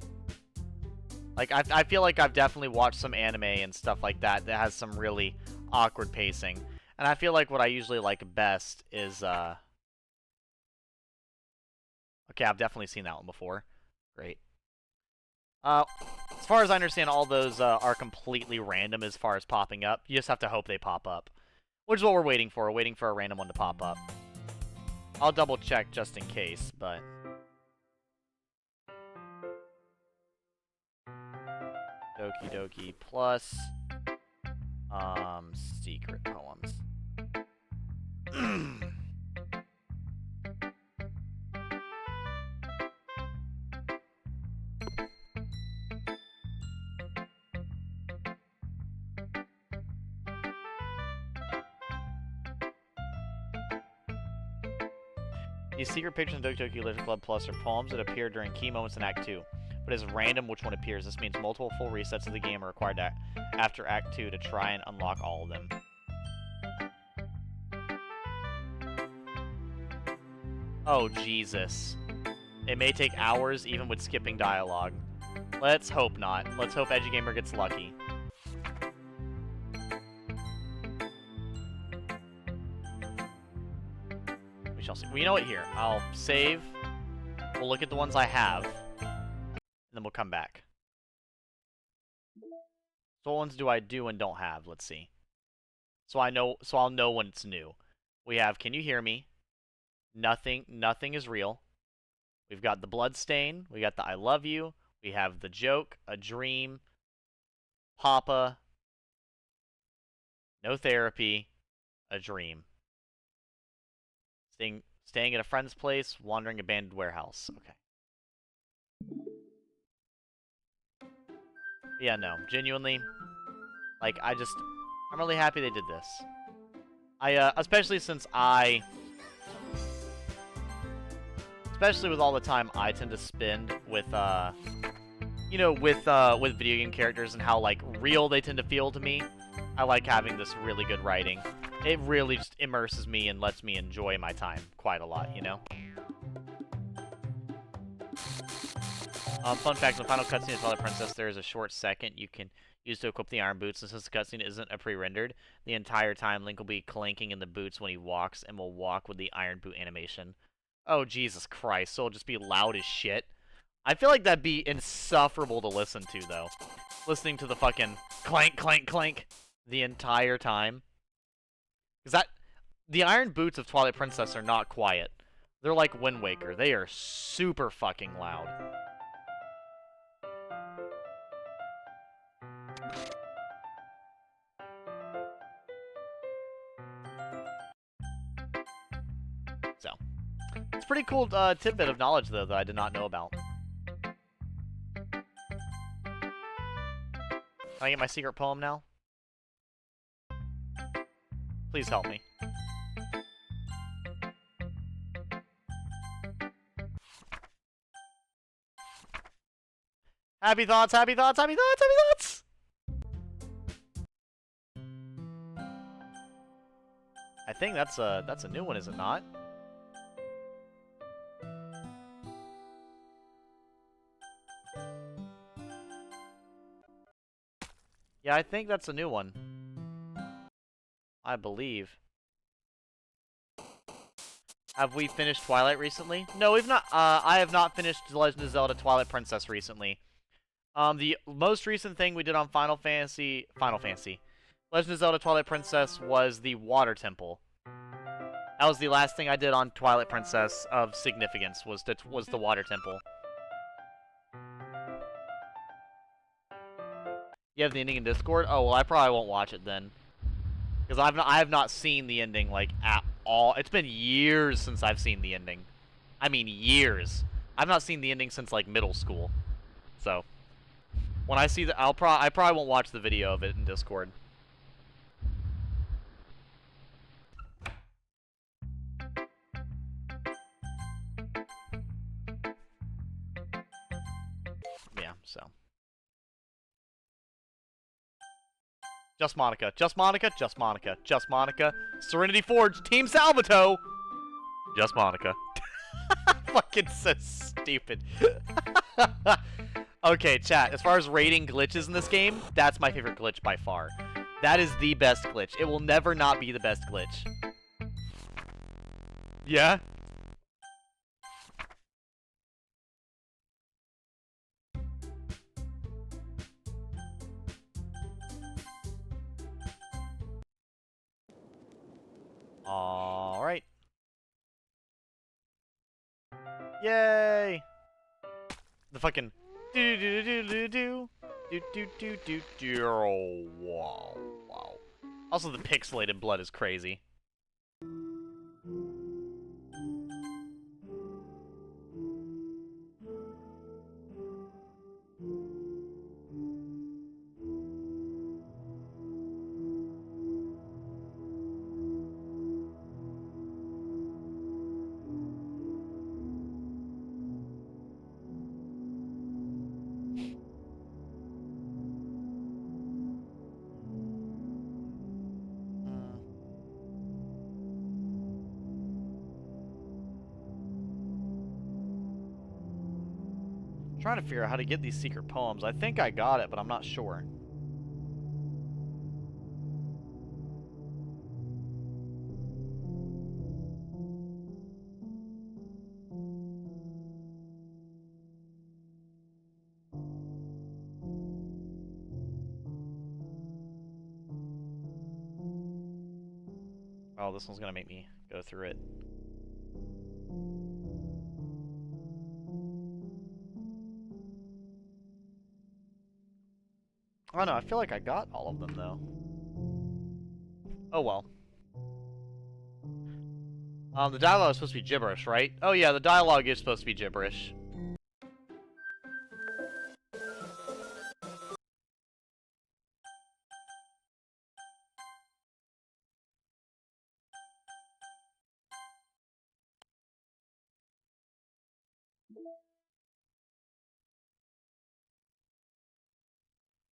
Like, I feel like I've definitely watched some anime and stuff like that that has some really awkward pacing. And I feel like what I usually like best is, okay, I've definitely seen that one before. Great. As far as I understand, all those are completely random as far as popping up. You just have to hope they pop up. Which is what we're waiting for. We're waiting for a random one to pop up. I'll double check just in case, but... Doki Doki plus... secret poems. These secret pictures in Doki Doki Literature Club Plus are poems that appear during key moments in Act 2, but it's random which one appears. This means multiple full resets of the game are required after Act 2 to try and unlock all of them. Oh, Jesus. It may take hours, even with skipping dialogue. Let's hope not. Let's hope EduGamer gets lucky. We shall see. Well, you know what? Here, I'll save. We'll look at the ones I have, and then we'll come back. So what ones do I do and don't have? Let's see. So I'll know when it's new. We have Can You Hear Me? Nothing is real. We've got the Bloodstain. We got the I Love You. We have the Joke, A Dream, Papa, No Therapy, A Dream. Staying at a friend's place, wandering abandoned warehouse. Okay. Yeah, no, genuinely, like, I'm really happy they did this. Especially with all the time I tend to spend with, you know, with video game characters and how, like, real they tend to feel to me. I like having this really good writing. It really just immerses me and lets me enjoy my time quite a lot, you know? Fun fact, in the final cutscene of Twilight Princess, there is a short second you can use to equip the iron boots, and since the cutscene isn't a pre-rendered, the entire time Link will be clanking in the boots when he walks, and will walk with the iron boot animation. Oh, Jesus Christ, so it'll just be loud as shit. I feel like that'd be insufferable to listen to, though. Listening to the fucking clank, clank, clank the entire time. Because that... The iron boots of Twilight Princess are not quiet. They're like Wind Waker. They are super fucking loud. So, it's a pretty cool tidbit of knowledge, though, that I did not know about. Can I get my secret poem now? Please help me. Happy thoughts, happy thoughts, happy thoughts, happy thoughts! I think that's a new one, is it not? Yeah, I think that's a new one. I believe. Have we finished Twilight recently? No, we've not. I have not finished The Legend of Zelda Twilight Princess recently. The most recent thing we did on Final Fantasy, Legend of Zelda Twilight Princess was the Water Temple. That was the last thing I did on Twilight Princess of significance, was the Water Temple. You have the ending in Discord? Oh, well, I probably won't watch it then. Because I have not seen the ending, like, at all. It's been years since I've seen the ending. I mean, years. I've not seen the ending since, like, middle school. So, when I see the... I probably won't watch the video of it in Discord. Yeah, so... Just Monica. Just Monica. Just Monica. Just Monica. Serenity Forge. Team Salvato. Just Monica. Fucking so stupid. Okay, chat. As far as rating glitches in this game, that's my favorite glitch by far. That is the best glitch. It will never not be the best glitch. Yeah? Alright. Yay! The fucking do do do do do do do do do do. Oh, wow, wow. Also, the pixelated blood is crazy. Trying to figure out how to get these secret poems. I think I got it, but I'm not sure. Oh, this one's gonna make me go through it. I don't know, I feel like I got all of them, though. Oh well. The dialogue is supposed to be gibberish, right? Oh yeah, the dialogue is supposed to be gibberish.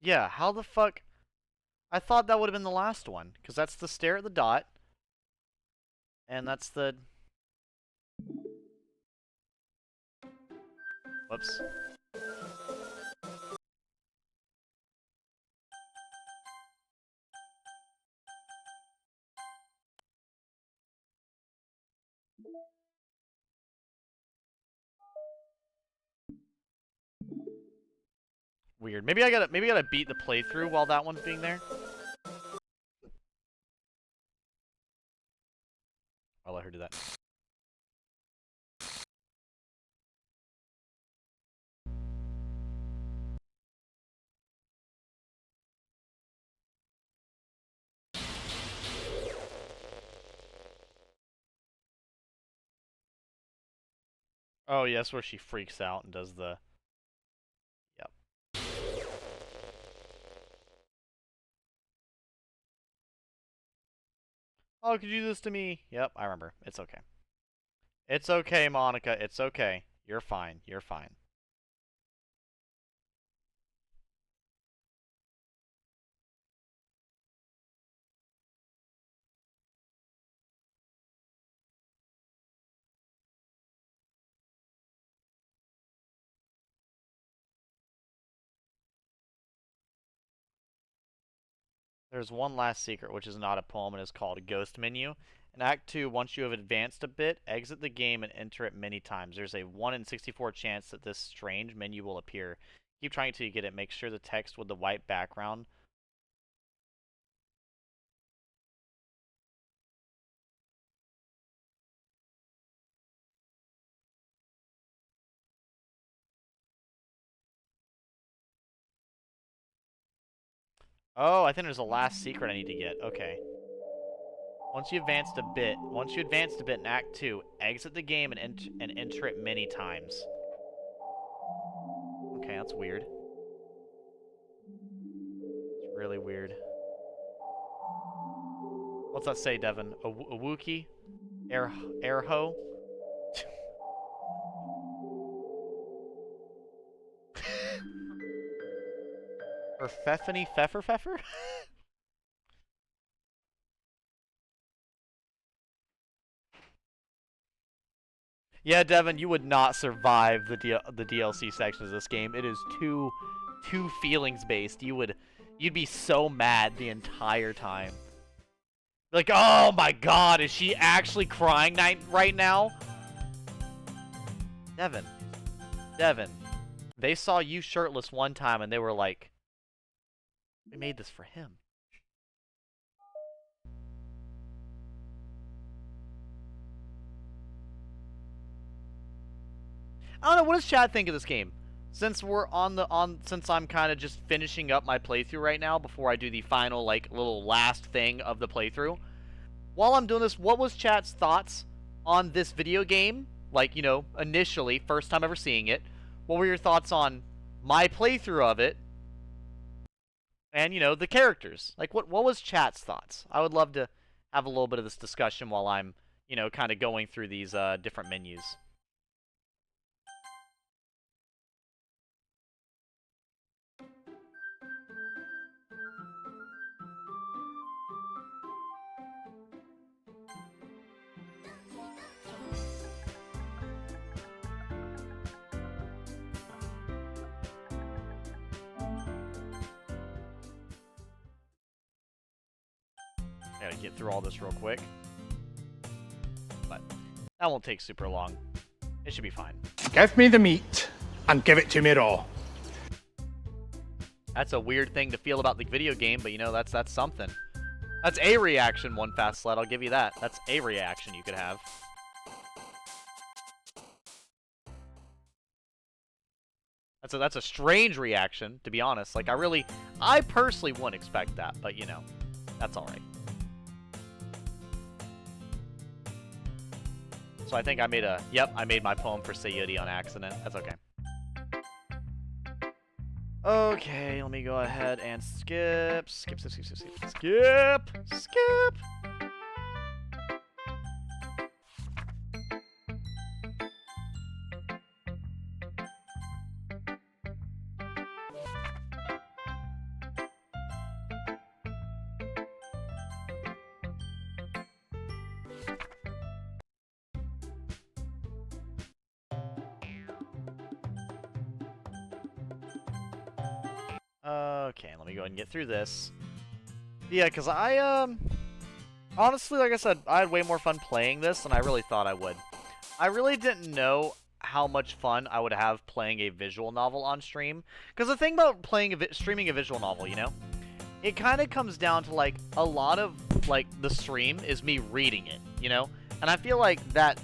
Yeah, how the fuck... I thought that would have been the last one, because that's the stare at the dot. And that's the... Whoops. Weird. Maybe I gotta beat the playthrough while that one's being there. I'll let her do that. Oh, yes, where she freaks out and does the... Yep. Oh, could you do this to me? Yep, I remember. It's okay. It's okay, Monica. It's okay. You're fine. You're fine. There's one last secret, which is not a poem and is called a Ghost Menu. In Act 2, once you have advanced a bit, exit the game and enter it many times. There's a 1 in 64 chance that this strange menu will appear. Keep trying until you get it. Make sure the text with the white background... Oh, I think there's a last secret I need to get. Okay. Once you advanced a bit in Act 2, exit the game and enter it many times. Okay, that's weird. It's really weird. What's that say, Devin? A Wookie? Airho? Or Feffany Pfeffer? Yeah, Devin, you would not survive the DLC sections of this game. It is too feelings based. You'd be so mad the entire time. Like, oh my god, is she actually crying right now? Devin. They saw you shirtless one time and they were like, we made this for him. I don't know, what does chat think of this game? Since we're since I'm kind of just finishing up my playthrough right now before I do the final, like, little last thing of the playthrough. While I'm doing this, what was chat's thoughts on this video game? Like, you know, initially, first time ever seeing it. What were your thoughts on my playthrough of it? And, you know, the characters. Like, what was chat's thoughts? I would love to have a little bit of this discussion while I'm, you know, kind of going through these different menus. Gotta get through all this real quick. But that won't take super long. It should be fine. Give me the meat and give it to me raw. That's a weird thing to feel about the video game, but you know, that's something. That's a reaction, One Fast Sled, I'll give you that. That's a reaction you could have. That's a strange reaction, to be honest. Like, I personally wouldn't expect that, but you know, that's alright. So I think I made I made my poem for Sayuri on accident. That's okay. Okay, let me go ahead and skip. Okay, let me go ahead and get through this. Yeah, because honestly, like I said, I had way more fun playing this than I really thought I would. I really didn't know how much fun I would have playing a visual novel on stream. Because the thing about streaming a visual novel, you know, it kind of comes down to, like, a lot of, like, the stream is me reading it, you know? And I feel like that...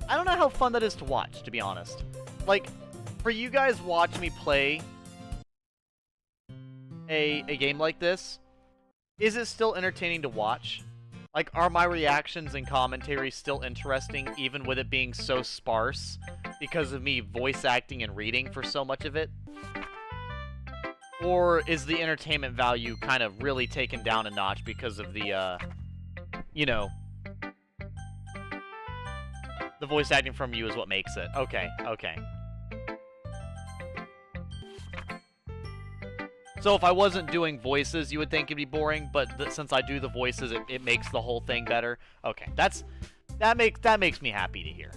I don't know how fun that is to watch, to be honest. Like, for you guys watch me play a game like this, is it still entertaining to watch? Like, are my reactions and commentary still interesting, even with it being so sparse, because of me voice acting and reading for so much of it? Or is the entertainment value kind of really taken down a notch because of the, you know, the voice acting from you is what makes it? Okay, okay. So if I wasn't doing voices, you would think it'd be boring, but since I do the voices, it makes the whole thing better. Okay, that makes me happy to hear.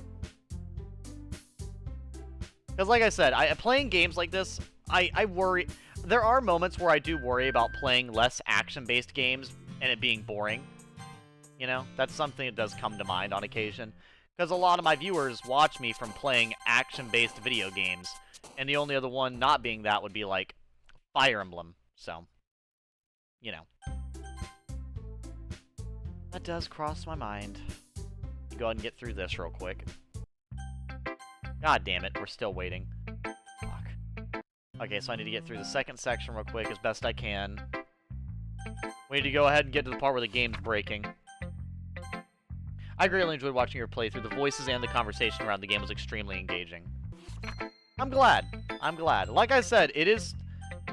Because like I said, playing games like this, I worry. There are moments where I do worry about playing less action-based games and it being boring. You know, that's something that does come to mind on occasion. Because a lot of my viewers watch me from playing action-based video games, and the only other one not being that would be, like, Fire Emblem. So, you know. That does cross my mind. Go ahead and get through this real quick. God damn it, we're still waiting. Fuck. Okay, so I need to get through the second section real quick as best I can. We need to go ahead and get to the part where the game's breaking. I greatly enjoyed watching your playthrough. The voices and the conversation around the game was extremely engaging. I'm glad. I'm glad. Like I said, it is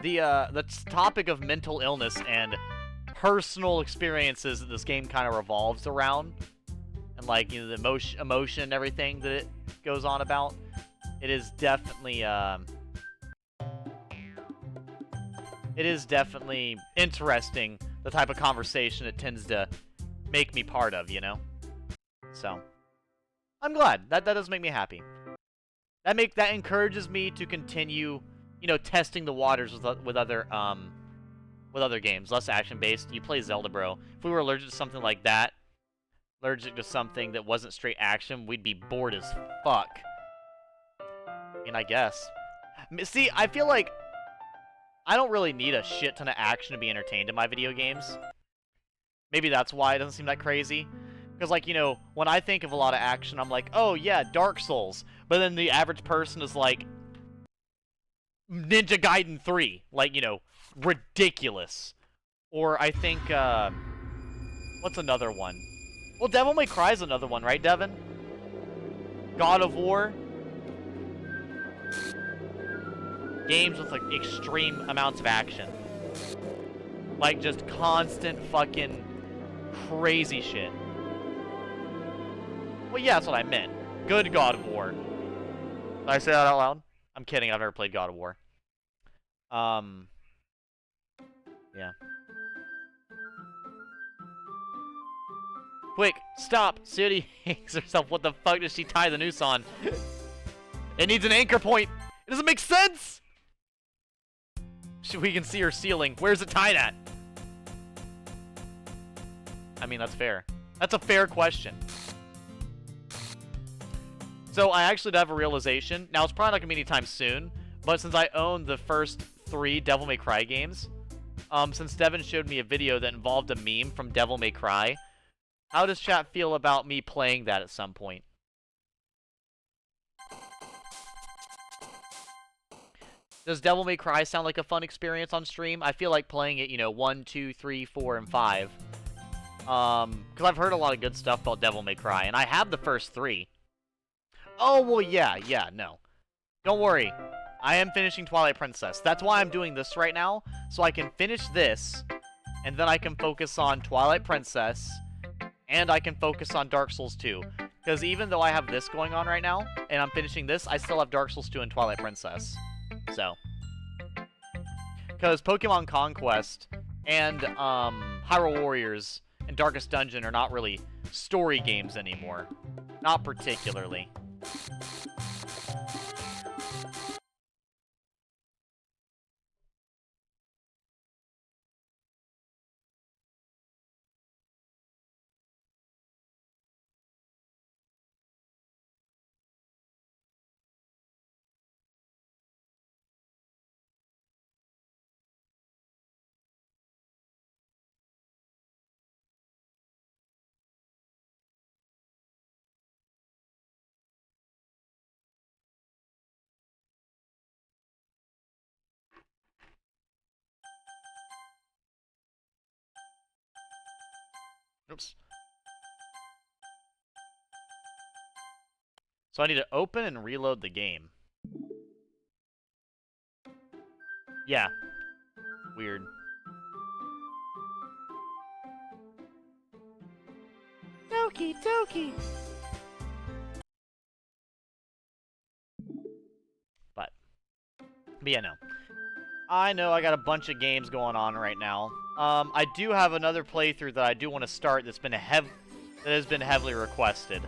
the topic of mental illness and personal experiences that this game kind of revolves around, and like, you know, the emotion and everything that it goes on about. It is definitely interesting, the type of conversation it tends to make me part of, you know. So, I'm glad. That does make me happy. That encourages me to continue, you know, testing the waters with other games, less action-based. You play Zelda, bro. If we were allergic to something like that, allergic to something that wasn't straight action, we'd be bored as fuck. I mean, I guess. See, I feel like I don't really need a shit ton of action to be entertained in my video games. Maybe that's why it doesn't seem that crazy. Because, like, you know, when I think of a lot of action, I'm like, oh, yeah, Dark Souls. But then the average person is like, Ninja Gaiden 3. Like, you know, ridiculous. Or I think, what's another one? Well, Devil May Cry is another one, right, Devin? God of War. Games with, like, extreme amounts of action. Like, just constant fucking crazy shit. Well, yeah, that's what I meant. Good God of War. Did I say that out loud? I'm kidding, I've never played God of War. Yeah. Quick, stop! City hangs herself. What the fuck does she tie the noose on? It needs an anchor point! It doesn't make sense! We can see her ceiling. Where's it tied at? I mean, that's fair. That's a fair question. So, I actually did have a realization. Now, it's probably not going to be anytime soon, but since I own the first 3 Devil May Cry games, since Devin showed me a video that involved a meme from Devil May Cry, how does chat feel about me playing that at some point? Does Devil May Cry sound like a fun experience on stream? I feel like playing it, you know, 1, 2, 3, 4, and 5. Because I've heard a lot of good stuff about Devil May Cry, and I have the first 3. Oh, well, yeah, no. Don't worry. I am finishing Twilight Princess. That's why I'm doing this right now, so I can finish this, and then I can focus on Twilight Princess, and I can focus on Dark Souls 2. Because even though I have this going on right now, and I'm finishing this, I still have Dark Souls 2 and Twilight Princess. So. Because Pokemon Conquest and Hyrule Warriors and Darkest Dungeon are not really story games anymore. Not particularly. Oops. So I need to open and reload the game. Yeah. Weird. Doki Doki! But yeah, no. I know I got a bunch of games going on right now. I do have another playthrough that I do want to start that has been heavily requested.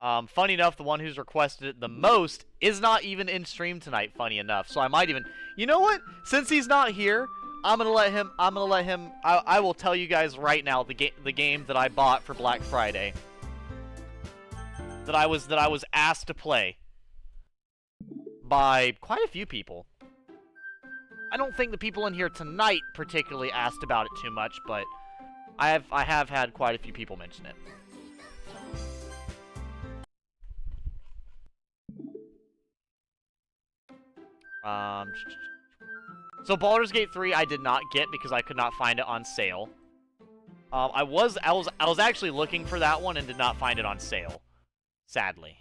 Funny enough, the one who's requested it the most is not even in stream tonight, funny enough. So I might even... You know what? Since he's not here, I'm gonna let him... I will tell you guys right now the game that I bought for Black Friday. That I was asked to play. By quite a few people. I don't think the people in here tonight particularly asked about it too much, but I have had quite a few people mention it. So Baldur's Gate 3 I did not get because I could not find it on sale. I was actually looking for that one and did not find it on sale, sadly.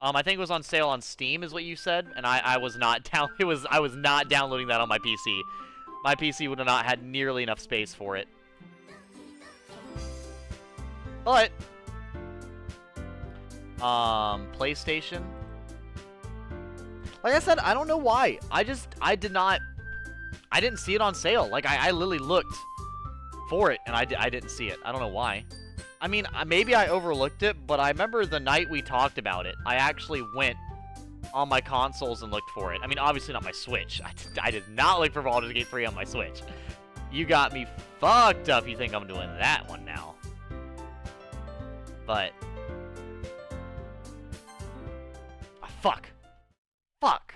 I think it was on sale on Steam, is what you said, and I was not I was not downloading that on my PC. My PC would have not had nearly enough space for it. But PlayStation. Like I said, I don't know why. I didn't see it on sale. Like I literally looked for it and I didn't see it. I don't know why. I mean, maybe I overlooked it, but I remember the night we talked about it, I actually went on my consoles and looked for it. I mean, obviously not my Switch. I did not look for Baldur's Gate 3 on my Switch. You got me fucked up. You think I'm doing that one now. But... Oh, fuck. Fuck.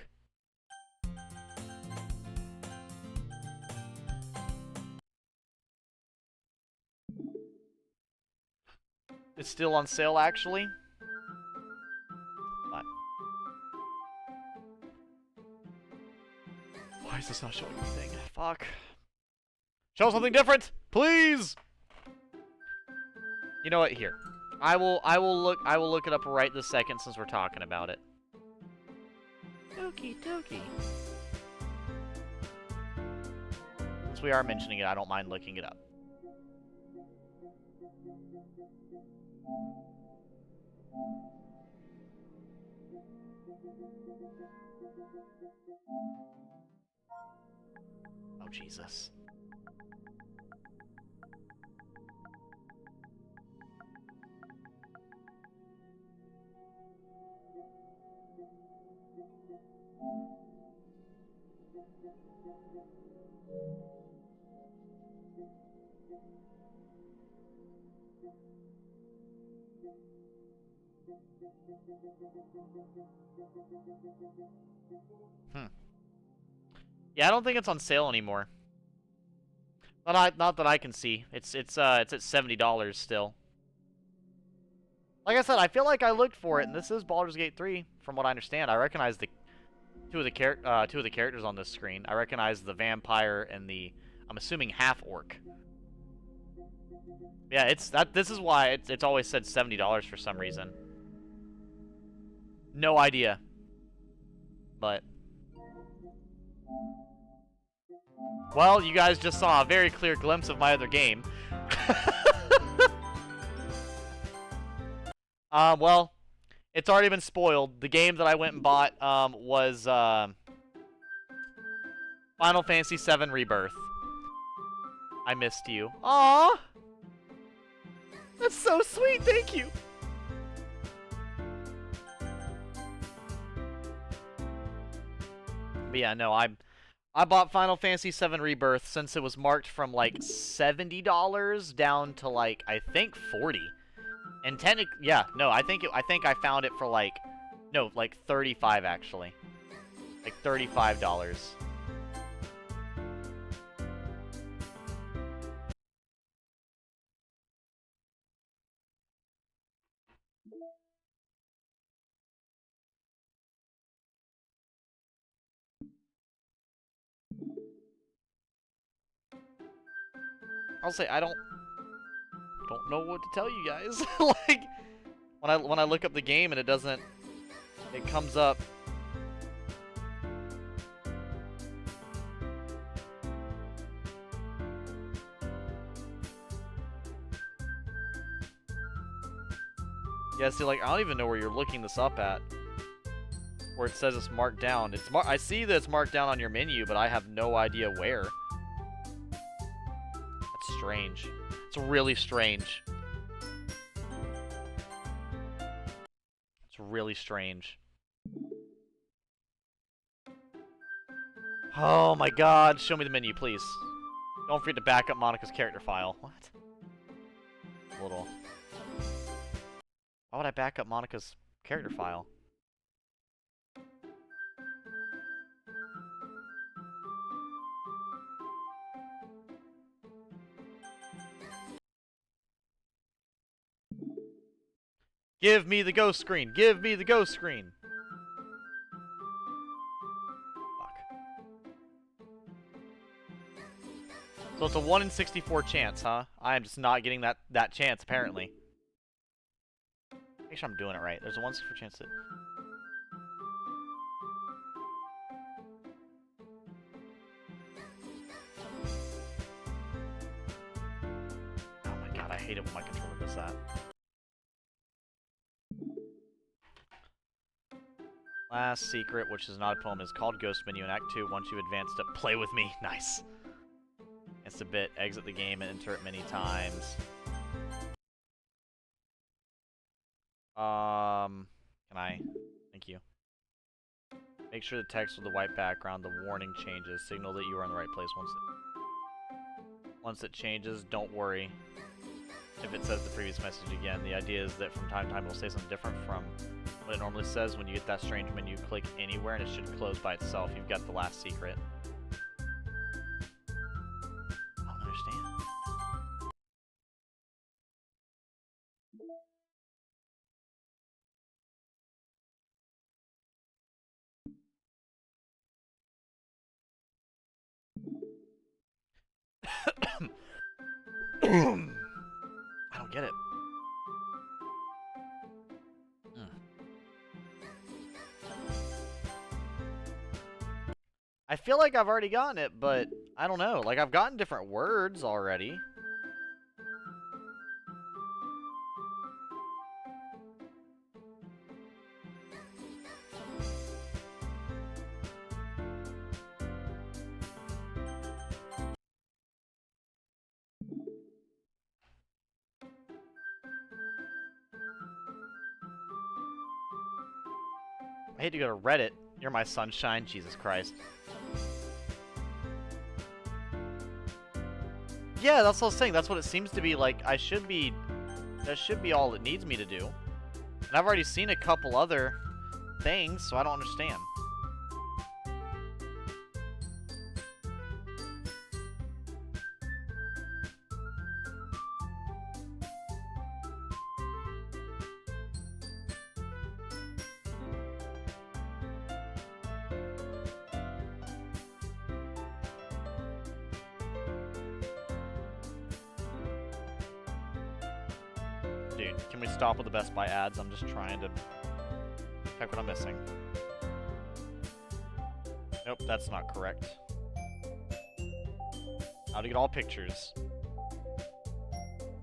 It's still on sale, actually. But... Why is this not showing anything? Fuck. Show something different, please. You know what? Here, I will look it up right this second since we're talking about it. Doki Doki. Since we are mentioning it, I don't mind looking it up. Oh, Jesus. Yeah, I don't think it's on sale anymore. Not that I can see. It's at $70 still. Like I said, I feel like I looked for it, and this is Baldur's Gate 3, from what I understand. I recognize the two of the characters on this screen. I recognize the vampire and the, I'm assuming, half-orc. Yeah, this is why it's always said $70 for some reason. No idea. But well, you guys just saw a very clear glimpse of my other game. Well, it's already been spoiled. The game that I went and bought was Final Fantasy VII Rebirth. I missed you. Aww! That's so sweet, thank you! But yeah, no, I bought Final Fantasy VII Rebirth since it was marked from like $70 down to like I think 40. And technically, yeah, no, I think I found it for like, no, like 35 actually, like $35. I'll say I don't don't know what to tell you guys. Like, when I look up the game and it doesn't, it comes up. Yeah, see, like, I don't even know where you're looking this up at. Where it says it's marked down. I see that it's marked down on your menu, but I have no idea where. That's strange. It's really strange. It's really strange. Oh my god, show me the menu, please. Don't forget to back up Monica's character file. What? Little. Why would I back up Monica's character file? Give me the ghost screen! Give me the ghost screen! Fuck. So it's a 1 in 64 chance, huh? I am just not getting that chance, apparently. Make sure I'm doing it right. There's a 1 in 64 chance that... Oh my god, I hate it when my controller does that. Last secret, which is not a poem, is called Ghost Menu in Act 2. Once you've advanced it, play with me. Nice. It's a bit. Exit the game and enter it many times. Can I? Thank you. Make sure the text with the white background, the warning changes. Signal that you are in the right place. Once it changes, don't worry if it says the previous message again. The idea is that from time to time it will say something different from what it normally says. When you get that strange menu, click anywhere and it should close by itself. You've got the last secret. I don't understand. I don't get it. I feel like I've already gotten it, but I don't know. Like, I've gotten different words already. I hate to go to Reddit. You're my sunshine, Jesus Christ. Yeah, that's what I was saying. That's what it seems to be like. That should be all it needs me to do. And I've already seen a couple other things, so I don't understand. Dude, can we stop with the Best Buy ads? I'm just trying to check what I'm missing. Nope, that's not correct. How to get all pictures.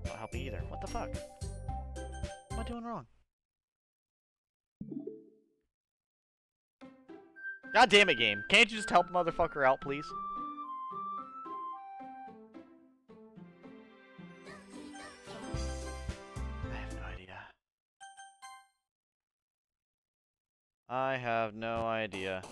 Not help me either. What the fuck? What am I doing wrong? God damn it, game. Can't you just help a motherfucker out, please? I have no idea.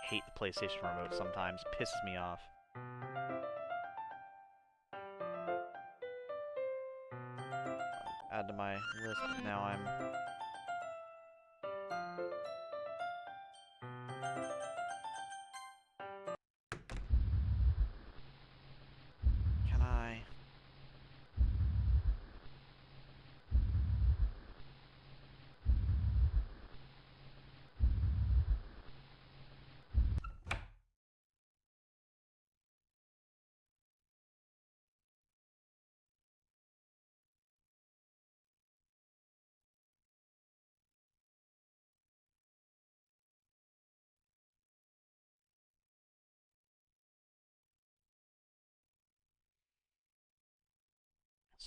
Hate the PlayStation remote sometimes. Pisses me off. Add to my list, but now I'm... Can I...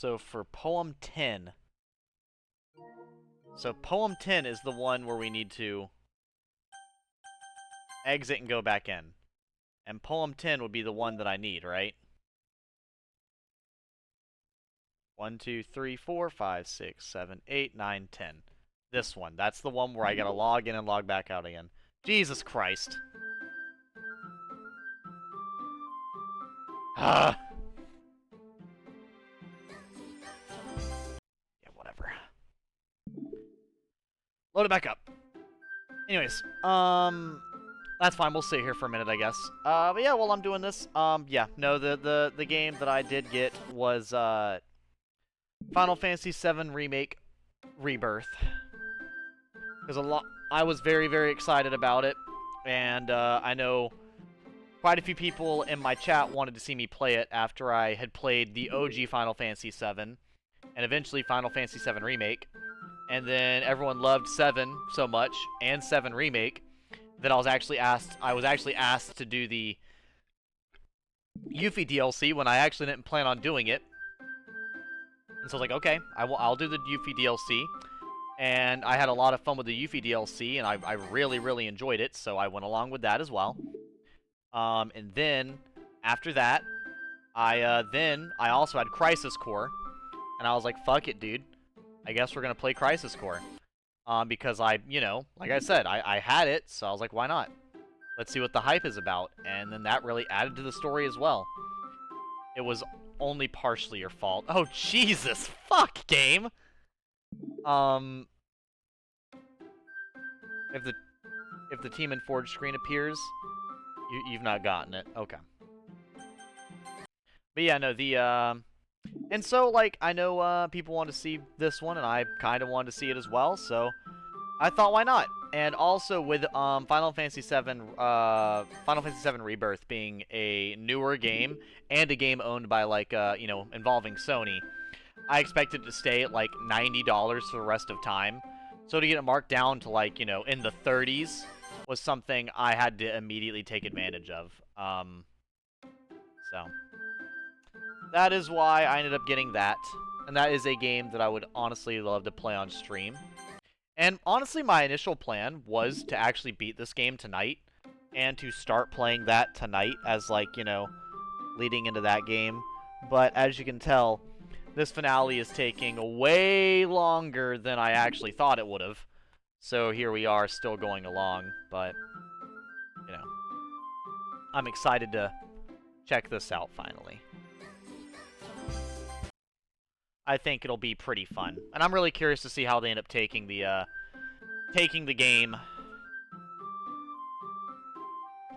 So for poem 10... So poem 10 is the one where we need to exit and go back in. And poem 10 would be the one that I need, right? 1, 2, 3, 4, 5, 6, 7, 8, 9, 10. This one. That's the one where I gotta log in and log back out again. Jesus Christ. Ah. Yeah, whatever. Load it back up. Anyways, that's fine. We'll sit here for a minute, I guess. But yeah, while I'm doing this, yeah, no, the game that I did get was, Final Fantasy VII Remake Rebirth. Because I was very, very excited about it, and, I know quite a few people in my chat wanted to see me play it after I had played the OG Final Fantasy VII, and eventually Final Fantasy VII Remake. And then everyone loved 7 so much, and 7 Remake, that I was actually asked to do the Yuffie DLC when I actually didn't plan on doing it. And so I was like, okay, I'll do the Yuffie DLC. And I had a lot of fun with the Yuffie DLC, and I really, really enjoyed it, so I went along with that as well. And then, after that, I also had Crisis Core, and I was like, fuck it, dude. I guess we're gonna play Crisis Core. Because like I said, I had it, so I was like, why not? Let's see what the hype is about. And then that really added to the story as well. It was only partially your fault. Oh, Jesus! Fuck, game! If the Team and Forge screen appears, you've not gotten it. Okay. But yeah, no, and so, like, I know, people want to see this one, and I kind of wanted to see it as well, so I thought, why not? And also, with, Final Fantasy VII Rebirth being a newer game, and a game owned by, like, involving Sony, I expected it to stay at, like, $90 for the rest of time. So to get it marked down to, like, in the 30s was something I had to immediately take advantage of. So that is why I ended up getting that. And that is a game that I would honestly love to play on stream. And honestly, my initial plan was to actually beat this game tonight. And to start playing that tonight as, like, leading into that game. But as you can tell, this finale is taking way longer than I actually thought it would have. So here we are, still going along. But, I'm excited to check this out finally. I think it'll be pretty fun. And I'm really curious to see how they end up taking the game.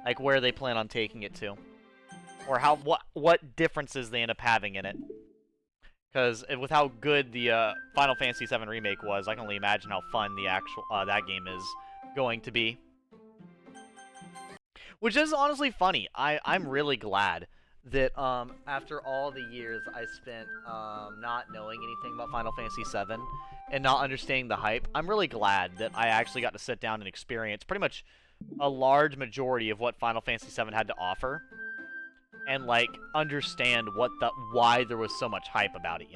Like, where they plan on taking it to. Or what differences they end up having in it. Because with how good the Final Fantasy VII Remake was, I can only imagine how fun the actual that game is going to be. Which is honestly funny. I'm really glad that after all the years I spent not knowing anything about Final Fantasy VII and not understanding the hype, I'm really glad that I actually got to sit down and experience pretty much a large majority of what Final Fantasy VII had to offer. And, like, understand why there was so much hype about it,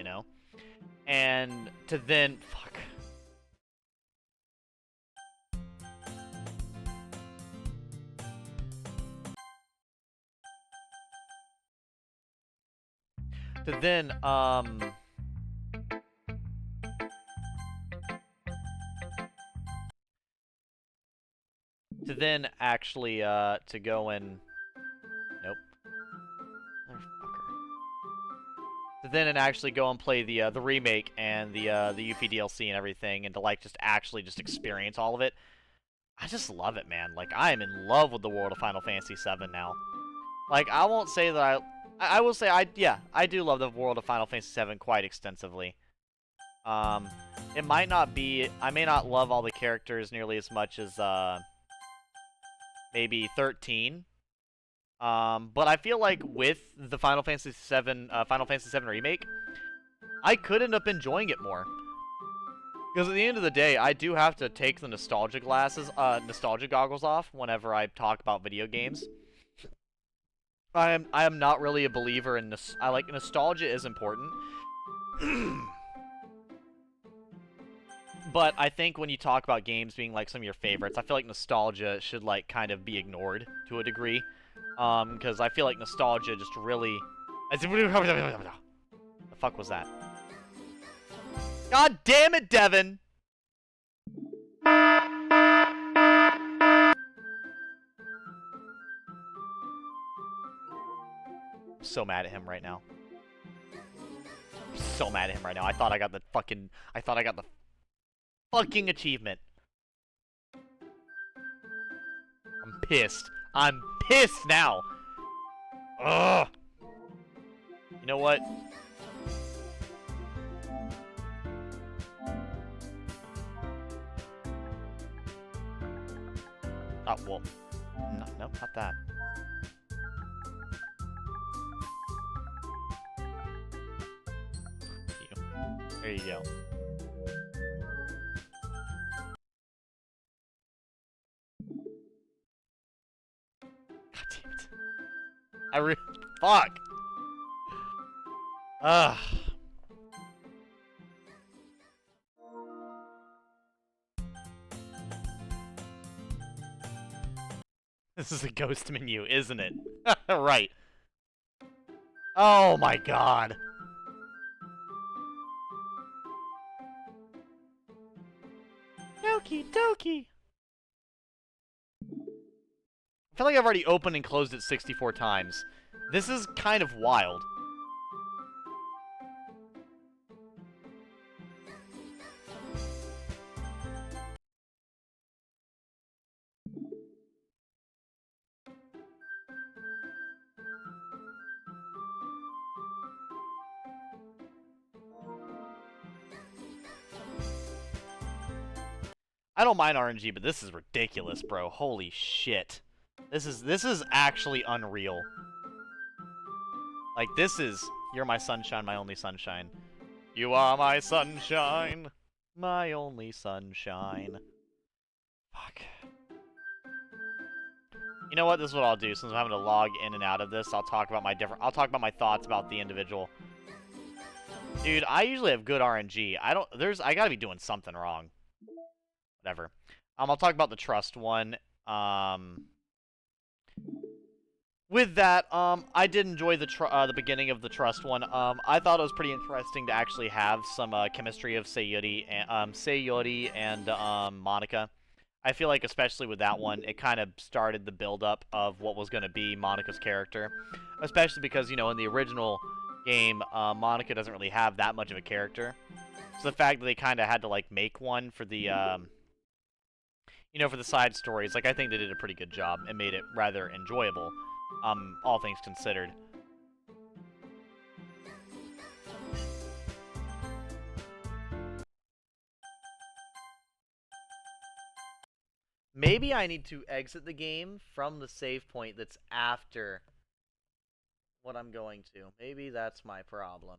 And to then... Fuck. To then, to then actually, to go and... Nope. To then and actually go and play the remake and the Yuffie DLC and everything, and to, like, just experience all of it. I just love it, man. Like, I am in love with the world of Final Fantasy VII now. Like, I won't say that I will say, I do love the world of Final Fantasy VII quite extensively. It might not be, I may not love all the characters nearly as much as, maybe 13. But I feel like with the Final Fantasy VII Remake, I could end up enjoying it more. Because at the end of the day, I do have to take the nostalgia goggles off whenever I talk about video games. I am not really a believer in nostalgia is important, But I think when you talk about games being like some of your favorites, I feel like nostalgia should like kind of be ignored to a degree. Because I feel like nostalgia just really... The fuck was that? God damn it, Devin! I'm so mad at him right now. I'm so mad at him right now. I thought I got the fucking achievement. I'm pissed. I'm pissed now. Ugh. You know what? Oh, well. No, nope, not that. There you go. God damn it. Fuck! Ugh. This is a ghost menu, isn't it? Right. Oh my god. Doki Doki! I feel like I've already opened and closed it 64 times. This is kind of wild. I don't mind RNG, but this is ridiculous, bro. Holy shit. This is actually unreal. Like, this is... You're my sunshine, my only sunshine. You are my sunshine, my only sunshine. Fuck. You know what? This is what I'll do. Since I'm having to log in and out of this, I'll talk about my my thoughts about the individual. Dude, I usually have good RNG. I gotta be doing something wrong. Whatever. I'll talk about the trust one. With that, I did enjoy the beginning of the trust one. I thought it was pretty interesting to actually have some chemistry of Sayuri and Monika. I feel like, especially with that one, it kind of started the build-up of what was going to be Monika's character. Especially because, you know, in the original game, Monika doesn't really have that much of a character. So the fact that they kind of had to, like, make one for the, you know, for the side stories, like, I think they did a pretty good job and made it rather enjoyable, all things considered. Maybe I need to exit the game from the save point that's after what I'm going to. Maybe that's my problem.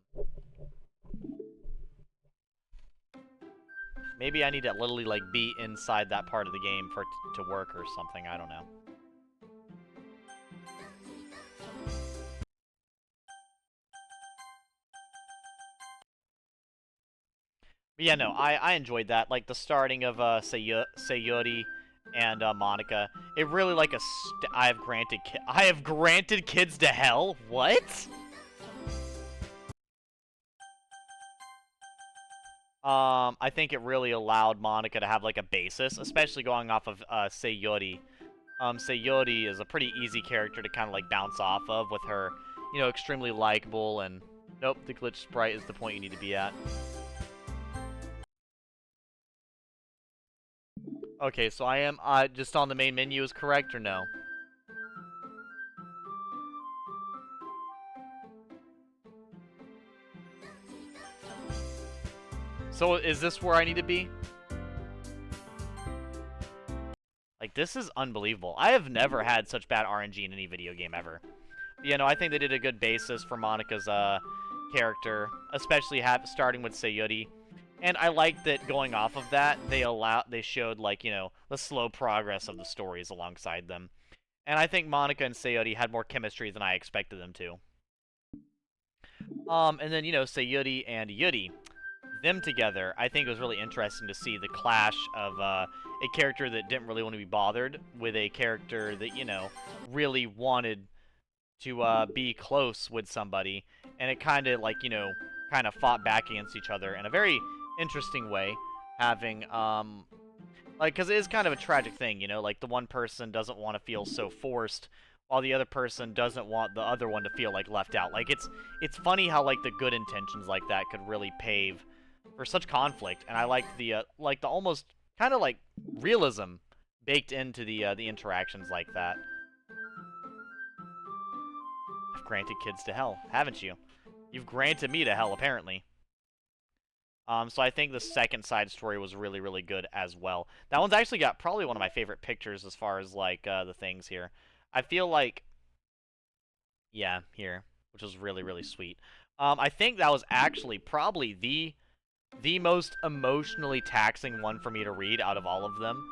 Maybe I need to literally, like, be inside that part of the game for it to work or something. I don't know. But yeah, no, I enjoyed that. Like, the starting of Sayuri and Monika. It really, like, I have granted kids to hell? What? I think it really allowed Monika to have, like, a basis, especially going off of, Sayuri. Sayuri is a pretty easy character to kind of, like, bounce off of with her, you know, extremely likable and... Nope, the glitch sprite is the point you need to be at. Okay, so I am, just on the main menu is correct, or no? So, is this where I need to be? Like, this is unbelievable. I have never had such bad RNG in any video game ever. But, yeah, no, I think they did a good basis for Monika's, character, especially starting with Sayuri. And I like that going off of that, they showed, like, you know, the slow progress of the stories alongside them. And I think Monika and Sayuri had more chemistry than I expected them to. And then, you know, Sayuri and Yuri, them together, I think it was really interesting to see the clash of a character that didn't really want to be bothered with a character that, you know, really wanted to be close with somebody, and it kind of, like, you know, kind of fought back against each other in a very interesting way, having, like, because it is kind of a tragic thing, you know, like, the one person doesn't want to feel so forced, while the other person doesn't want the other one to feel, like, left out. Like, it's funny how, like, the good intentions like that could really pave for such conflict, and I liked the almost kind of, like, realism baked into the interactions like that. I've granted kids to hell, haven't you? You've granted me to hell, apparently. So I think the second side story was really, really good as well. That one's actually got probably one of my favorite pictures as far as, like, the things here. I feel like, yeah, here, which was really, really sweet. I think that was actually probably the most emotionally taxing one for me to read out of all of them.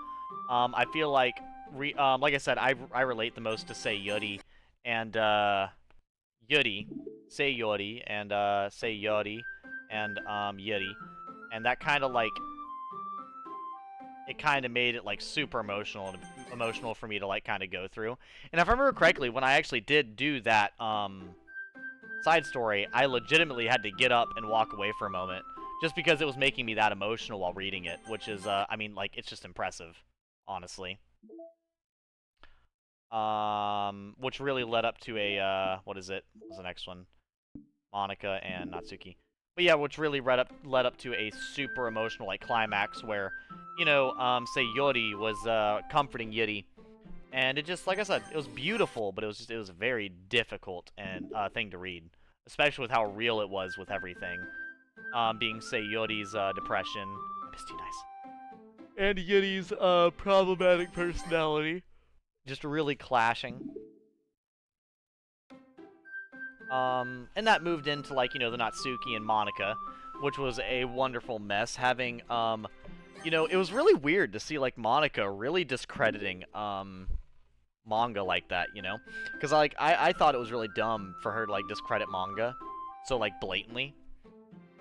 I feel like, like I said, I relate the most to Sayuri and Yuri, Sayuri and Sayuri and Yuri, and that kind of, like, it kind of made it, like, super emotional for me to, like, kind of go through. And if I remember correctly, when I actually did do that side story, I legitimately had to get up and walk away for a moment, just because it was making me that emotional while reading it, which is, I mean, like, it's just impressive, honestly. Which really led up to a, what is it? What was the next one? Monica and Natsuki. But yeah, which really led up to a super emotional, like, climax where, you know, say Yori was comforting Yuri, and it just, like I said, it was beautiful, but it was a very difficult and thing to read, especially with how real it was with everything, being, say, Yuri's depression. I missed you, nice. And Yuri's problematic personality, just really clashing. And that moved into, like, you know, the Natsuki and Monica, which was a wonderful mess, having, you know, it was really weird to see, like, Monica really discrediting, manga like that, you know? Because, like, I thought it was really dumb for her to, like, discredit manga so, like, blatantly.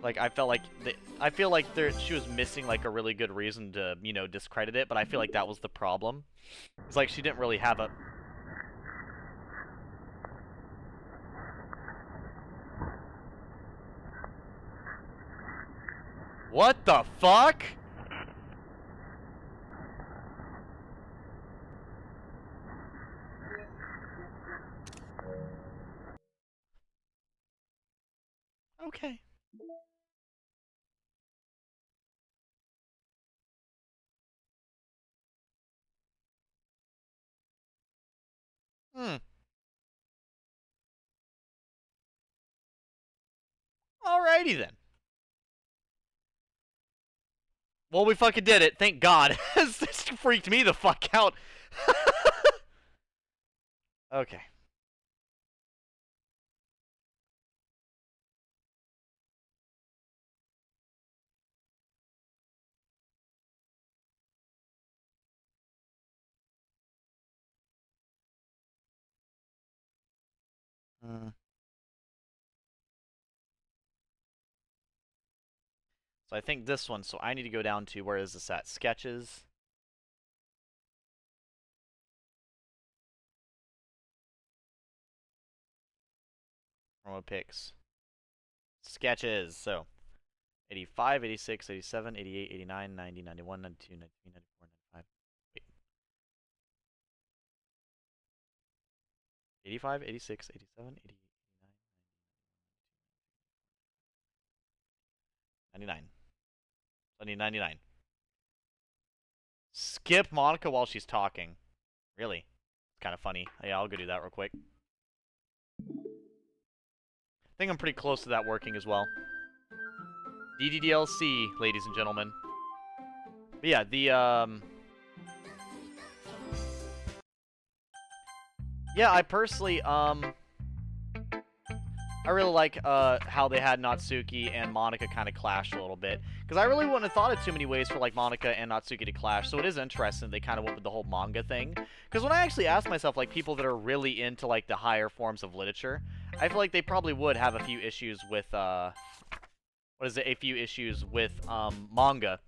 Like, I felt like, I feel like she was missing, like, a really good reason to, you know, discredit it, but I feel like that was the problem. It's like she didn't really have a... What the fuck? Okay. Hmm. Alrighty then. Well, we fucking did it. Thank God. This freaked me the fuck out. Okay. Mm. So I think this one, so I need to go down to, where is this at? Sketches. Promo pics. Sketches. So 85, 86, 87, 88, 89, 90, 91, 92, 93, 94, 95. Wait. 85, 86, 87, 88, 89, 99. I need 99. Skip Monica while she's talking. Really? It's kind of funny. Yeah, I'll go do that real quick. I think I'm pretty close to that working as well. DDDLC, ladies and gentlemen. But yeah, yeah, I personally, I really like how they had Natsuki and Monica kind of clash a little bit, because I really wouldn't have thought of too many ways for, like, Monica and Natsuki to clash. So it is interesting they kind of went with the whole manga thing. Because when I actually asked myself, like, people that are really into, like, the higher forms of literature, I feel like they probably would have a few issues with, a few issues with, manga.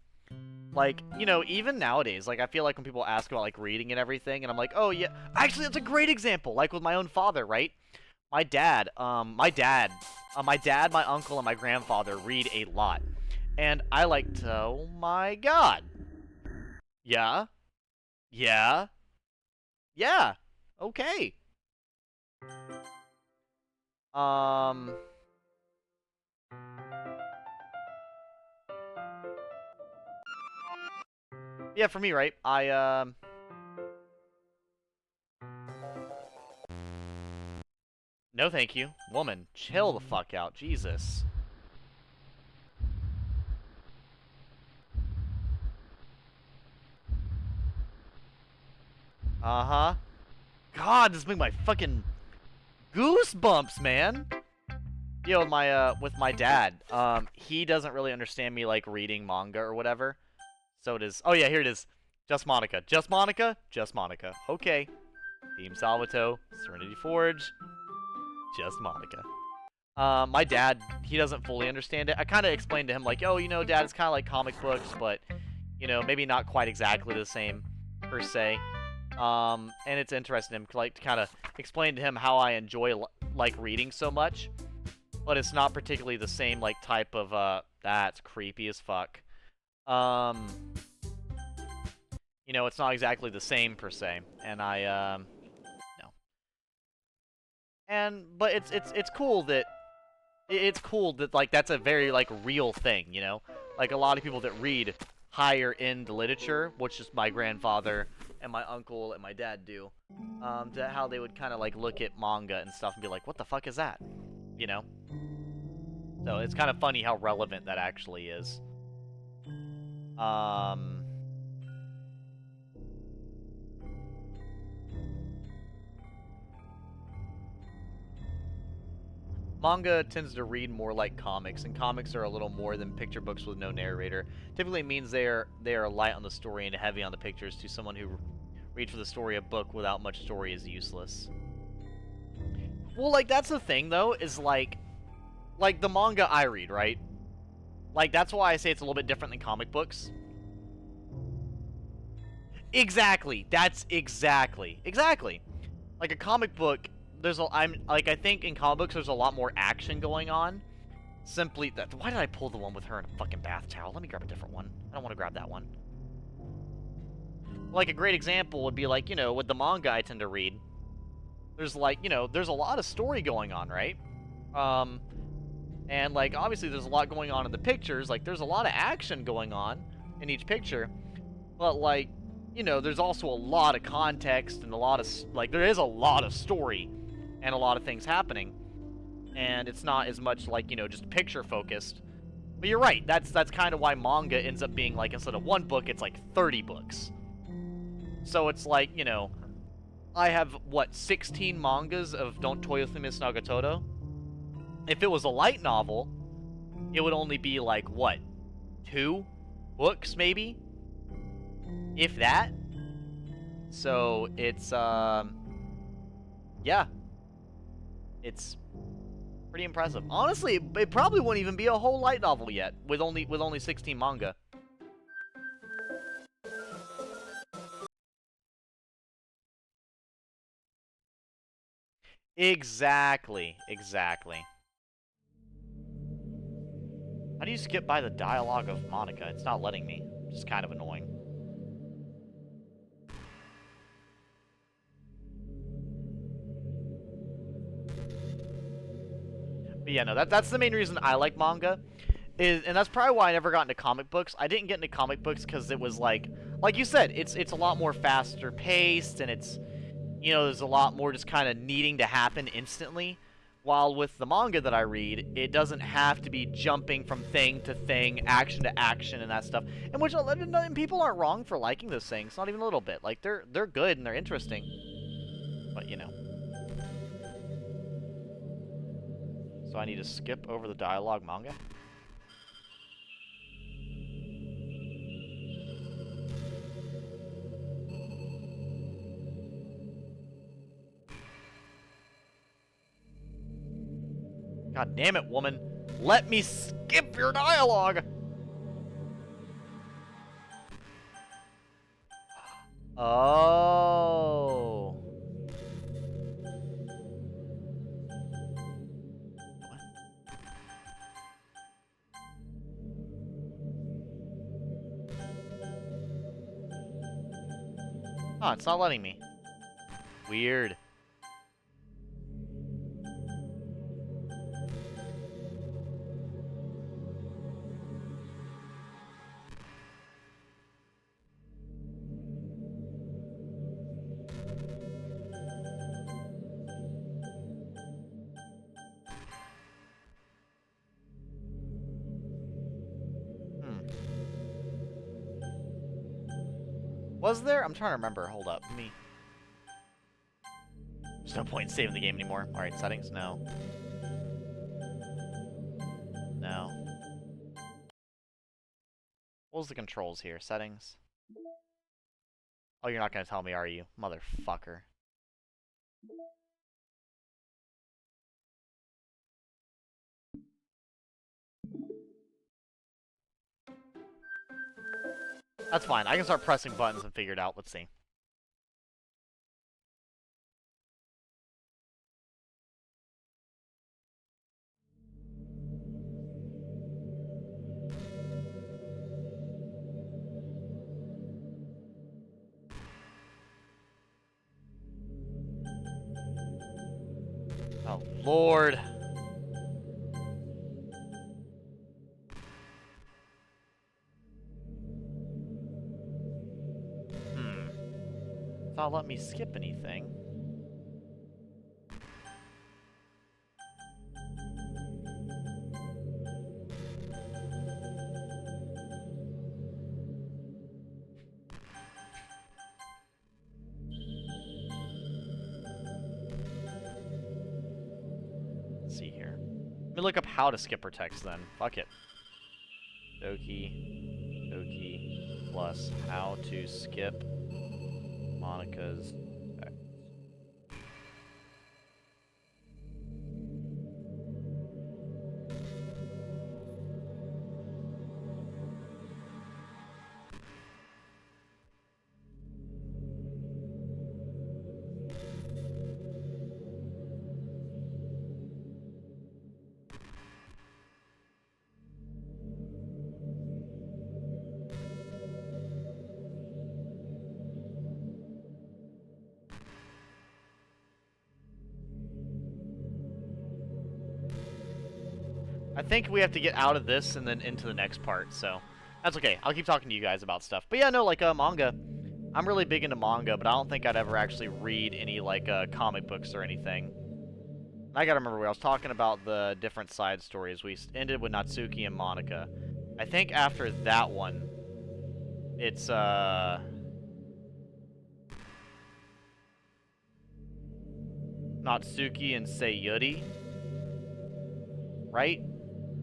Like, you know, even nowadays, like, I feel like when people ask about, like, reading and everything, and I'm like, oh, yeah, actually, that's a great example, like, with my own father, right? My dad, my uncle, and my grandfather read a lot, and I like to, oh my god. Yeah? Yeah? Yeah. Okay. Um... Yeah, for me, right? No thank you. Woman, chill the fuck out. Jesus. Uh-huh. God, this makes my fucking goosebumps, man. Yeah, with my dad. He doesn't really understand me, like, reading manga or whatever. So it is... Oh, yeah, here it is. Just Monica. Just Monica? Just Monica. Okay. Team Salvato. Serenity Forge. Just Monica. My dad, he doesn't fully understand it. I kind of explained to him, like, oh, you know, Dad, it's kind of like comic books, but, you know, maybe not quite exactly the same, per se. And it's interesting to, like, to kind of explain to him how I enjoy, like, reading so much. But it's not particularly the same, like, type of, that's creepy as fuck. You know, it's not exactly the same, per se. And no. But it's cool that... It's cool that, like, that's a very, like, real thing, you know? Like, a lot of people that read higher end literature, which is my grandfather and my uncle and my dad do, to how they would kind of, like, look at manga and stuff and be like, what the fuck is that? You know? So it's kind of funny how relevant that actually is. Manga tends to read more like comics, and comics are a little more than picture books with no narrator. Typically means they are light on the story and heavy on the pictures. To someone who reads for the story, a book without much story is useless. Well, like, that's the thing, though, is, like the manga I read, right? Like, that's why I say it's a little bit different than comic books. Exactly. That's exactly. Like, a comic book, I think in comic books there's a lot more action going on. Simply that. Why did I pull the one with her in a fucking bath towel? Let me grab a different one. I don't want to grab that one. Like, a great example would be, like, you know, with the manga I tend to read, there's, like, you know, there's a lot of story going on, right? And, like, obviously there's a lot going on in the pictures. Like, there's a lot of action going on in each picture. But, like, you know, there's also a lot of context and a lot of, like, there is a lot of story and a lot of things happening. And it's not as much, like, you know, just picture focused. But you're right, that's kind of why manga ends up being, like, instead of one book, it's like 30 books. So it's like, you know, I have, what, 16 mangas of Don't Toy With Me, Miss Nagatoro? If it was a light novel, it would only be, like, what, 2 books, maybe? If that. So, it's, yeah. It's pretty impressive. Honestly, it probably wouldn't even be a whole light novel yet, with only 16 manga. Exactly. How do you skip by the dialogue of Monica? It's not letting me. It's kind of annoying. But yeah, no, that's the main reason I like manga. And that's probably why I never got into comic books. I didn't get into comic books because it was like you said, it's a lot more faster paced, and it's, you know, there's a lot more just kind of needing to happen instantly. While with the manga that I read, it doesn't have to be jumping from thing to thing, action to action, and that stuff. And which, and people aren't wrong for liking those things, not even a little bit. Like, they're good and they're interesting. But, you know. So I need to skip over the dialogue manga? God damn it, woman. Let me skip your dialogue! Oh. Oh, it's not letting me. Weird. Was there? I'm trying to remember. Hold up. There's no point in saving the game anymore. Alright, settings? No. No. What was the controls here? Settings? Oh, you're not gonna tell me, are you? Motherfucker. That's fine. I can start pressing buttons and figure it out. Let's see. Oh, Lord. It's not letting me skip anything. Let's see here. Let me look up how to skip her text then. Fuck it. Doki Doki plus how to skip Monica's text. I think we have to get out of this and then into the next part, so that's okay. I'll keep talking to you guys about stuff. But yeah, no, like, manga. I'm really big into manga, but I don't think I'd ever actually read any, like, comic books or anything. I gotta remember, I was talking about the different side stories. We ended with Natsuki and Monica. I think after that one, it's, Natsuki and Yuri, right?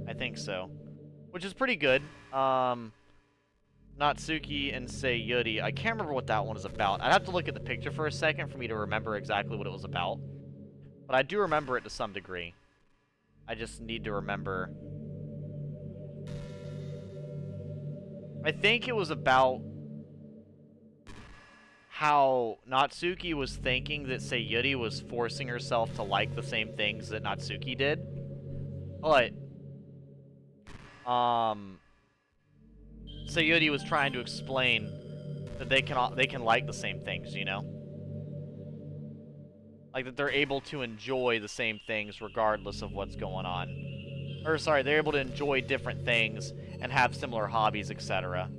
I think so. Which is pretty good. Natsuki and Yuri. I can't remember what that one is about. I'd have to look at the picture for a second for me to remember exactly what it was about. But I do remember it to some degree. I just need to remember. I think it was about how Natsuki was thinking that Sayuri was forcing herself to like the same things that Natsuki did. But Sayuri was trying to explain that they can like the same things, you know? Like that they're able to enjoy the same things regardless of what's going on. Or sorry, they're able to enjoy different things and have similar hobbies, etc.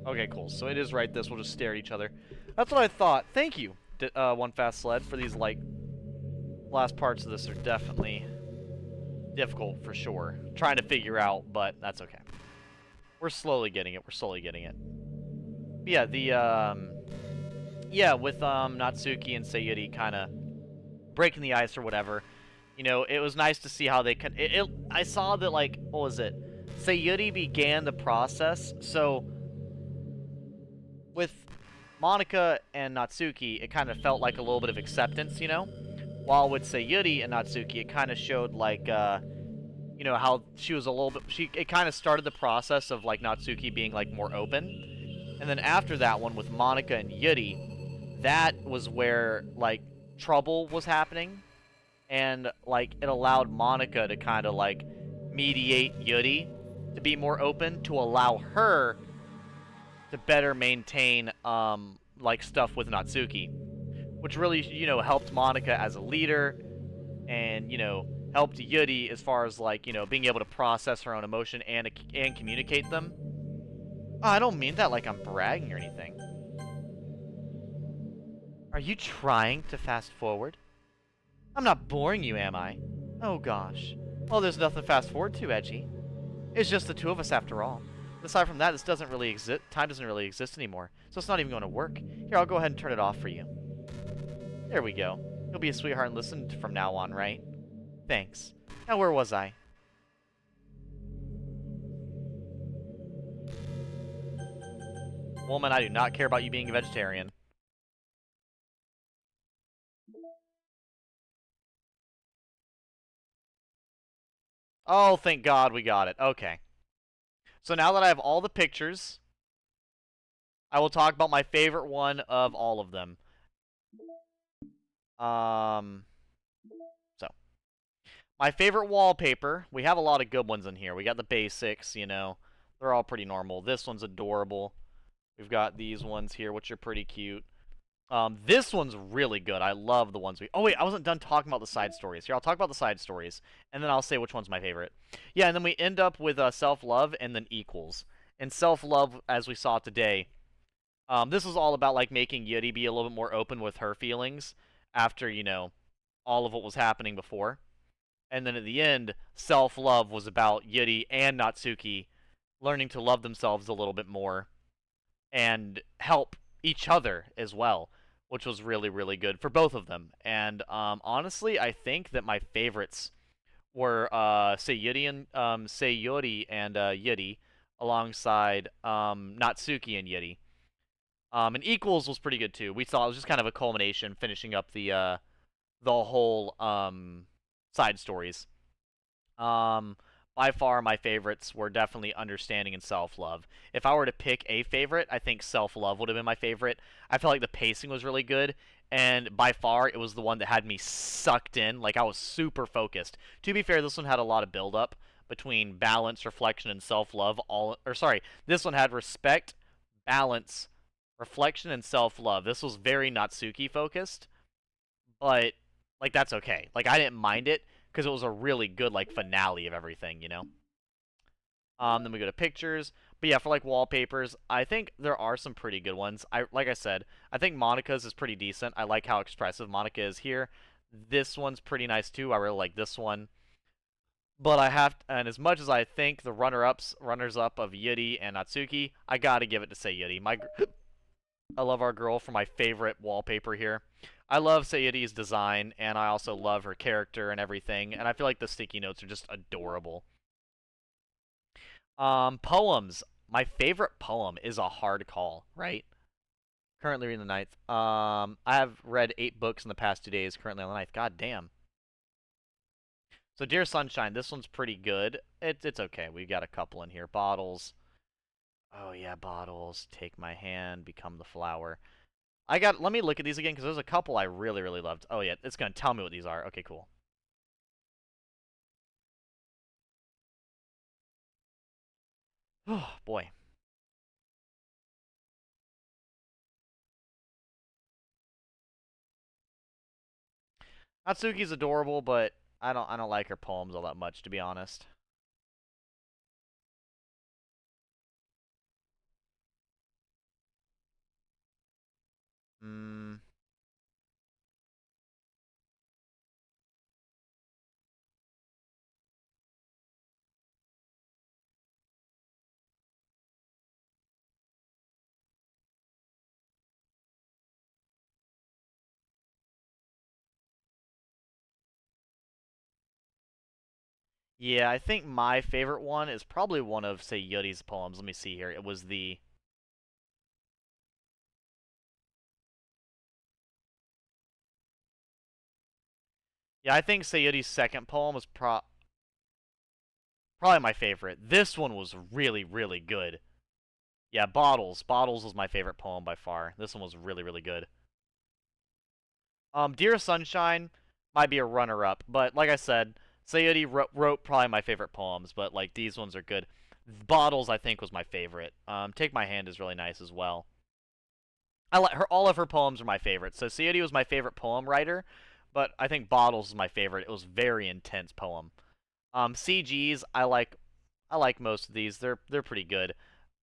Okay, cool. So it is right this. We'll just stare at each other. That's what I thought. Thank you. one fast sled for these, like, last parts of this are definitely difficult for sure. Trying to figure out, but that's okay. We're slowly getting it. We're slowly getting it. But yeah, yeah, with Natsuki and Sayuri kind of breaking the ice or whatever, you know, it was nice to see how they could. I saw that, like, what was it? Sayuri began the process. So with Monica and Natsuki, it kind of felt like a little bit of acceptance, you know. While with Sayuri and Natsuki, it kind of showed like, you know, how she was a little bit. It kind of started the process of like Natsuki being like more open, and then after that one with Monica and Yuri, that was where like trouble was happening, and like it allowed Monica to kind of like mediate Yuri to be more open to allow her to better maintain like stuff with Natsuki, which really, you know, helped Monica as a leader, and, you know, helped Yuri as far as like, you know, being able to process her own emotion and communicate them. Oh, I don't mean that like I'm bragging or anything. Are you trying to fast forward? I'm not boring you, am I? Oh gosh. Well, there's nothing to fast forward to, Edgy. It's just the two of us after all. Aside from that, this doesn't really exist. Time doesn't really exist anymore, so it's not even going to work. Here, I'll go ahead and turn it off for you. There we go. You'll be a sweetheart and listen from now on, right? Thanks. Now, where was I? Woman, I do not care about you being a vegetarian. Oh, thank God we got it. Okay. So now that I have all the pictures, I will talk about my favorite one of all of them. Um, so my favorite wallpaper. We have a lot of good ones in here. We got the basics, you know. They're all pretty normal. This one's adorable. We've got these ones here, which are pretty cute. This one's really good. I love the ones we... Oh, wait, I wasn't done talking about the side stories. Here, I'll talk about the side stories, and then I'll say which one's my favorite. Yeah, and then we end up with self-love and then equals. And self-love, as we saw today, this is all about, like, making Yuri be a little bit more open with her feelings after, you know, all of what was happening before. And then at the end, self-love was about Yuri and Natsuki learning to love themselves a little bit more and help each other as well, which was really, really good for both of them. And honestly, I think that my favorites were Sayuri and Yuri, alongside Natsuki and Yuri. And Equals was pretty good too. We saw it was just kind of a culmination, finishing up the whole side stories. Um, by far, my favorites were definitely Understanding and Self-Love. If I were to pick a favorite, I think Self-Love would have been my favorite. I felt like the pacing was really good, and by far, it was the one that had me sucked in. Like, I was super focused. To be fair, this one had a lot of build-up between balance, reflection, and self-love. This one had respect, balance, reflection, and self-love. This was very Natsuki-focused, but, like, that's okay. Like, I didn't mind it, because it was a really good, like, finale of everything, you know? Then we go to pictures. But yeah, for, like, wallpapers, I think there are some pretty good ones. Like I said, I think Monica's is pretty decent. I like how expressive Monica is here. This one's pretty nice, too. I really like this one. But and as much as I think the runners-up of Yuri and Natsuki, I gotta give it to Sayuri. I love our girl for my favorite wallpaper here. I love Sayuri's design, and I also love her character and everything, and I feel like the sticky notes are just adorable. Poems. My favorite poem is a hard call, right? Currently reading the ninth. I have read 8 books in the past 2 days, currently on the ninth. God damn. So, Dear Sunshine, this one's pretty good. It's okay. We've got a couple in here. Bottles. Oh, yeah, bottles. Take my hand, become the flower. Let me look at these again, because there's a couple I really, really loved. Oh, yeah, it's going to tell me what these are. Okay, cool. Oh, boy. Natsuki's adorable, but I don't like her poems all that much, to be honest. Hmm. Yeah, I think my favorite one is probably one of, say, Yuri's poems. Let me see here. It was the... Yeah, I think Sayuri's second poem was probably my favorite. This one was really, really good. Yeah, Bottles. Bottles was my favorite poem by far. This one was really, really good. Dear Sunshine might be a runner-up, but like I said, Sayuri wrote probably my favorite poems, but like these ones are good. Bottles, I think, was my favorite. Take My Hand is really nice as well. I like her. All of her poems are my favorite. So Sayuri was my favorite poem writer, but I think Bottles is my favorite. It was a very intense poem. CGs, I like most of these. They're pretty good.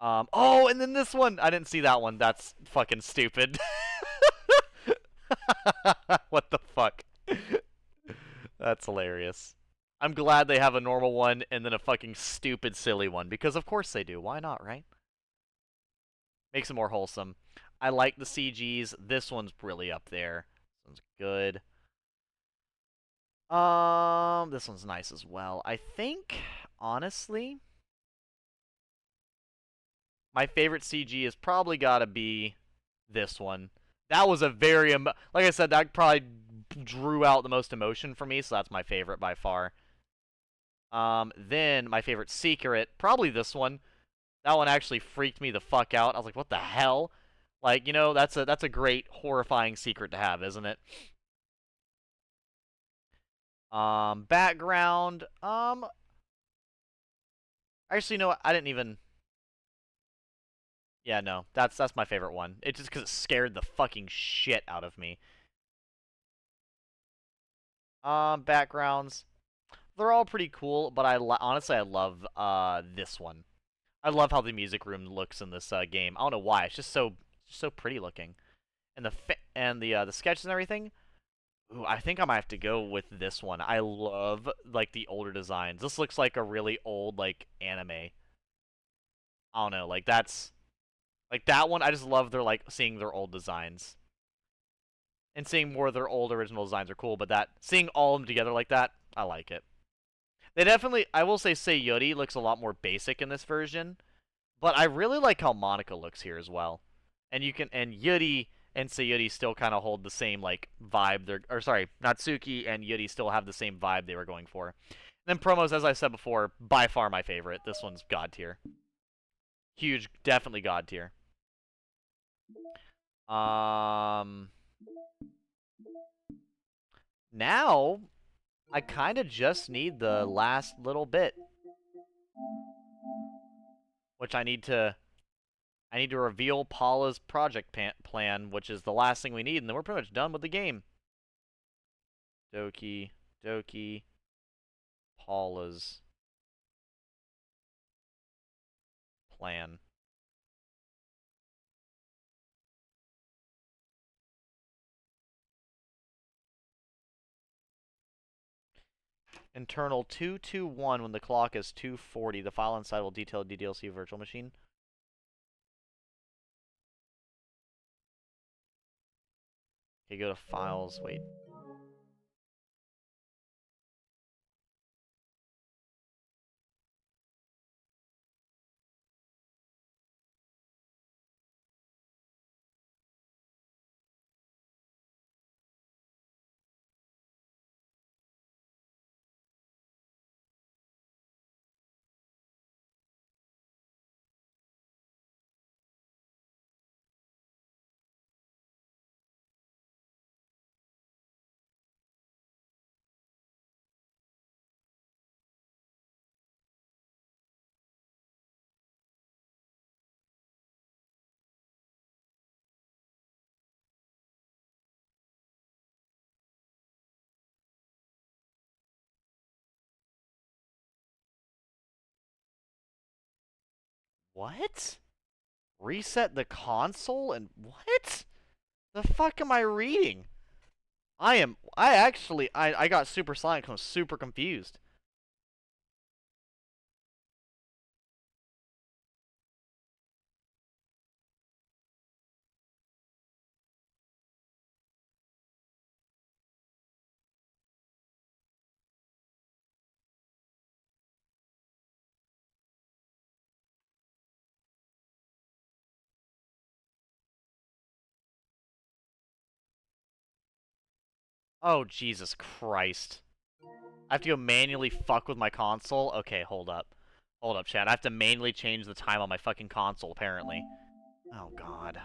Oh, and then this one. I didn't see that one. That's fucking stupid. What the fuck? That's hilarious. I'm glad they have a normal one and then a fucking stupid silly one because of course they do. Why not, right? Makes it more wholesome. I like the CGs. This one's really up there. This one's good. This one's nice as well. I think honestly, my favorite CG is probably gotta be this one. That was a very, like I said, that probably drew out the most emotion for me, so that's my favorite by far. Then my favorite secret, probably this one. That one actually freaked me the fuck out. I was like, what the hell? Like, you know, that's a great horrifying secret to have, isn't it? Background. Actually, you know what? I didn't even. Yeah, no, that's my favorite one. It's just because it scared the fucking shit out of me. Backgrounds. They're all pretty cool, but honestly I love this one. I love how the music room looks in this game. I don't know why. It's just so pretty looking, and the sketches and everything. Ooh, I think I might have to go with this one. I love like the older designs. This looks like a really old like anime. I don't know, like that's like that one. I just love their like seeing their old designs and seeing more of their old original designs are cool. But that seeing all of them together like that, I like it. They definitely, I will say, Sayuri looks a lot more basic in this version, but I really like how Monica looks here as well. And Yuri and Sayuri still kind of hold the same like vibe. Or sorry, Natsuki and Yuri still have the same vibe they were going for. And then promos, as I said before, by far my favorite. This one's god tier, huge, definitely god tier. Um, Now I kind of just need the last little bit, which I need to reveal Paula's project plan, which is the last thing we need, and then we're pretty much done with the game. Doki Doki Paula's plan. Internal 221 when the clock is 2:40. The file inside will detail DDLC virtual machine. Okay, go to files. Wait. What? Reset the console and what? The fuck am I reading? I got super silent because I'm super confused. Oh, Jesus Christ. I have to go manually fuck with my console? Okay, hold up. Hold up, chat. I have to manually change the time on my fucking console, apparently. Oh, God.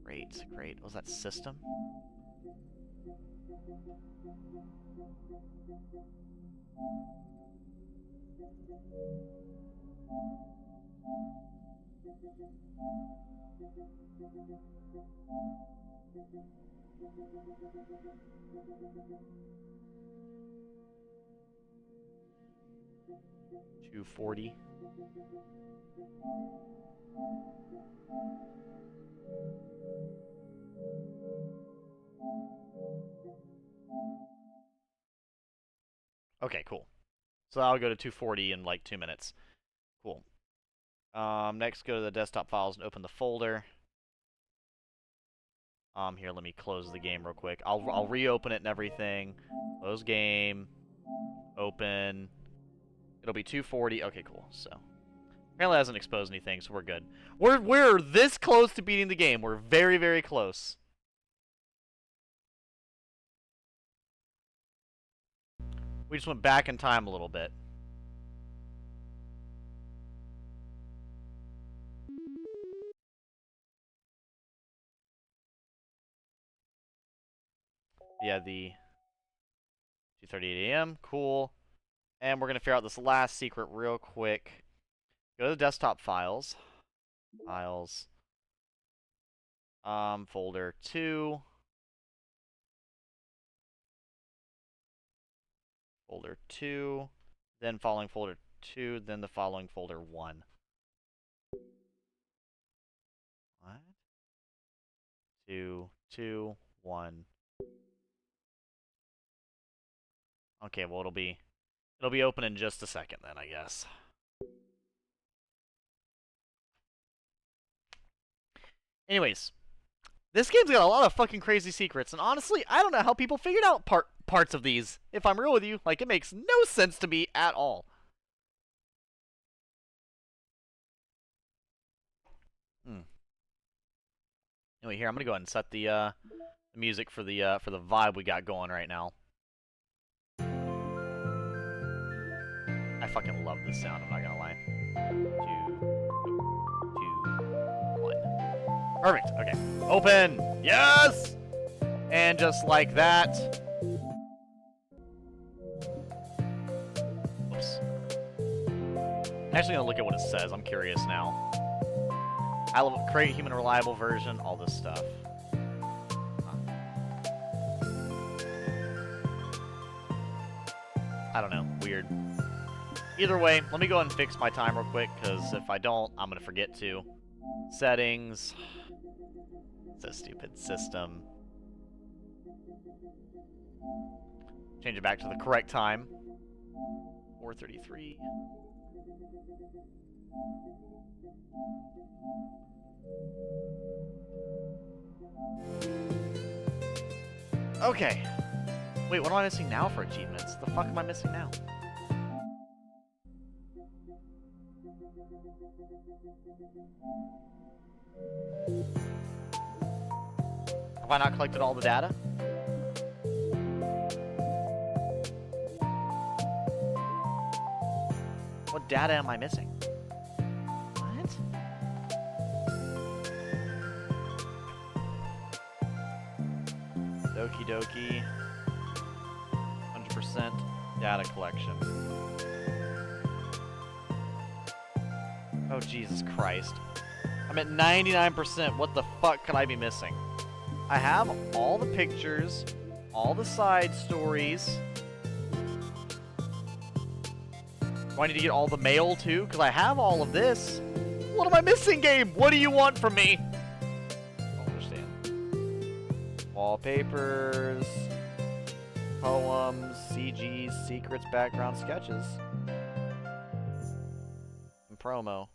Great, great. Was that system? $240. Okay, cool. So I'll go to 240 in like 2 minutes. Cool. Next, go to the desktop files and open the folder. Here, let me close the game real quick. I'll reopen it and everything. Close game. Open. It'll be 240. Okay, cool. So apparently it hasn't exposed anything, so we're good. We're this close to beating the game. We're very, very close. We just went back in time a little bit. Yeah, the 2:38 a.m. Cool. And we're going to figure out this last secret real quick. Go to the desktop files. Files. Folder 2. Folder 2. Then following folder 2. Then the following folder 1. What? 2, 2, 1. Okay, well it'll be open in just a second then, I guess. Anyways, this game's got a lot of fucking crazy secrets, and honestly, I don't know how people figured out parts of these. If I'm real with you, like, it makes no sense to me at all. Anyway, here, I'm gonna go ahead and set the music for the vibe we got going right now. I fucking love this sound, I'm not gonna lie. 2, 2, 1. Perfect, okay. Open! Yes! And just like that. Oops. I'm actually gonna look at what it says, I'm curious now. I love create human reliable version, all this stuff. I don't know, weird. Either way, let me go ahead and fix my time real quick, because if I don't, I'm gonna forget to. Settings. So stupid. System. Change it back to the correct time. 4:33. Okay. Wait, what am I missing now for achievements? The fuck am I missing now? Have I not collected all the data? What data am I missing? What? Doki Doki. 100% data collection. Oh, Jesus Christ. I'm at 99%. What the fuck could I be missing? I have all the pictures, all the side stories. Do I need to get all the mail too? Because I have all of this. What am I missing, game? What do you want from me? I don't understand. Wallpapers, poems, CGs, secrets, background sketches, and promo.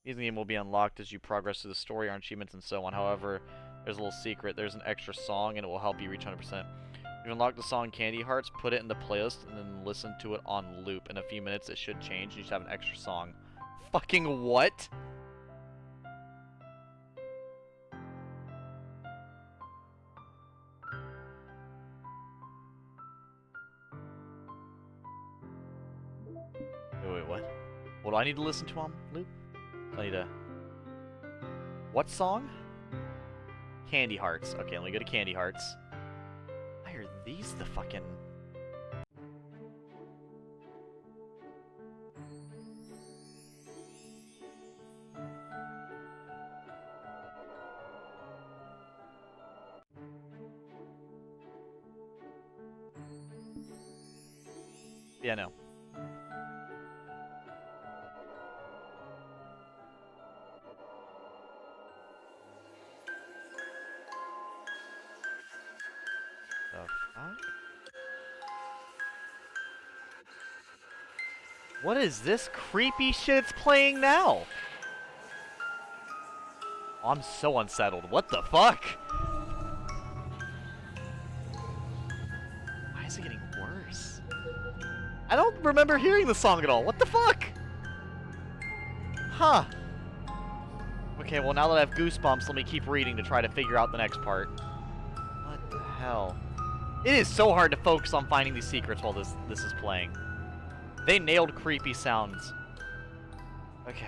These game will be unlocked as you progress through the story, earn achievements, and so on. However, there's a little secret. There's an extra song, and it will help you reach 100%. You unlock the song Candy Hearts, put it in the playlist, and then listen to it on loop. In a few minutes, it should change. You should have an extra song. Fucking what? do I need to listen to on loop? I need to... What song? Candy Hearts. Okay, let me go to Candy Hearts. Why are these the fucking... Yeah, no. The fuck? What is this creepy shit it's playing now? Oh, I'm so unsettled. What the fuck? Why is it getting worse? I don't remember hearing the song at all. What the fuck? Huh. Okay, well now that I have goosebumps, let me keep reading to try to figure out the next part. What the hell? It is so hard to focus on finding these secrets while this is playing. They nailed creepy sounds. Okay.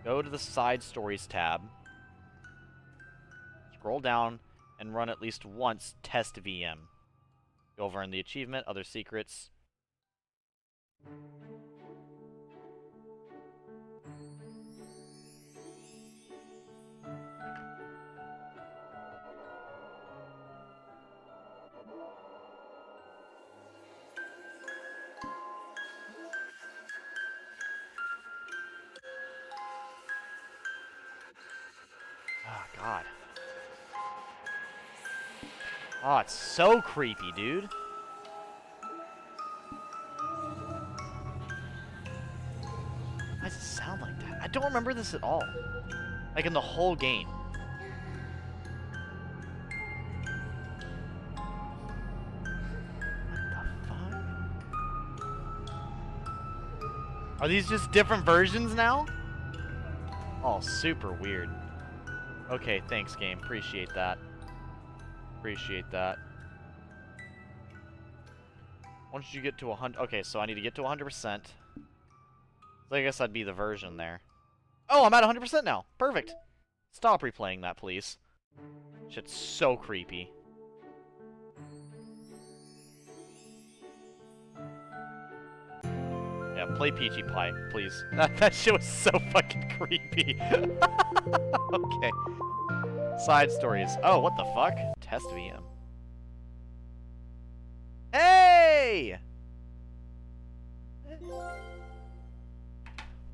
Go to the side stories tab. Scroll down and run at least once test VM. Go over in the achievement, other secrets. Oh, God. Oh, it's so creepy, dude. Why does it sound like that? I don't remember this at all. Like in the whole game. What the fuck? Are these just different versions now? Oh, super weird. Okay, thanks, game. Appreciate that. Appreciate that. Once you get to 100... Okay, so I need to get to 100%. So I guess that'd be the version there. Oh, I'm at 100% now. Perfect. Stop replaying that, please. Shit's so creepy. Yeah, play Peachy Pie, please. That shit was so fucking creepy. Okay. Side stories. Oh, what the fuck? Test VM. Hey!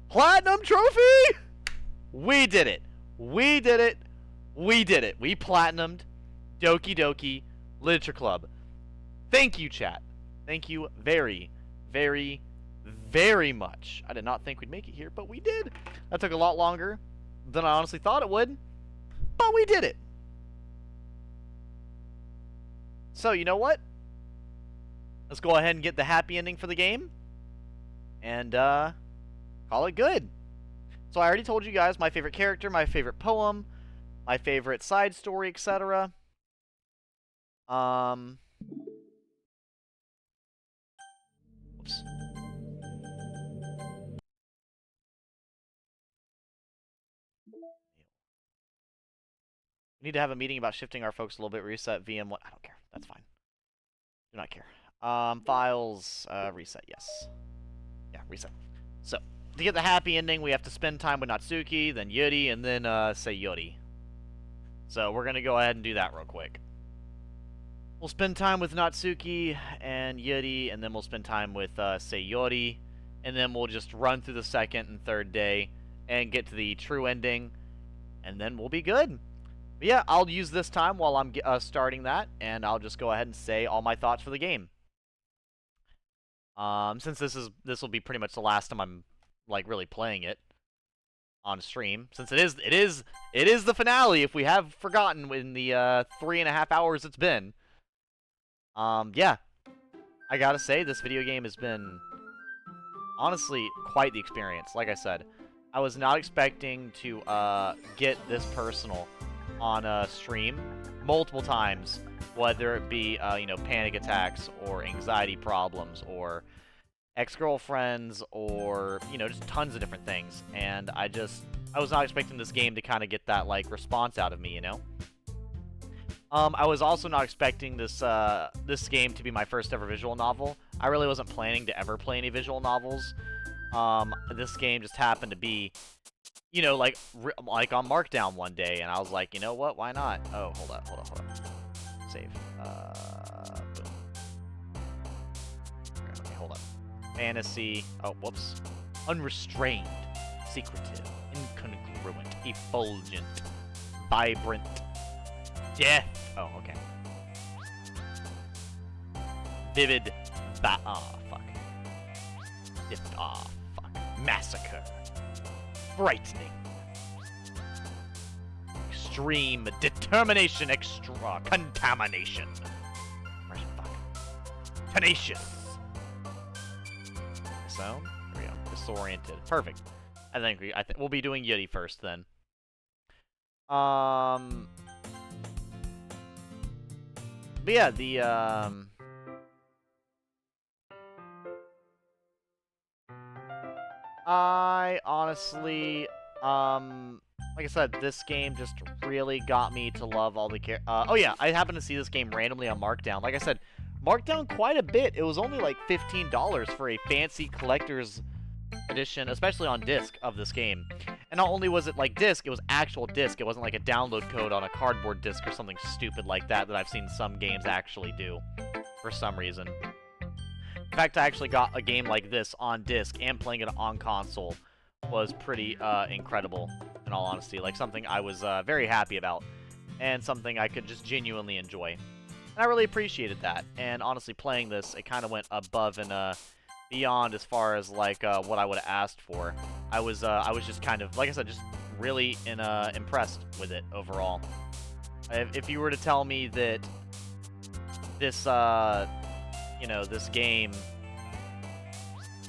Platinum trophy! We did it. We did it. We did it. We platinumed Doki Doki Literature Club. Thank you, chat. Thank you very, very, very much. I did not think we'd make it here, but we did. That took a lot longer than I honestly thought it would, but we did it. So, you know what? Let's go ahead and get the happy ending for the game and call it good. So I already told you guys my favorite character, my favorite poem, my favorite side story, etc. Oops. We need to have a meeting about shifting our focus a little bit, reset VM1. I don't care. That's fine. Do not care. Files, reset, yes. Yeah, reset. So, to get the happy ending, we have to spend time with Natsuki, then Yuri, and then, Sayori. So, we're gonna go ahead and do that real quick. We'll spend time with Natsuki and Yuri, and then we'll spend time with, Sayori, and then we'll just run through the second and third day, and get to the true ending, and then we'll be good. But yeah, I'll use this time while I'm starting that, and I'll just go ahead and say all my thoughts for the game. Since this will be pretty much the last time I'm like really playing it on stream, since it is the finale. If we have forgotten in the 3.5 hours it's been, yeah, I gotta say this video game has been honestly quite the experience. Like I said, I was not expecting to get this personal on a stream multiple times, whether it be you know, panic attacks or anxiety problems or ex-girlfriends, or, you know, just tons of different things. And I was not expecting this game to kind of get that, like, response out of me, you know? I was also not expecting this game to be my first ever visual novel. I really wasn't planning to ever play any visual novels. This game just happened to be, you know, like on Markdown one day, and I was like, you know what, why not? Oh, hold up. Save. Boom. Okay, hold up. Fantasy. Oh, whoops. Unrestrained. Secretive. Incongruent. Effulgent. Vibrant. Death. Oh, okay. Vivid. Fuck. Fuck. Massacre. Frightening. Extreme. Determination. Extra. Contamination. Fuck. Tenacious. So, here we go. Disoriented. Perfect. I think we'll be doing Yuri first then. But yeah, the I honestly, like I said, this game just really got me to love all the oh yeah, I happened to see this game randomly on Markdown. Like I said, Markdown quite a bit. It was only like $15 for a fancy collector's edition, especially on disc, of this game. And not only was it like disc, it was actual disc. It wasn't like a download code on a cardboard disc or something stupid like that I've seen some games actually do for some reason. In fact, I actually got a game like this on disc and playing it on console was pretty incredible, in all honesty. Like, something I was very happy about, and something I could just genuinely enjoy. And I really appreciated that. And honestly, playing this, it kind of went above and beyond as far as like what I would have asked for. I was just kind of, like I said, just really impressed with it overall. If you were to tell me that this you know, this game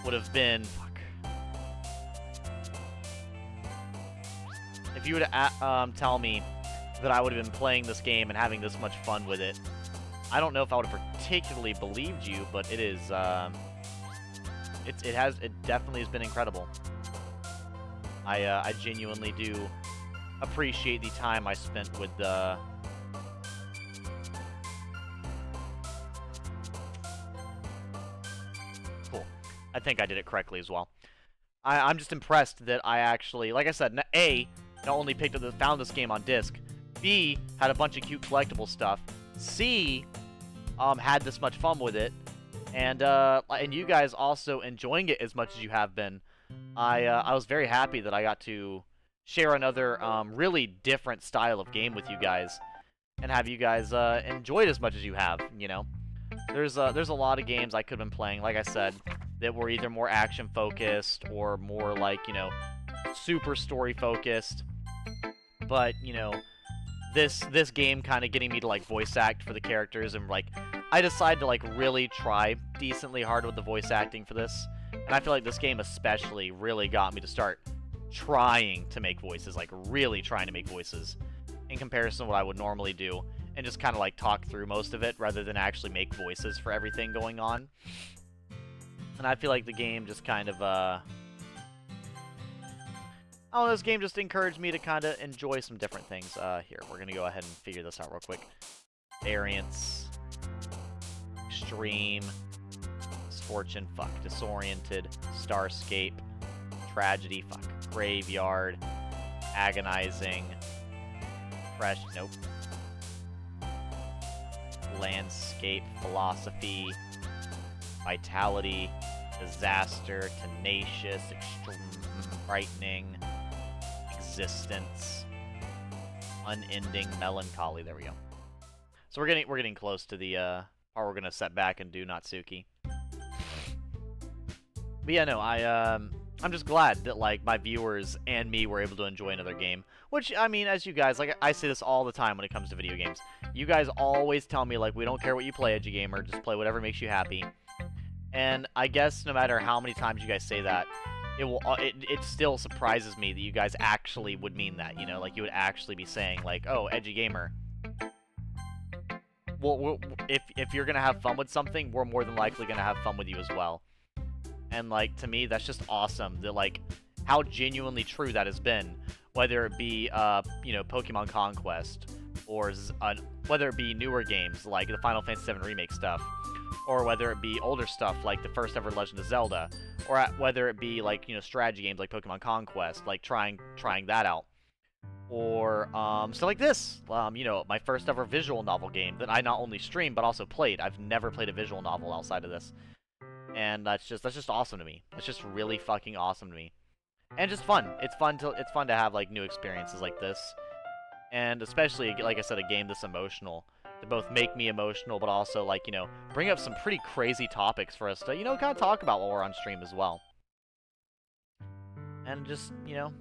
would have been if you were to tell me that I would have been playing this game and having this much fun with it, I don't know if I would have particularly believed you, but it is it definitely has been incredible. I genuinely do appreciate the time I spent with the cool. I think I did it correctly as well. I'm just impressed that I actually, like I said, A, not only found this game on disc, B, had a bunch of cute collectible stuff, C, had this much fun with it, and you guys also enjoying it as much as you have been. I was very happy that I got to share another really different style of game with you guys, and have you guys enjoy it as much as you have. You know, there's a lot of games I could have been playing, like I said, that were either more action focused or more like, you know, super story focused. But you know, this game kind of getting me to like voice act for the characters, and like I decided to like really try decently hard with the voice acting for this. And I feel like this game especially really got me to start trying to make voices, like really trying to make voices in comparison to what I would normally do, and just kind of like talk through most of it rather than actually make voices for everything going on. And I feel like the game just kind of, oh, this game just encouraged me to kind of enjoy some different things. Here, we're going to go ahead and figure this out real quick. Variance. Extreme. Misfortune, fuck. Disoriented. Starscape. Tragedy, fuck. Graveyard. Agonizing. Fresh, nope. Landscape. Philosophy. Vitality. Disaster. Tenacious. Extreme. Frightening. Existence. Unending. Melancholy. There we go. So we're getting close to the part we're gonna set back and do Natsuki. But yeah, no, I'm just glad that like my viewers and me were able to enjoy another game. Which, I mean, as you guys, like, I say this all the time when it comes to video games. You guys always tell me, like, we don't care what you play, Edgy Gamer, just play whatever makes you happy. And I guess no matter how many times you guys say that, it still surprises me that you guys actually would mean that, you know? Like, you would actually be saying, like, oh, Edgy Gamer. Well, if you're gonna have fun with something, we're more than likely gonna have fun with you as well. And, like, to me, that's just awesome. That, like, how genuinely true that has been. Whether it be, you know, Pokemon Conquest, or whether it be newer games like the Final Fantasy VII Remake stuff, or whether it be older stuff like the first ever Legend of Zelda, or whether it be, like, you know, strategy games like Pokemon Conquest, like trying that out. Or stuff like this, you know, my first ever visual novel game that I not only streamed but also played. I've never played a visual novel outside of this, and that's just awesome to me. It's just really fucking awesome to me, and just fun. It's fun to have like new experiences like this, and especially like I said, a game this emotional to both make me emotional, but also, like, you know, bring up some pretty crazy topics for us to, you know, kind of talk about while we're on stream as well, and just, you know.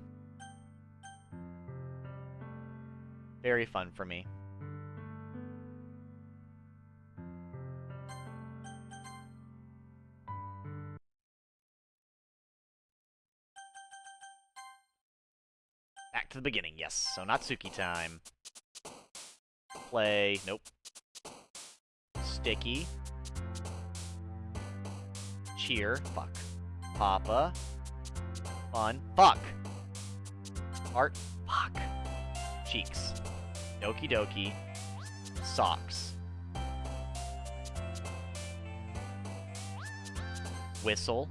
Very fun for me. Back to the beginning, yes. So Natsuki time. Play. Nope. Sticky. Cheer. Fuck. Papa. Fun. Fuck. Art. Fuck. Cheeks. Doki Doki. Socks. Whistle.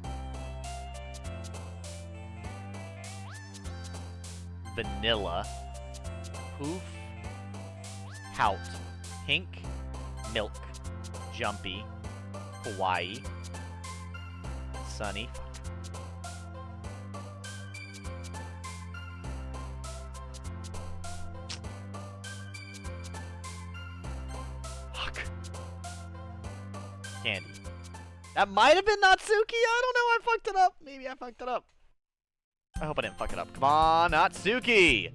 Vanilla. Poof. Pout. Pink. Milk. Jumpy. Kawaii. Sunny. Candy. That might have been Natsuki. I don't know. I fucked it up. Maybe I fucked it up. I hope I didn't fuck it up. Come on, Natsuki.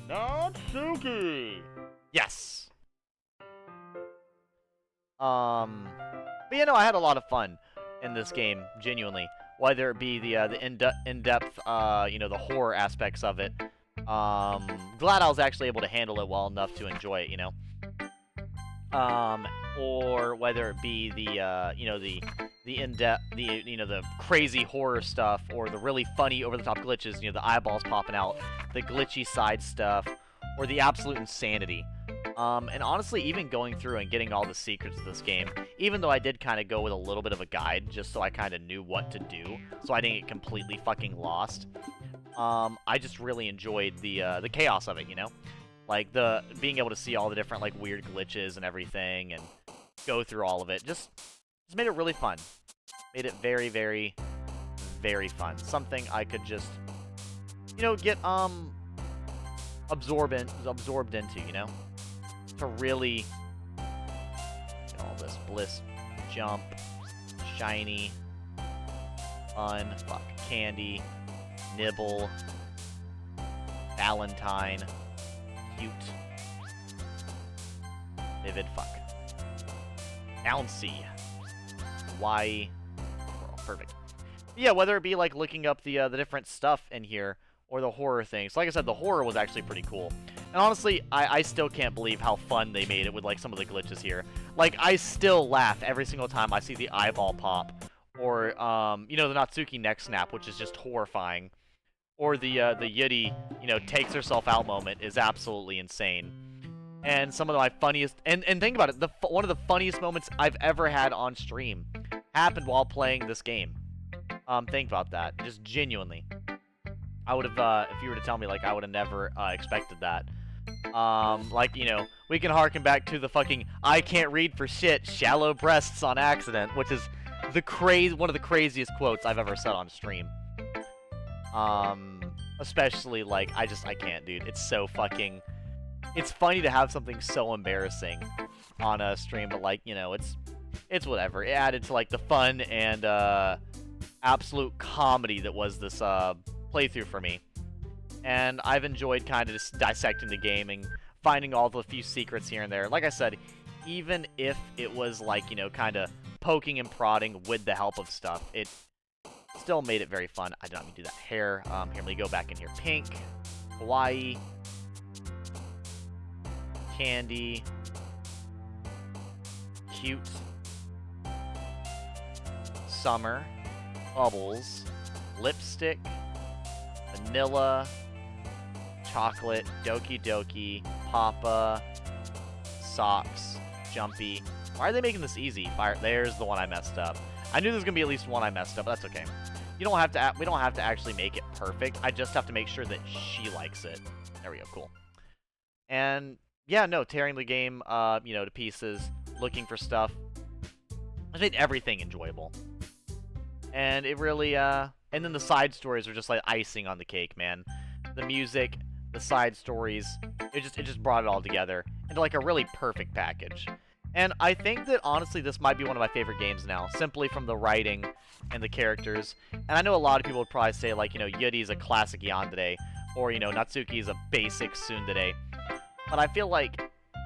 Natsuki. Yes. But you know, I had a lot of fun in this game, genuinely. Whether it be the in-depth, you know, the horror aspects of it. Glad I was actually able to handle it well enough to enjoy it, you know. Or whether it be the, you know, the in-depth, you know, the crazy horror stuff, or the really funny over-the-top glitches, you know, the eyeballs popping out, the glitchy side stuff, or the absolute insanity. And honestly, even going through and getting all the secrets of this game, even though I did kind of go with a little bit of a guide, just so I kind of knew what to do, so I didn't get completely fucking lost, I just really enjoyed the chaos of it, you know? Like, being able to see all the different, like, weird glitches and everything, and go through all of it, just made it really fun. Made it very, very, very fun. Something I could just, you know, get, absorbed into, you know? To really get all this bliss, jump, shiny, fun, fuck, candy, nibble, Valentine, cute, vivid, fuck, bouncy, Hawaii, perfect. Yeah, whether it be like looking up the different stuff in here, or the horror things. Like I said, the horror was actually pretty cool. And honestly, I still can't believe how fun they made it with, like, some of the glitches here. Like, I still laugh every single time I see the eyeball pop, or, you know, the Natsuki neck snap, which is just horrifying. Or the Yuri, you know, takes herself out moment is absolutely insane. And some of my funniest, and think about it, one of the funniest moments I've ever had on stream happened while playing this game. Think about that, just genuinely. I would have, if you were to tell me, like, I would have never expected that. Like, you know, we can harken back to the fucking I can't read for shit, shallow breasts on accident, which is one of the craziest quotes I've ever said on stream. Especially, like, I can't, dude. It's so fucking, it's funny to have something so embarrassing on a stream, but, like, you know, it's whatever. It added to, like, the fun and, absolute comedy that was this, playthrough for me. And I've enjoyed kind of just dissecting the game and finding all the few secrets here and there. Like I said, even if it was, like, you know, kind of poking and prodding with the help of stuff, it still made it very fun. I don't mean to do that. Hair. Here, let me go back in here. Pink. Hawaii. Candy. Cute. Summer. bubbles, lipstick, vanilla, chocolate, Doki Doki, Papa, socks, jumpy. Why are they making this easy? Fire. There's the one I messed up. I knew there was gonna be at least one I messed up, but that's okay. You don't have to. We don't have to actually make it perfect. I just have to make sure that she likes it. There we go. Cool. And yeah, no, tearing the game, you know, to pieces, looking for stuff. I made everything enjoyable. And it really, and then the side stories are just like icing on the cake, man. The music, the side stories, it just brought it all together into like a really perfect package. And I think that honestly this might be one of my favorite games now, simply from the writing and the characters. And I know a lot of people would probably say like, you know, Yuri is a classic yandere, or you know, Natsuki is a basic tsundere. But I feel like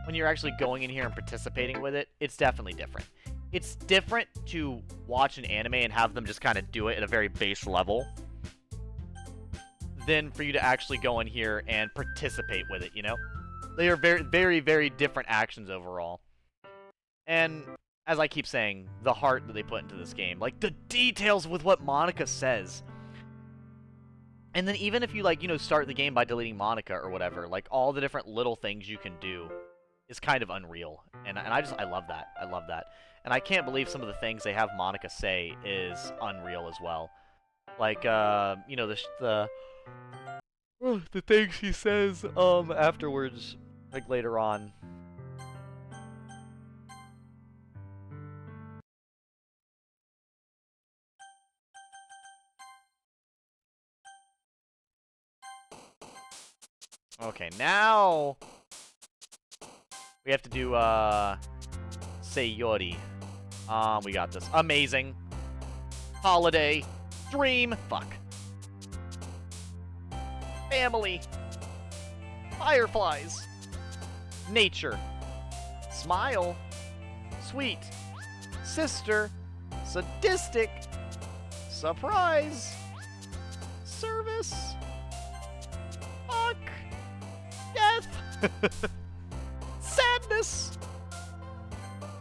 when you're actually going in here and participating with it, it's definitely different. It's different to watch an anime and have them just kind of do it at a very base level than for you to actually go in here and participate with it, you know? They are very, very, very different actions overall. And, as I keep saying, the heart that they put into this game. Like, the details with what Monica says. And then even if you, like, you know, start the game by deleting Monica or whatever, like, all the different little things you can do is kind of unreal. And I love that. I love that. And I can't believe some of the things they have Monica say is unreal as well. Like, you know, the things she says, afterwards, like, later on. Okay, now we have to do, Sayori. We got this. Amazing. Holiday. Dream. Fuck. Family. Fireflies. Nature. Smile. Sweet. Sister. Sadistic. Surprise. Service. Fuck. Death. Sadness.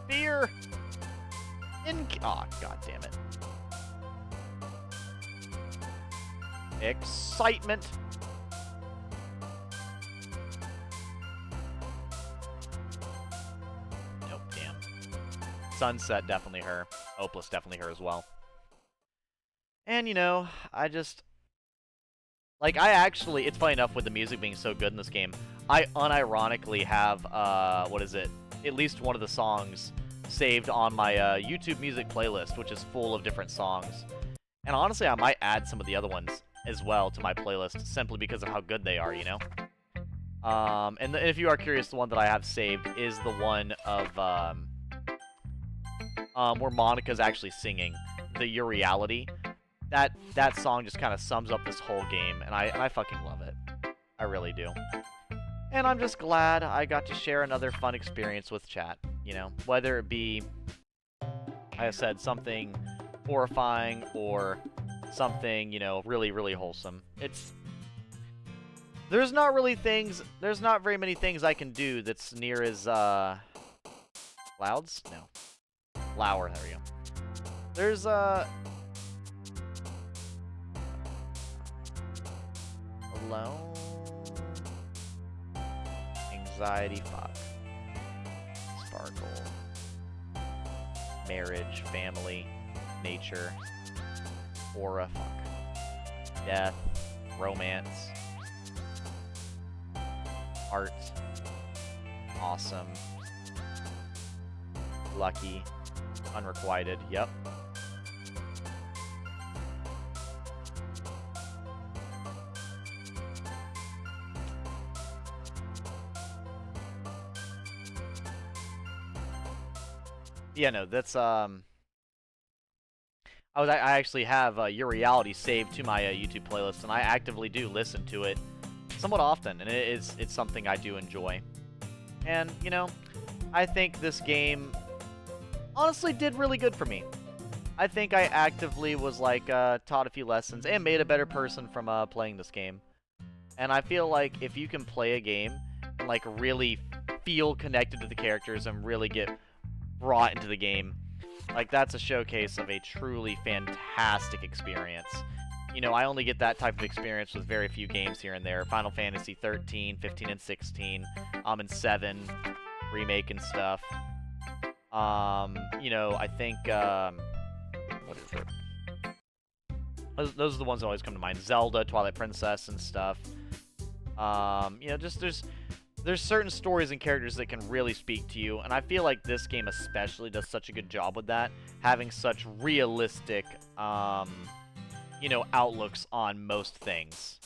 Fear. Oh, god damn it. Excitement. Nope, damn. Sunset, definitely her. Hopeless, definitely her as well. And, you know, I just... Like, I actually... It's funny enough with the music being so good in this game. I unironically have, what is it? At least one of the songs saved on my YouTube music playlist, which is full of different songs. And honestly, I might add some of the other ones as well to my playlist, simply because of how good they are, you know? And if you are curious, the one that I have saved is the one of, where Monica's actually singing the Your Reality. That song just kind of sums up this whole game, and I fucking love it. I really do. And I'm just glad I got to share another fun experience with chat, you know? Whether it be, like I said, something horrifying or something, you know, really, really wholesome. There's not very many things I can do that's near as, Clouds? No. Flower, there we go. There's, Alone. Anxiety, fuck. Sparkle. Marriage, family, nature. Aura, fuck. Death, romance. Art. Awesome. Lucky. Unrequited, yep. Yeah, no, that's, I actually have Your Reality saved to my YouTube playlist, and I actively do listen to it somewhat often, and it's something I do enjoy. And, you know, I think this game honestly did really good for me. I think I actively was, like, taught a few lessons and made a better person from playing this game. And I feel like if you can play a game and, like, really feel connected to the characters and really get brought into the game, Like, that's a showcase of a truly fantastic experience. You know, I only get that type of experience with very few games here and there. Final Fantasy 13, 15, and 16, and 7 remake and stuff. You know, I think, what is it? Those are the ones that always come to mind. Zelda, Twilight Princess, and stuff. You know, just there's certain stories and characters that can really speak to you, and I feel like this game especially does such a good job with that, having such realistic, you know, outlooks on most things.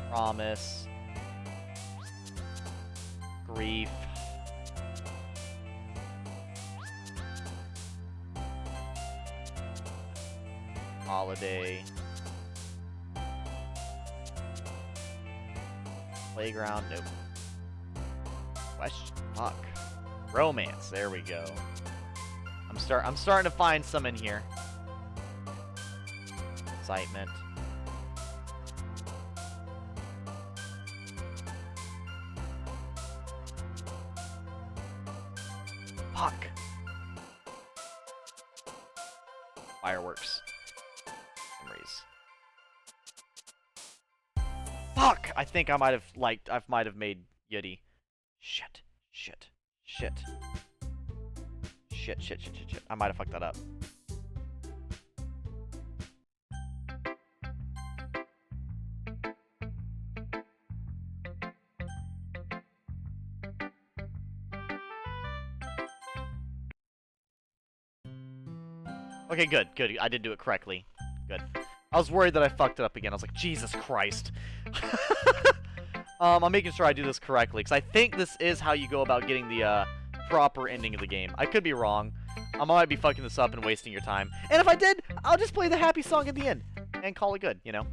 Promise. Grief. Holiday. Playground, nope. Question, fuck. Romance, there we go. I'm starting to find some in here. Excitement. Fuck. Fireworks. Memories. Fuck! I think I might have made Yuri. Shit. Shit. Shit. Shit, shit, shit, shit, shit. I might have fucked that up. Okay, good, good. I did do it correctly. Good. I was worried that I fucked it up again. I was like, Jesus Christ. I'm making sure I do this correctly, because I think this is how you go about getting the proper ending of the game. I could be wrong. I might be fucking this up and wasting your time. And if I did, I'll just play the happy song at the end and call it good, you know?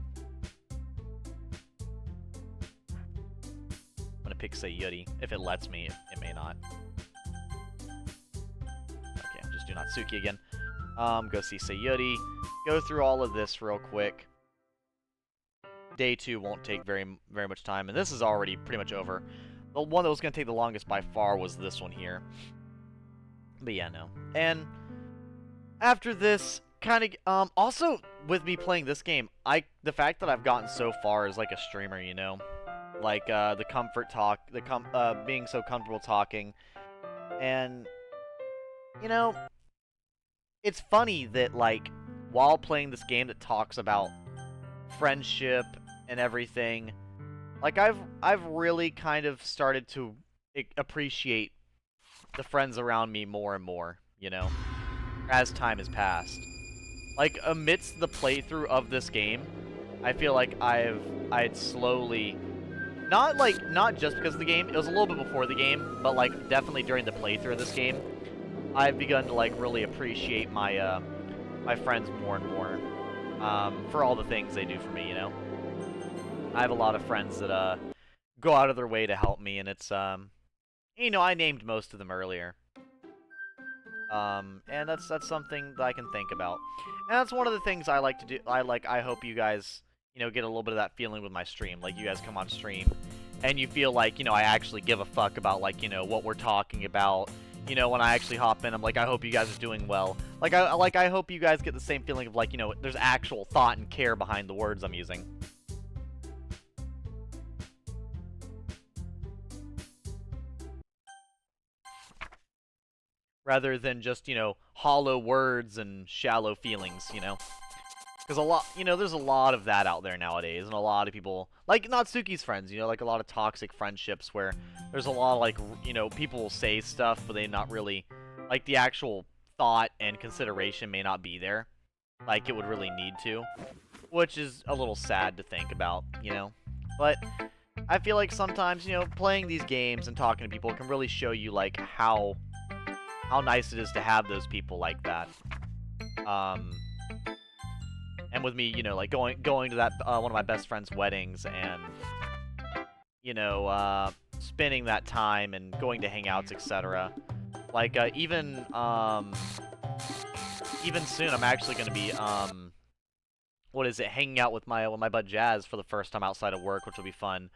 I'm gonna pick Sayuri. If it lets me, it may not. Okay, just do Natsuki again. Go see Sayuri. Go through all of this real quick. Day 2 won't take very much time, and this is already pretty much over. The one that was going to take the longest by far was this one here. But yeah, no. And after this, kind of, also, with me playing this game, the fact that I've gotten so far as, like, a streamer, you know? Like, the comfort talk, being so comfortable talking. And, you know, it's funny that, like, while playing this game that talks about friendship and everything, like, I've really kind of started to appreciate the friends around me more and more, you know, as time has passed. Like, amidst the playthrough of this game, I feel like I'd slowly, not just because of the game, it was a little bit before the game, but, like, definitely during the playthrough of this game, I've begun to, like, really appreciate my, my friends more and more, for all the things they do for me, you know? I have a lot of friends that, go out of their way to help me, and it's, you know, I named most of them earlier. And that's something that I can think about. And that's one of the things I like to do. I hope you guys, you know, get a little bit of that feeling with my stream. Like, you guys come on stream, and you feel like, you know, I actually give a fuck about, like, you know, what we're talking about. You know, when I actually hop in, I'm like, I hope you guys are doing well. Like, I hope you guys get the same feeling of, like, you know, there's actual thought and care behind the words I'm using. Rather than just, you know, hollow words and shallow feelings, you know? Because you know, there's a lot of that out there nowadays, and a lot of people, like Natsuki's friends, you know, like a lot of toxic friendships where there's a lot of, like, you know, people will say stuff, but they not really, like, the actual thought and consideration may not be there, like it would really need to, which is a little sad to think about, you know? But I feel like sometimes, you know, playing these games and talking to people can really show you, like, how nice it is to have those people like that. And with me, you know, like, going to that, one of my best friend's weddings, and, you know, spending that time and going to hangouts, etc. Like, even, even soon, I'm actually gonna be what is it? Hanging out with my bud Jazz for the first time outside of work, which will be fun.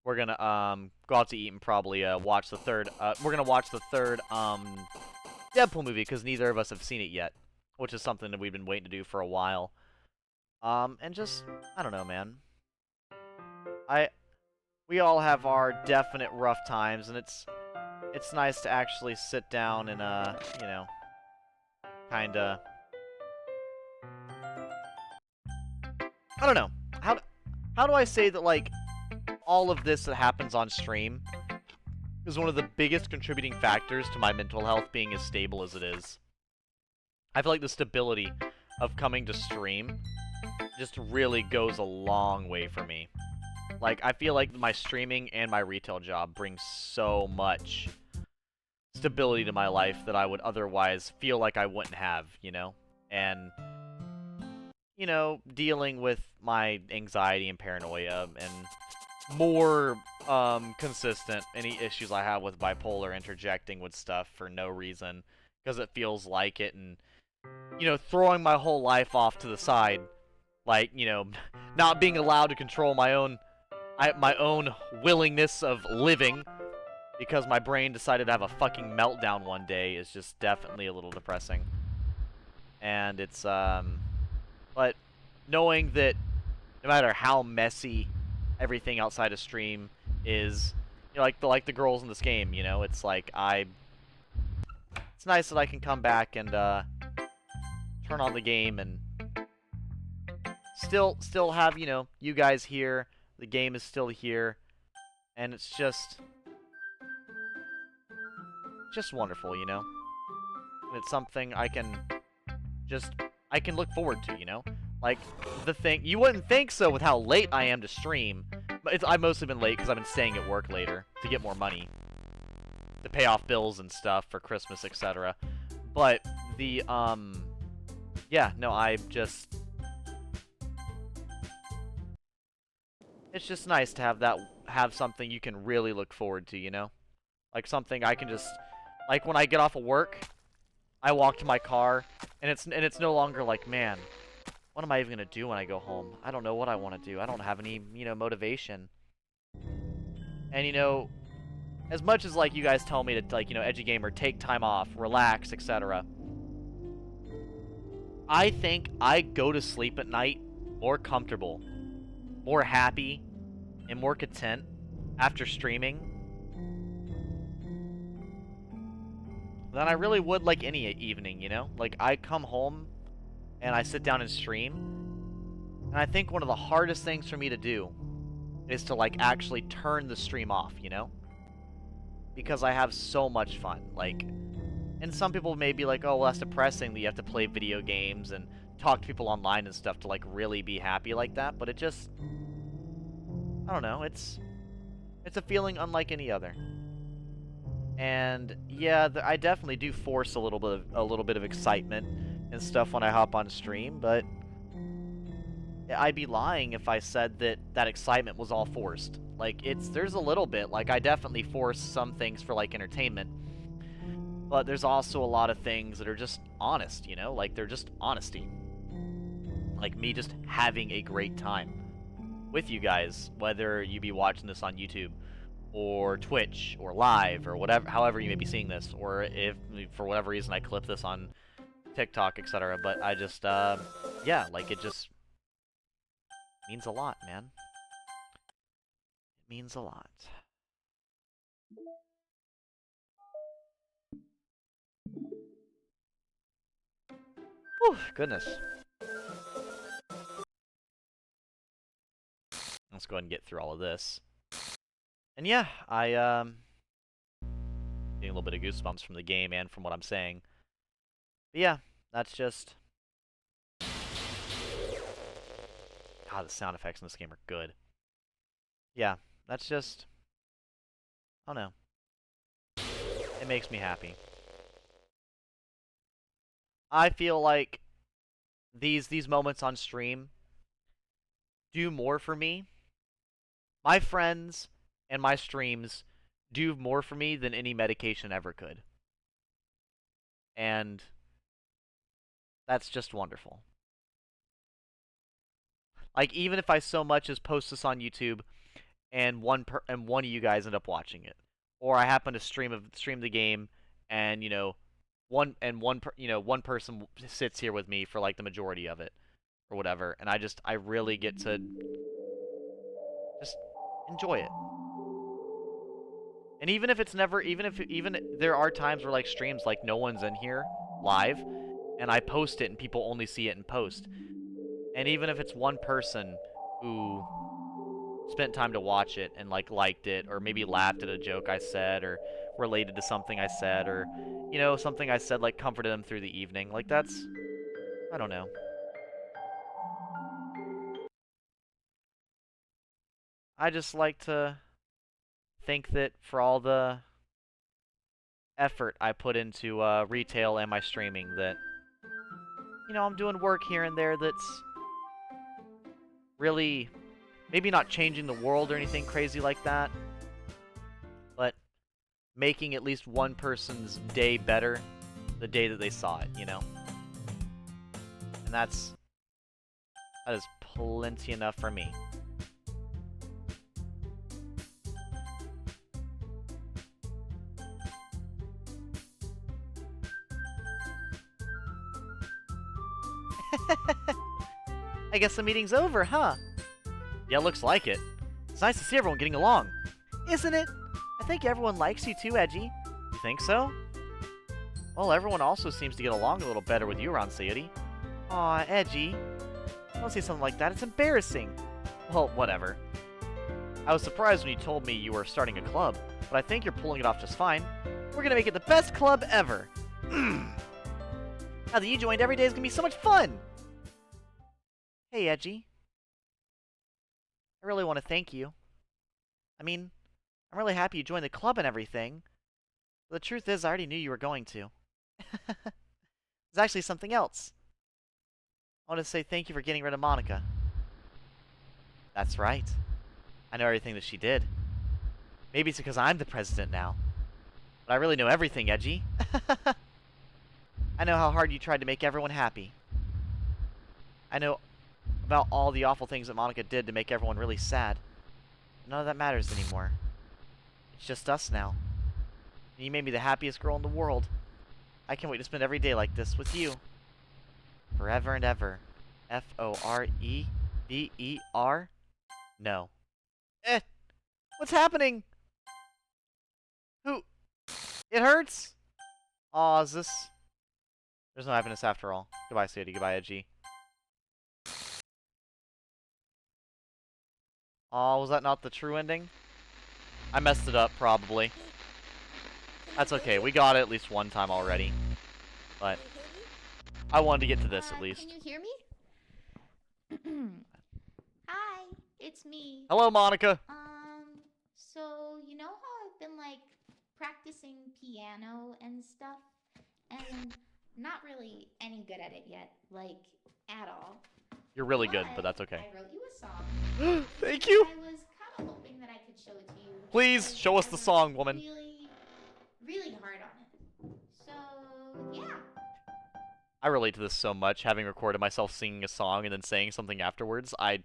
We're gonna go out to eat and probably watch the third. We're gonna watch the third Deadpool movie because neither of us have seen it yet, which is something that we've been waiting to do for a while. And just I don't know, man. We all have our definite rough times, and it's nice to actually sit down and you know, kinda. I don't know. How do I say that, like, all of this that happens on stream is one of the biggest contributing factors to my mental health being as stable as it is. I feel like the stability of coming to stream just really goes a long way for me. Like, I feel like my streaming and my retail job brings so much stability to my life that I would otherwise feel like I wouldn't have, you know? And, you know, dealing with my anxiety and paranoia and more consistent any issues I have with bipolar interjecting with stuff for no reason because it feels like it, and, you know, throwing my whole life off to the side, like, you know, not being allowed to control my own willingness of living because my brain decided to have a fucking meltdown one day is just definitely a little depressing. And it's but knowing that no matter how messy everything outside of stream is, you know, like the girls in this game, you know, it's like it's nice that I can come back and turn on the game and still have, you know, you guys here. The game is still here, and it's just wonderful, you know? And it's something I can look forward to, you know? Like, the thing, you wouldn't think so with how late I am to stream, but I've mostly been late because I've been staying at work later to get more money, to pay off bills and stuff for Christmas, etc. But the, yeah, no, it's just nice to have something you can really look forward to, you know? Like something I can just, like when I get off of work, I walk to my car, and it's no longer like, man, what am I even gonna do when I go home? I don't know what I want to do. I don't have any, you know, motivation. And, you know, as much as, like, you guys tell me to, like, you know, edgy gamer, take time off, relax, etc. I think I go to sleep at night more comfortable, more happy, and more content after streaming than I really would, like, any evening, you know? Like, I come home and I sit down and stream, and I think one of the hardest things for me to do is to, like, actually turn the stream off, you know? Because I have so much fun, like, and some people may be like, oh, well, that's depressing that you have to play video games and talk to people online and stuff to, like, really be happy like that, but it just, I don't know, it's a feeling unlike any other. And yeah, I definitely do force a little bit of excitement and stuff when I hop on stream, but I'd be lying if I said that excitement was all forced. Like, there's a little bit, like, I definitely force some things for, like, entertainment, but there's also a lot of things that are just honest, you know? Like, they're just honesty. Like, me just having a great time with you guys, whether you be watching this on YouTube, or Twitch, or live, or whatever, however you may be seeing this, or if, for whatever reason, I clip this on TikTok, etc. But I just, yeah, like, it just means a lot, man. It means a lot. Whew, goodness. Let's go ahead and get through all of this. And yeah, getting a little bit of goosebumps from the game and from what I'm saying. But yeah, that's just... God, the sound effects in this game are good. Yeah, that's just... I don't know. It makes me happy. I feel like these moments on stream do more for me. My friends and my streams do more for me than any medication ever could. And That's just wonderful. Like, even if I so much as post this on YouTube and one of you guys end up watching it, or I happen to stream the game, and one person sits here with me for like the majority of it, or whatever, and I really get to just enjoy it. And even if it's never, even there are times where like streams like no one's in here live, and I post it and people only see it in post. And even if it's one person who spent time to watch it and like liked it, or maybe laughed at a joke I said, or related to something I said, or something I said like comforted them through the evening, like that's, I don't know. I just like to think that for all the effort I put into retail and my streaming, that I'm doing work here and there that's really maybe not changing the world or anything crazy like that, but making at least one person's day better the day that they saw it, And that is plenty enough for me. I guess the meeting's over, huh? Yeah, looks like it. It's nice to see everyone getting along. Isn't it? I think everyone likes you too, Edgy. You think so? Well, everyone also seems to get along a little better with you around Sayuri. Aw, Edgy. Don't say something like that, it's embarrassing. Well, whatever. I was surprised when you told me you were starting a club, but I think you're pulling it off just fine. We're gonna make it the best club ever. Now that you joined, every day is gonna be so much fun! Hey, Edgy. I really want to thank you. I mean, I'm really happy you joined the club and everything. But the truth is, I already knew you were going to. There's actually something else. I want to say thank you for getting rid of Monica. That's right. I know everything that she did. Maybe it's because I'm the president now. But I really know everything, Edgy. I know how hard you tried to make everyone happy. I know about all the awful things that Monica did to make everyone really sad. None of that matters anymore. It's just us now. And you made me the happiest girl in the world. I can't wait to spend every day like this with you. Forever and ever. Forever? No. What's happening? Who? It hurts? Aw, is this... There's no happiness after all. Goodbye, Sadie. Goodbye, Edgy. Aw, was that not the true ending? I messed it up, probably. That's okay, we got it at least one time already. But I wanted to get to this at least. Can you hear me? Hi, it's me. Hello, Monica! So you know how I've been, like, practicing piano and stuff? And not really any good at it yet, like, at all. You're really good, but that's okay. I wrote you a song. Thank you! I was kind of hoping that I could show it to you. Please, show us the song, woman. Really, really hard on it. So, yeah. I relate to this so much, having recorded myself singing a song and then saying something afterwards. I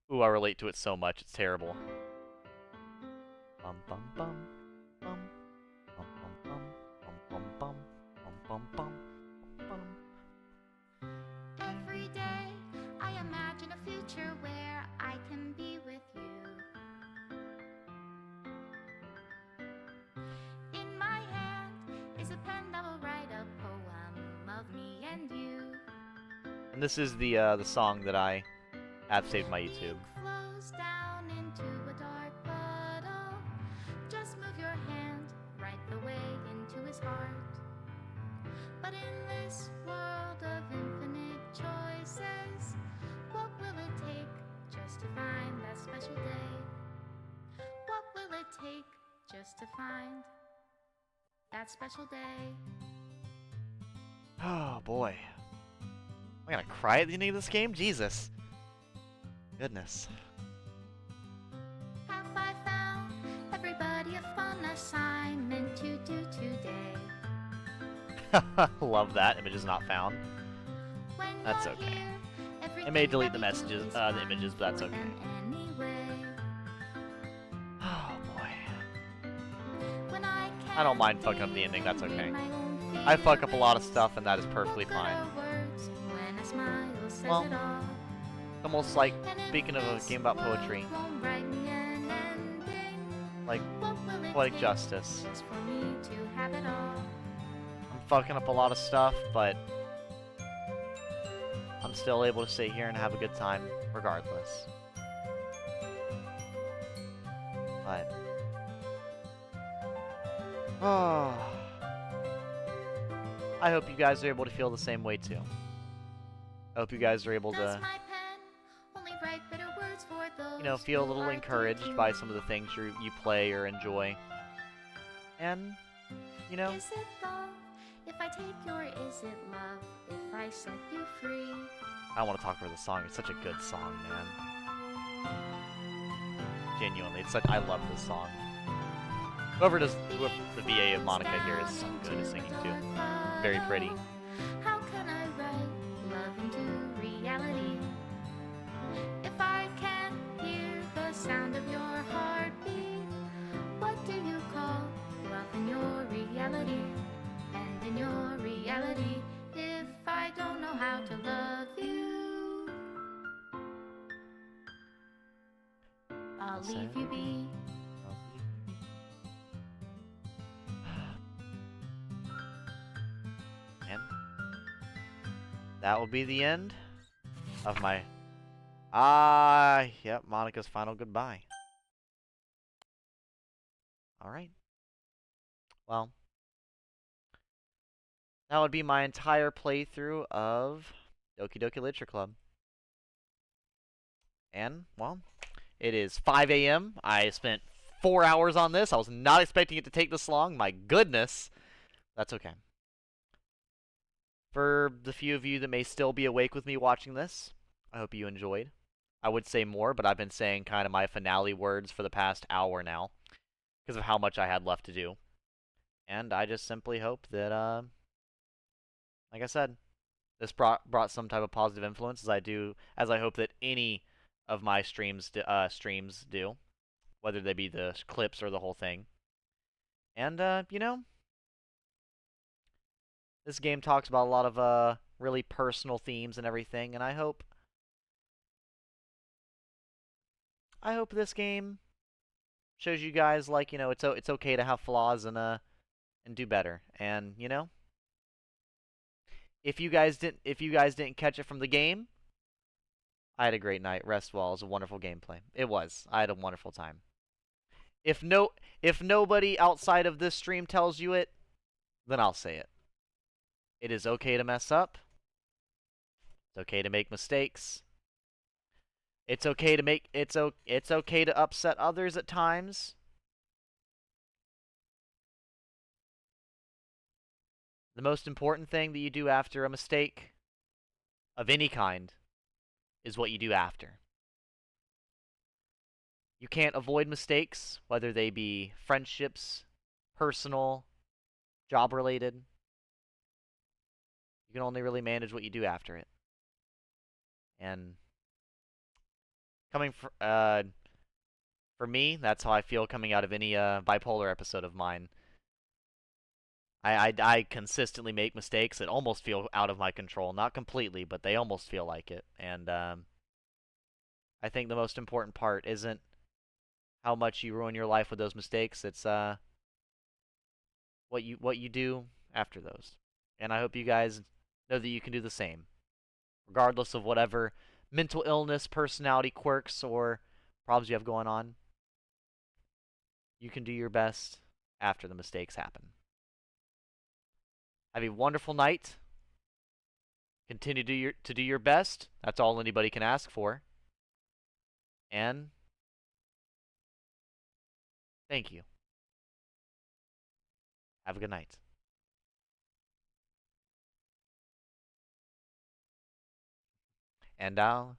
relate to it so much, it's terrible. Bum bum bum bum bum bum bum bum bum bum bum bum. Every day I imagine a future where I can be with you. In my hand is a pen that will write a poem of me and you. And this is the song that I have saved my YouTube. Flows down into a dark puddle. Just move your hand right the way into his heart. But in this world of infinite choices, what will it take just to find that special day? What will it take just to find that special day? Oh boy. Am I gonna cry at the ending of this game? Jesus. Goodness. Have I found everybody a fun assignment to do today? Love that. Image is not found. That's okay. I may delete the messages, the images, but that's okay. Oh boy. I don't mind fucking up the ending, that's okay. I fuck up a lot of stuff, and that is perfectly fine. Well, it's almost like, speaking of a game about poetry, like poetic justice. I'm fucking up a lot of stuff, but I'm still able to sit here and have a good time, regardless. But... oh... I hope you guys are able to feel the same way, too. I hope you guys are able to, you know, feel a little encouraged by some of the things you play or enjoy. And, you know... Is it love if I take your is it love if I set you free? I don't want to talk about the song. It's such a good song, man. Genuinely, it's such... I love this song. Whoever the VA of Monica here is so good at singing, too. Very pretty. How can I write love into reality if I can't hear the sound of your heartbeat? What do you call love in your reality? And in your reality, if I don't know how to love you, I'll leave you be. And that will be the end of my... yep, Monica's final goodbye. Alright. Well, that would be my entire playthrough of Doki Doki Literature Club. And, well, it is 5 a.m. I spent 4 hours on this. I was not expecting it to take this long. My goodness. That's okay. For the few of you that may still be awake with me watching this, I hope you enjoyed. I would say more, but I've been saying kind of my finale words for the past hour now, because of how much I had left to do. And I just simply hope that, like I said, this brought some type of positive influence, as I hope that any of my streams do, whether they be the clips or the whole thing. And, you know, this game talks about a lot of really personal themes and everything, and I hope this game shows you guys, like, you know, it's okay to have flaws and do better. And, you know, if you guys didn't catch it from the game, I had a great night. Rest well. It was a wonderful gameplay. It was. I had a wonderful time. If nobody outside of this stream tells you it, then I'll say it. It is okay to mess up. It's okay to make mistakes. It's okay to it's okay to upset others at times. The most important thing that you do after a mistake of any kind is what you do after. You can't avoid mistakes, whether they be friendships, personal, job-related. You can only really manage what you do after it. And coming for me, that's how I feel coming out of any bipolar episode of mine. I consistently make mistakes that almost feel out of my control. Not completely, but they almost feel like it. And I think the most important part isn't how much you ruin your life with those mistakes. It's what you do after those. And I hope you guys know that you can do the same, regardless of whatever mental illness, personality quirks, or problems you have going on. You can do your best after the mistakes happen. Have a wonderful night. Continue to do your best. That's all anybody can ask for. And thank you. Have a good night. And I'll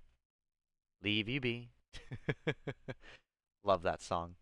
leave you be. Love that song.